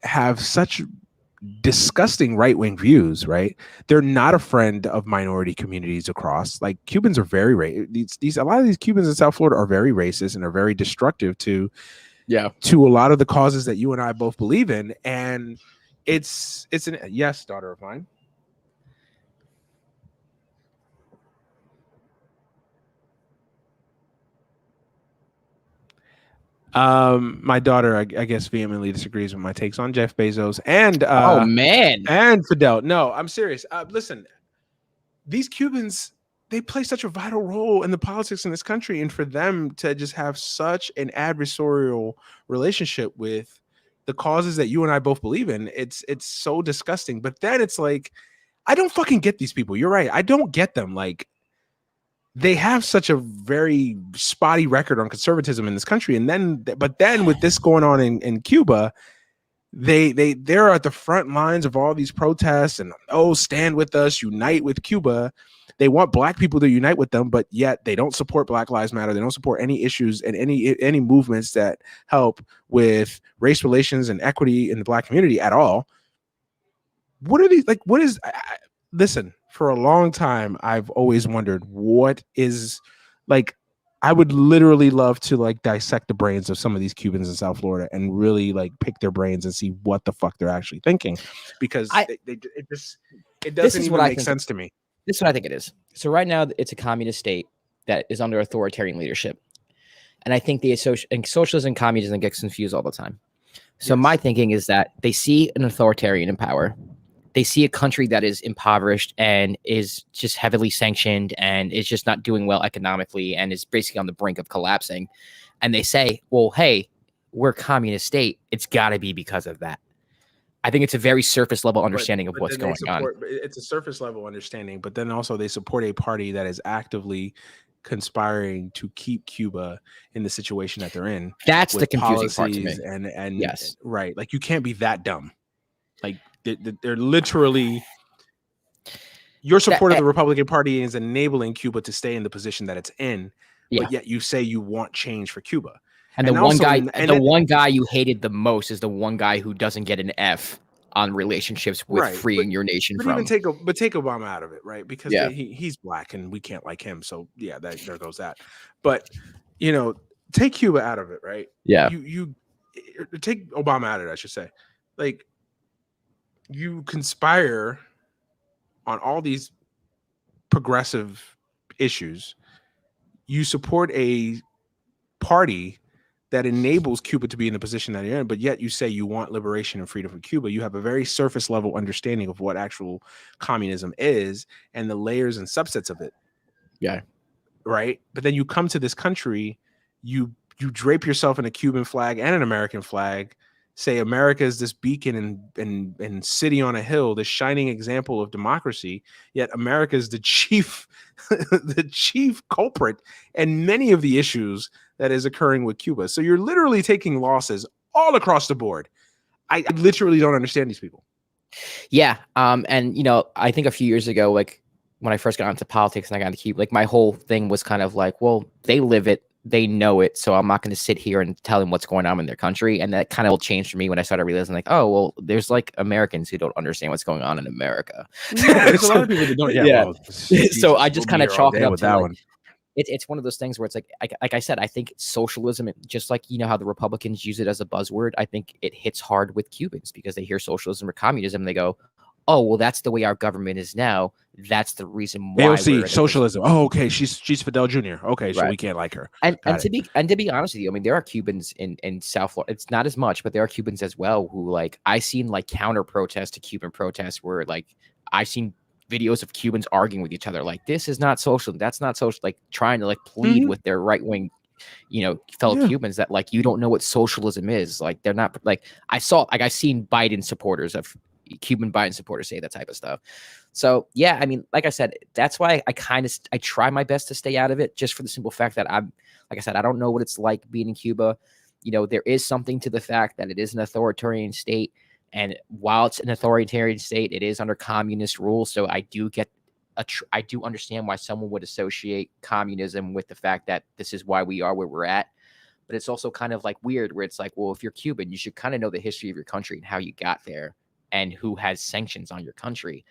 have such disgusting right-wing views, right? They're not a friend of minority communities across. Like Cubans are very a lot of these Cubans in South Florida are very racist and are very destructive to a lot of the causes that you and I both believe in. And it's an yes, daughter of mine. My daughter, I guess, vehemently disagrees with my takes on Jeff Bezos and and Fidel. No, I'm serious. Listen, these Cubans, they play such a vital role in the politics in this country, and for them to just have such an adversarial relationship with the causes that you and I both believe in, it's so disgusting. But then it's like, I don't fucking get these people. You're right. I don't get them. Like, they have such a very spotty record on conservatism in this country. And then with this going on in Cuba, they're at the front lines of all these protests and, stand with us, unite with Cuba. They want black people to unite with them, but yet they don't support Black Lives Matter. They don't support any issues and any movements that help with race relations and equity in the black community at all. What are these, like, what is, listen, for a long time, I've always wondered what is, like, I would literally love to like dissect the brains of some of these Cubans in South Florida and really like pick their brains and see what the fuck they're actually thinking, because it doesn't even make sense to me. This is what I think it is. So right now it's a communist state that is under authoritarian leadership. And I think socialism and communism gets confused all the time. So my thinking is that they see an authoritarian in power. They see a country that is impoverished and is just heavily sanctioned and is just not doing well economically and is basically on the brink of collapsing. And they say, well, hey, we're a communist state. It's got to be because of that. I think it's a very surface level understanding of what's going on. It's a surface level understanding, but then also they support a party that is actively conspiring to keep Cuba in the situation that they're in. That's the confusing part to me. And yes, right. Like, you can't be that dumb. Like, they're literally, your support of the Republican Party is enabling Cuba to stay in the position that it's in, but yet you say you want change for Cuba. And the one guy you hated the most is the one guy who doesn't get an F on relationships with freeing your nation from. Take Obama out of it, right? Because he's black and we can't like him. So there goes that. But take Cuba out of it, right? Yeah. You take Obama out of it, I should say. Like, you conspire on all these progressive issues. You support a party that enables Cuba to be in the position that you're in, but yet you say you want liberation and freedom for Cuba. You have a very surface level understanding of what actual communism is and the layers and subsets of it. Yeah. Right. But then you come to this country, you drape yourself in a Cuban flag and an American flag, say America is this beacon and city on a hill, this shining example of democracy, yet America is the chief culprit in many of the issues that is occurring with Cuba. So you're literally taking losses all across the board. I literally don't understand these people. Yeah. And I think a few years ago, like when I first got into politics and I got into Cuba, like my whole thing was kind of like, well, they live it, they know it, so I'm not going to sit here and tell them what's going on in their country. And that kind of changed for me when I started realizing, like, oh, well, there's like Americans who don't understand what's going on in America. There's a lot of people that don't. Yeah. Well, so I just kind of chalk it up to that one. It's one of those things where it's like I said, I think socialism, just like how the Republicans use it as a buzzword, I think it hits hard with Cubans because they hear socialism or communism and they go, oh, well, that's the way our government is now. That's the reason why. AOC, socialism. Oh, okay. She's Fidel Jr. Okay, so we can't like her. And to be honest with you, I mean, there are Cubans in South Florida. It's not as much, but there are Cubans as well who, like, I seen like counter protests to Cuban protests where, like, I've seen videos of Cubans arguing with each other, like this is not social, that's not social, like trying to like plead Mhm. with their right wing, fellow Yeah. Cubans that like you don't know what socialism is. Like they're not like I've seen Biden supporters of Cuban Biden supporters say that type of stuff. So yeah, I mean, like I said, that's why I try my best to stay out of it, just for the simple fact that like I said, I don't know what it's like being in Cuba. There is something to the fact that it is an authoritarian state. And while it's an authoritarian state, it is under communist rule. So I do I do understand why someone would associate communism with the fact that this is why we are where we're at. But it's also kind of like weird where it's like, well, if you're Cuban, you should kind of know the history of your country and how you got there and who has sanctions on your country.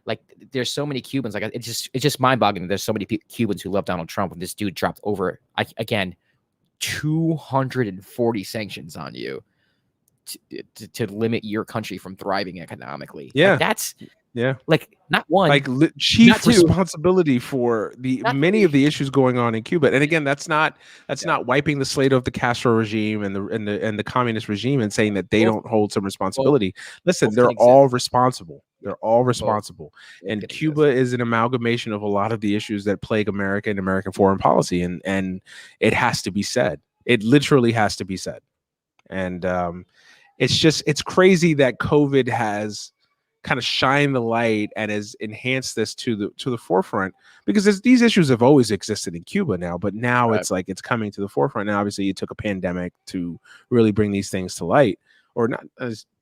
Like there's so many Cubans. Like it's just mind boggling. There's so many Cubans who love Donald Trump, and this dude dropped over again 240 sanctions on you to limit your country from thriving economically. Yeah, like that's yeah. Like not one, like chief not two, responsibility for the many three. of the issues going on in Cuba. And again, that's not wiping the slate of the Castro regime and the communist regime and saying that they don't hold some responsibility. Listen, they're all responsible. They're all responsible. And Cuba is an amalgamation of a lot of the issues that plague America and American foreign policy. And it has to be said. It literally has to be said. And it's crazy that COVID has kind of shine the light and has enhanced this to the forefront, because these issues have always existed in Cuba now, but now it's like it's coming to the forefront. Now, obviously, it took a pandemic to really bring these things to light, or not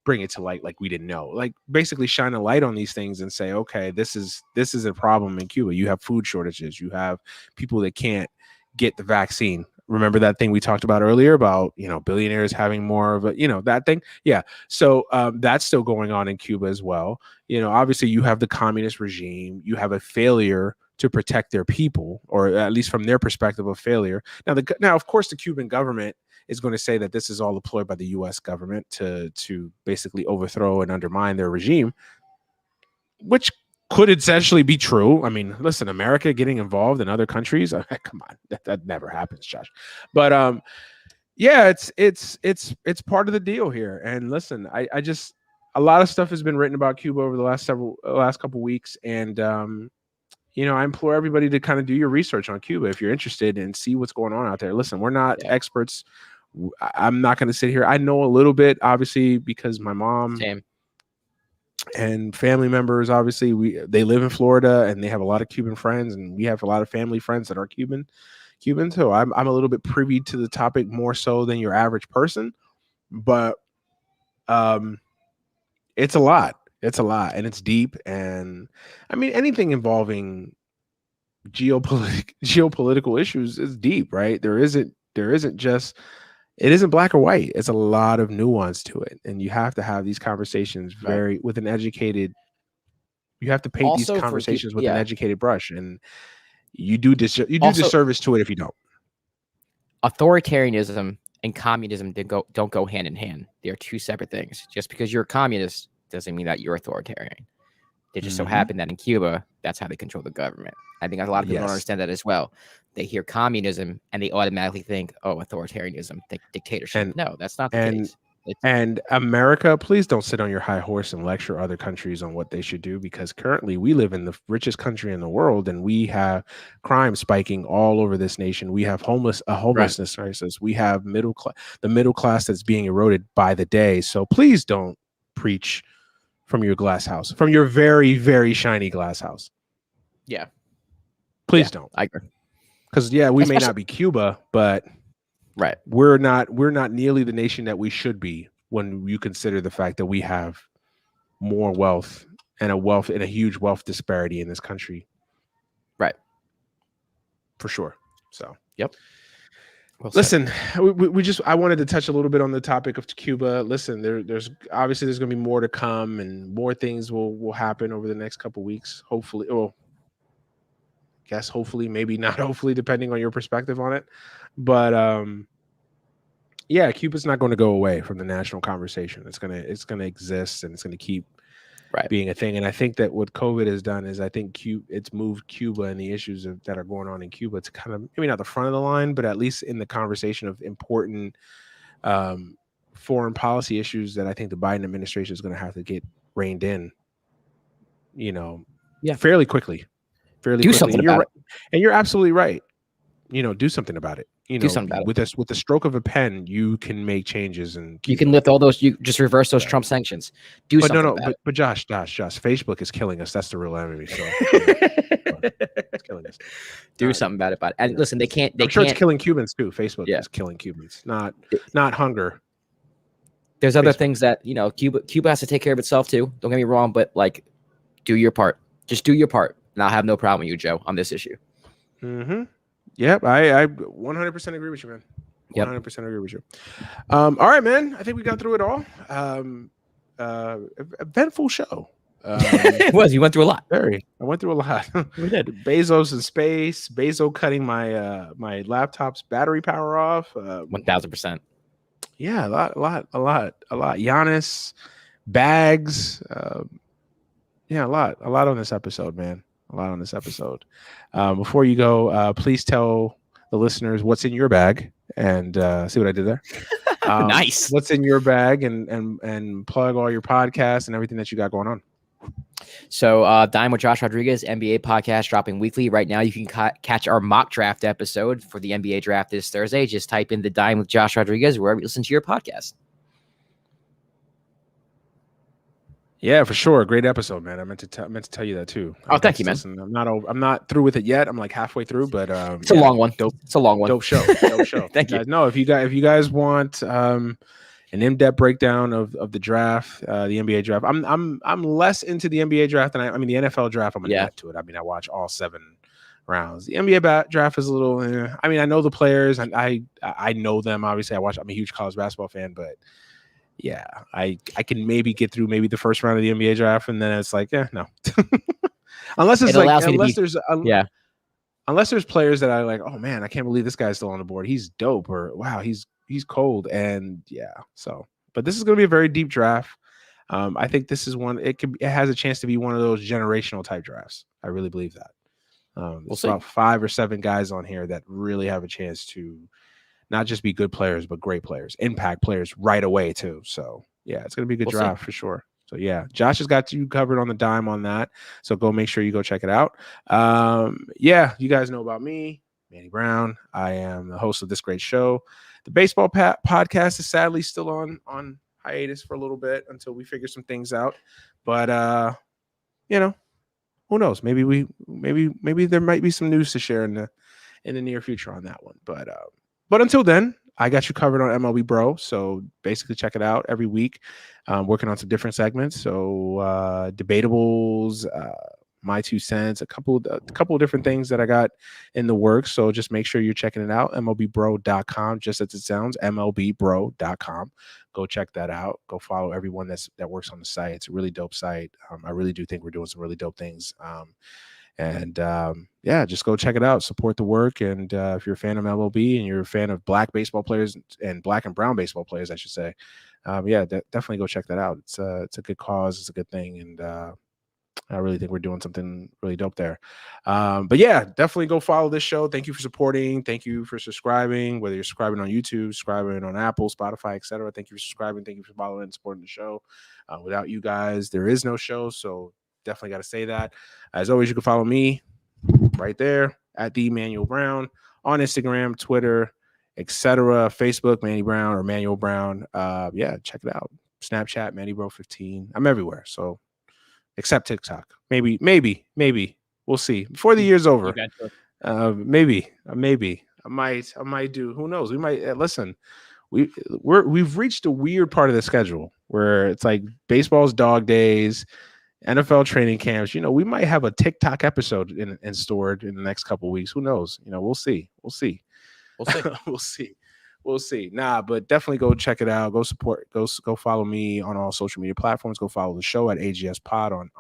bring it to light like we didn't know, like basically shine a light on these things and say, okay, this is a problem in Cuba. You have food shortages. You have people that can't get the vaccine. Remember that thing we talked about earlier about, billionaires having more of a, that thing. Yeah. So that's still going on in Cuba as well. Obviously you have the communist regime. You have a failure to protect their people, or at least from their perspective, of failure. Now, of course, the Cuban government is going to say that this is all deployed by the U.S. government to basically overthrow and undermine their regime, which could essentially be true. I mean, listen, America getting involved in other countries, come on, that never happens, Josh. But yeah, it's part of the deal here. And listen, I just, a lot of stuff has been written about Cuba over the last couple weeks, and I implore everybody to kind of do your research on Cuba if you're interested and see what's going on out there. Listen, we're not experts. I'm not going to sit here. I know a little bit, obviously, because my mom. Same. And family members, obviously, they live in Florida and they have a lot of Cuban friends, and we have a lot of family friends that are Cuban. So I'm a little bit privy to the topic more so than your average person, but it's a lot. It's a lot, and it's deep. And I mean, anything involving geopolitical issues is deep, right? It isn't black or white. It's a lot of nuance to it. And you have to have these conversations with an educated, you have to paint also these conversations with an educated brush. And you do disservice to it if you don't. Authoritarianism and communism don't go hand in hand. They are two separate things. Just because you're a communist doesn't mean that you're authoritarian. It just so happened that in Cuba, that's how they control the government. I think a lot of people don't understand that as well. They hear communism and they automatically think, oh, authoritarianism, dictatorship. No, that's not the case. And America, please don't sit on your high horse and lecture other countries on what they should do, because currently we live in the richest country in the world, and we have crime spiking all over this nation. We have homelessness crisis. We have the middle class that's being eroded by the day. So please don't preach from your glass house, from your very, very shiny glass house. Yeah. Please don't. I agree. Because we may not be Cuba, but we're not nearly the nation that we should be when you consider the fact that we have more wealth and a huge wealth disparity in this country. Right. For sure. So, yep. Well, listen, I wanted to touch a little bit on the topic of Cuba. Listen, there's going to be more to come, and more things will happen over the next couple of weeks. Hopefully, hopefully, maybe not hopefully, depending on your perspective on it. But Cuba's not going to go away from the national conversation. It's gonna exist, and it's gonna keep being a thing. And I think that what COVID has done is, I think it's moved Cuba and the issues that are going on in Cuba to kind of, maybe not the front of the line, but at least in the conversation of important foreign policy issues that I think the Biden administration is going to have to get reined in fairly quickly. Do something about it. And you're absolutely right. Do something about it. Do something about it. With the stroke of a pen, you can make changes and you can lift all those. You just reverse those Trump sanctions. Do something about it. But Josh, Facebook is killing us. That's the real enemy. So it's killing us. Do something about it. And listen, they can't. I'm sure it's killing Cubans too. Facebook is killing Cubans, not hunger. There's other things that Cuba has to take care of itself too. Don't get me wrong, but like, do your part. Just do your part, and I'll have no problem with you, Joe, on this issue. Mm-hmm. Yep, I 100% agree with you, man. 100% agree with you. All right, man. I think we got through it all. Eventful show. It was. You went through a lot. I went through a lot. We did. Bezos in space. Bezos cutting my laptop's battery power off. 1000%. Yeah, a lot. Giannis, bags. Yeah, a lot on this episode, man. A lot on this episode. Before you go, please tell the listeners what's in your bag and see what I did there. Nice. What's in your bag and plug all your podcasts and everything that you got going on. So Dime with Josh Rodriguez, NBA podcast dropping weekly. Right now, you can catch our mock draft episode for the NBA draft this Thursday. Just type in the Dime with Josh Rodriguez wherever you listen to your podcast. Yeah, for sure. Great episode, man. I meant to tell you that too. Oh, thank you, man. Listen, I'm not through with it yet. I'm like halfway through, but it's a long one. It's a long one. Dope show. Thank you. No, if you guys want an in-depth breakdown of the draft, the NBA draft. I'm less into the NBA draft than the NFL draft. I'm net to it. I watch all 7 rounds. The NBA draft is a little. I know the players, and I know them. Obviously, I'm a huge college basketball fan, but. Yeah, I can maybe get through the first round of the NBA draft, and then it's like, no. unless there's players that I like, oh man, I can't believe this guy's still on the board. He's dope, or wow, he's cold, and so. But this is going to be a very deep draft. I think this is one. It has a chance to be one of those generational type drafts. I really believe that. There's about 5 or 7 guys on here that really have a chance to. Not just be good players, but great players, impact players right away too. So it's going to be a good draft for sure. So Josh has got you covered on the dime on that. So go make sure you go check it out. You guys know about me, Manny Brown. I am the host of this great show. The baseball podcast is sadly still on hiatus for a little bit until we figure some things out. But who knows? Maybe there might be some news to share in the near future on that one. But until then, I got you covered on MLB Bro. So basically check it out every week. Working on some different segments. So debatables, my 2 cents, a couple of different things that I got in the works. So just make sure you're checking it out. MLBbro.com, just as it sounds, MLBbro.com. Go check that out. Go follow everyone that works on the site. It's a really dope site. I really do think we're doing some really dope things. Just go check it out. Support the work. And if you're a fan of MLB and you're a fan of black baseball players and black and brown baseball players, I should say, definitely go check that out. It's a good cause. It's a good thing. And I really think we're doing something really dope there. Definitely go follow this show. Thank you for supporting. Thank you for subscribing, whether you're subscribing on YouTube, subscribing on Apple, Spotify, etc. Thank you for subscribing. Thank you for following and supporting the show. Without you guys, there is no show. So definitely got to say that. As always, you can follow me right there at the Manuel Brown on Instagram, Twitter, etc. Facebook, Manny Brown or Manuel Brown. Check it out. Snapchat, Manny Bro 15. I'm everywhere. So except TikTok. Maybe. We'll see. Before the year's over. Maybe. I might do. Who knows? We might listen. We've reached a weird part of the schedule where it's like baseball's dog days. NFL training camps, we might have a TikTok episode in stored in the next couple of weeks. Who knows? We'll see. We'll see. Nah, but definitely go check it out. Go support. Go follow me on all social media platforms. Go follow the show at AGS Pod on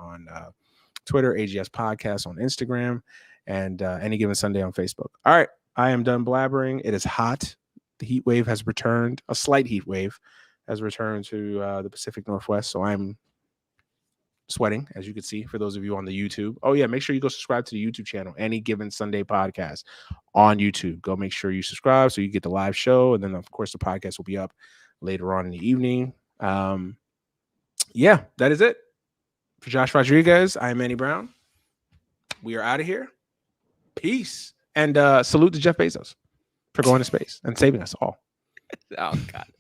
Twitter, AGS Podcast on Instagram, and Any Given Sunday on Facebook. All right, I am done blabbering. It is hot. The heat wave has returned. A slight heat wave has returned to the Pacific Northwest. So I'm sweating, as you can see, for those of you on the YouTube. Oh yeah, make sure you go subscribe to the YouTube channel, Any Given Sunday Podcast on YouTube. Go make sure you subscribe so you get the live show, and then of course the podcast will be up later on in the evening. That is it. For Josh Rodriguez, I'm Manny Brown. We are out of here. Peace. And salute to Jeff Bezos for going to space and saving us all. Oh, God.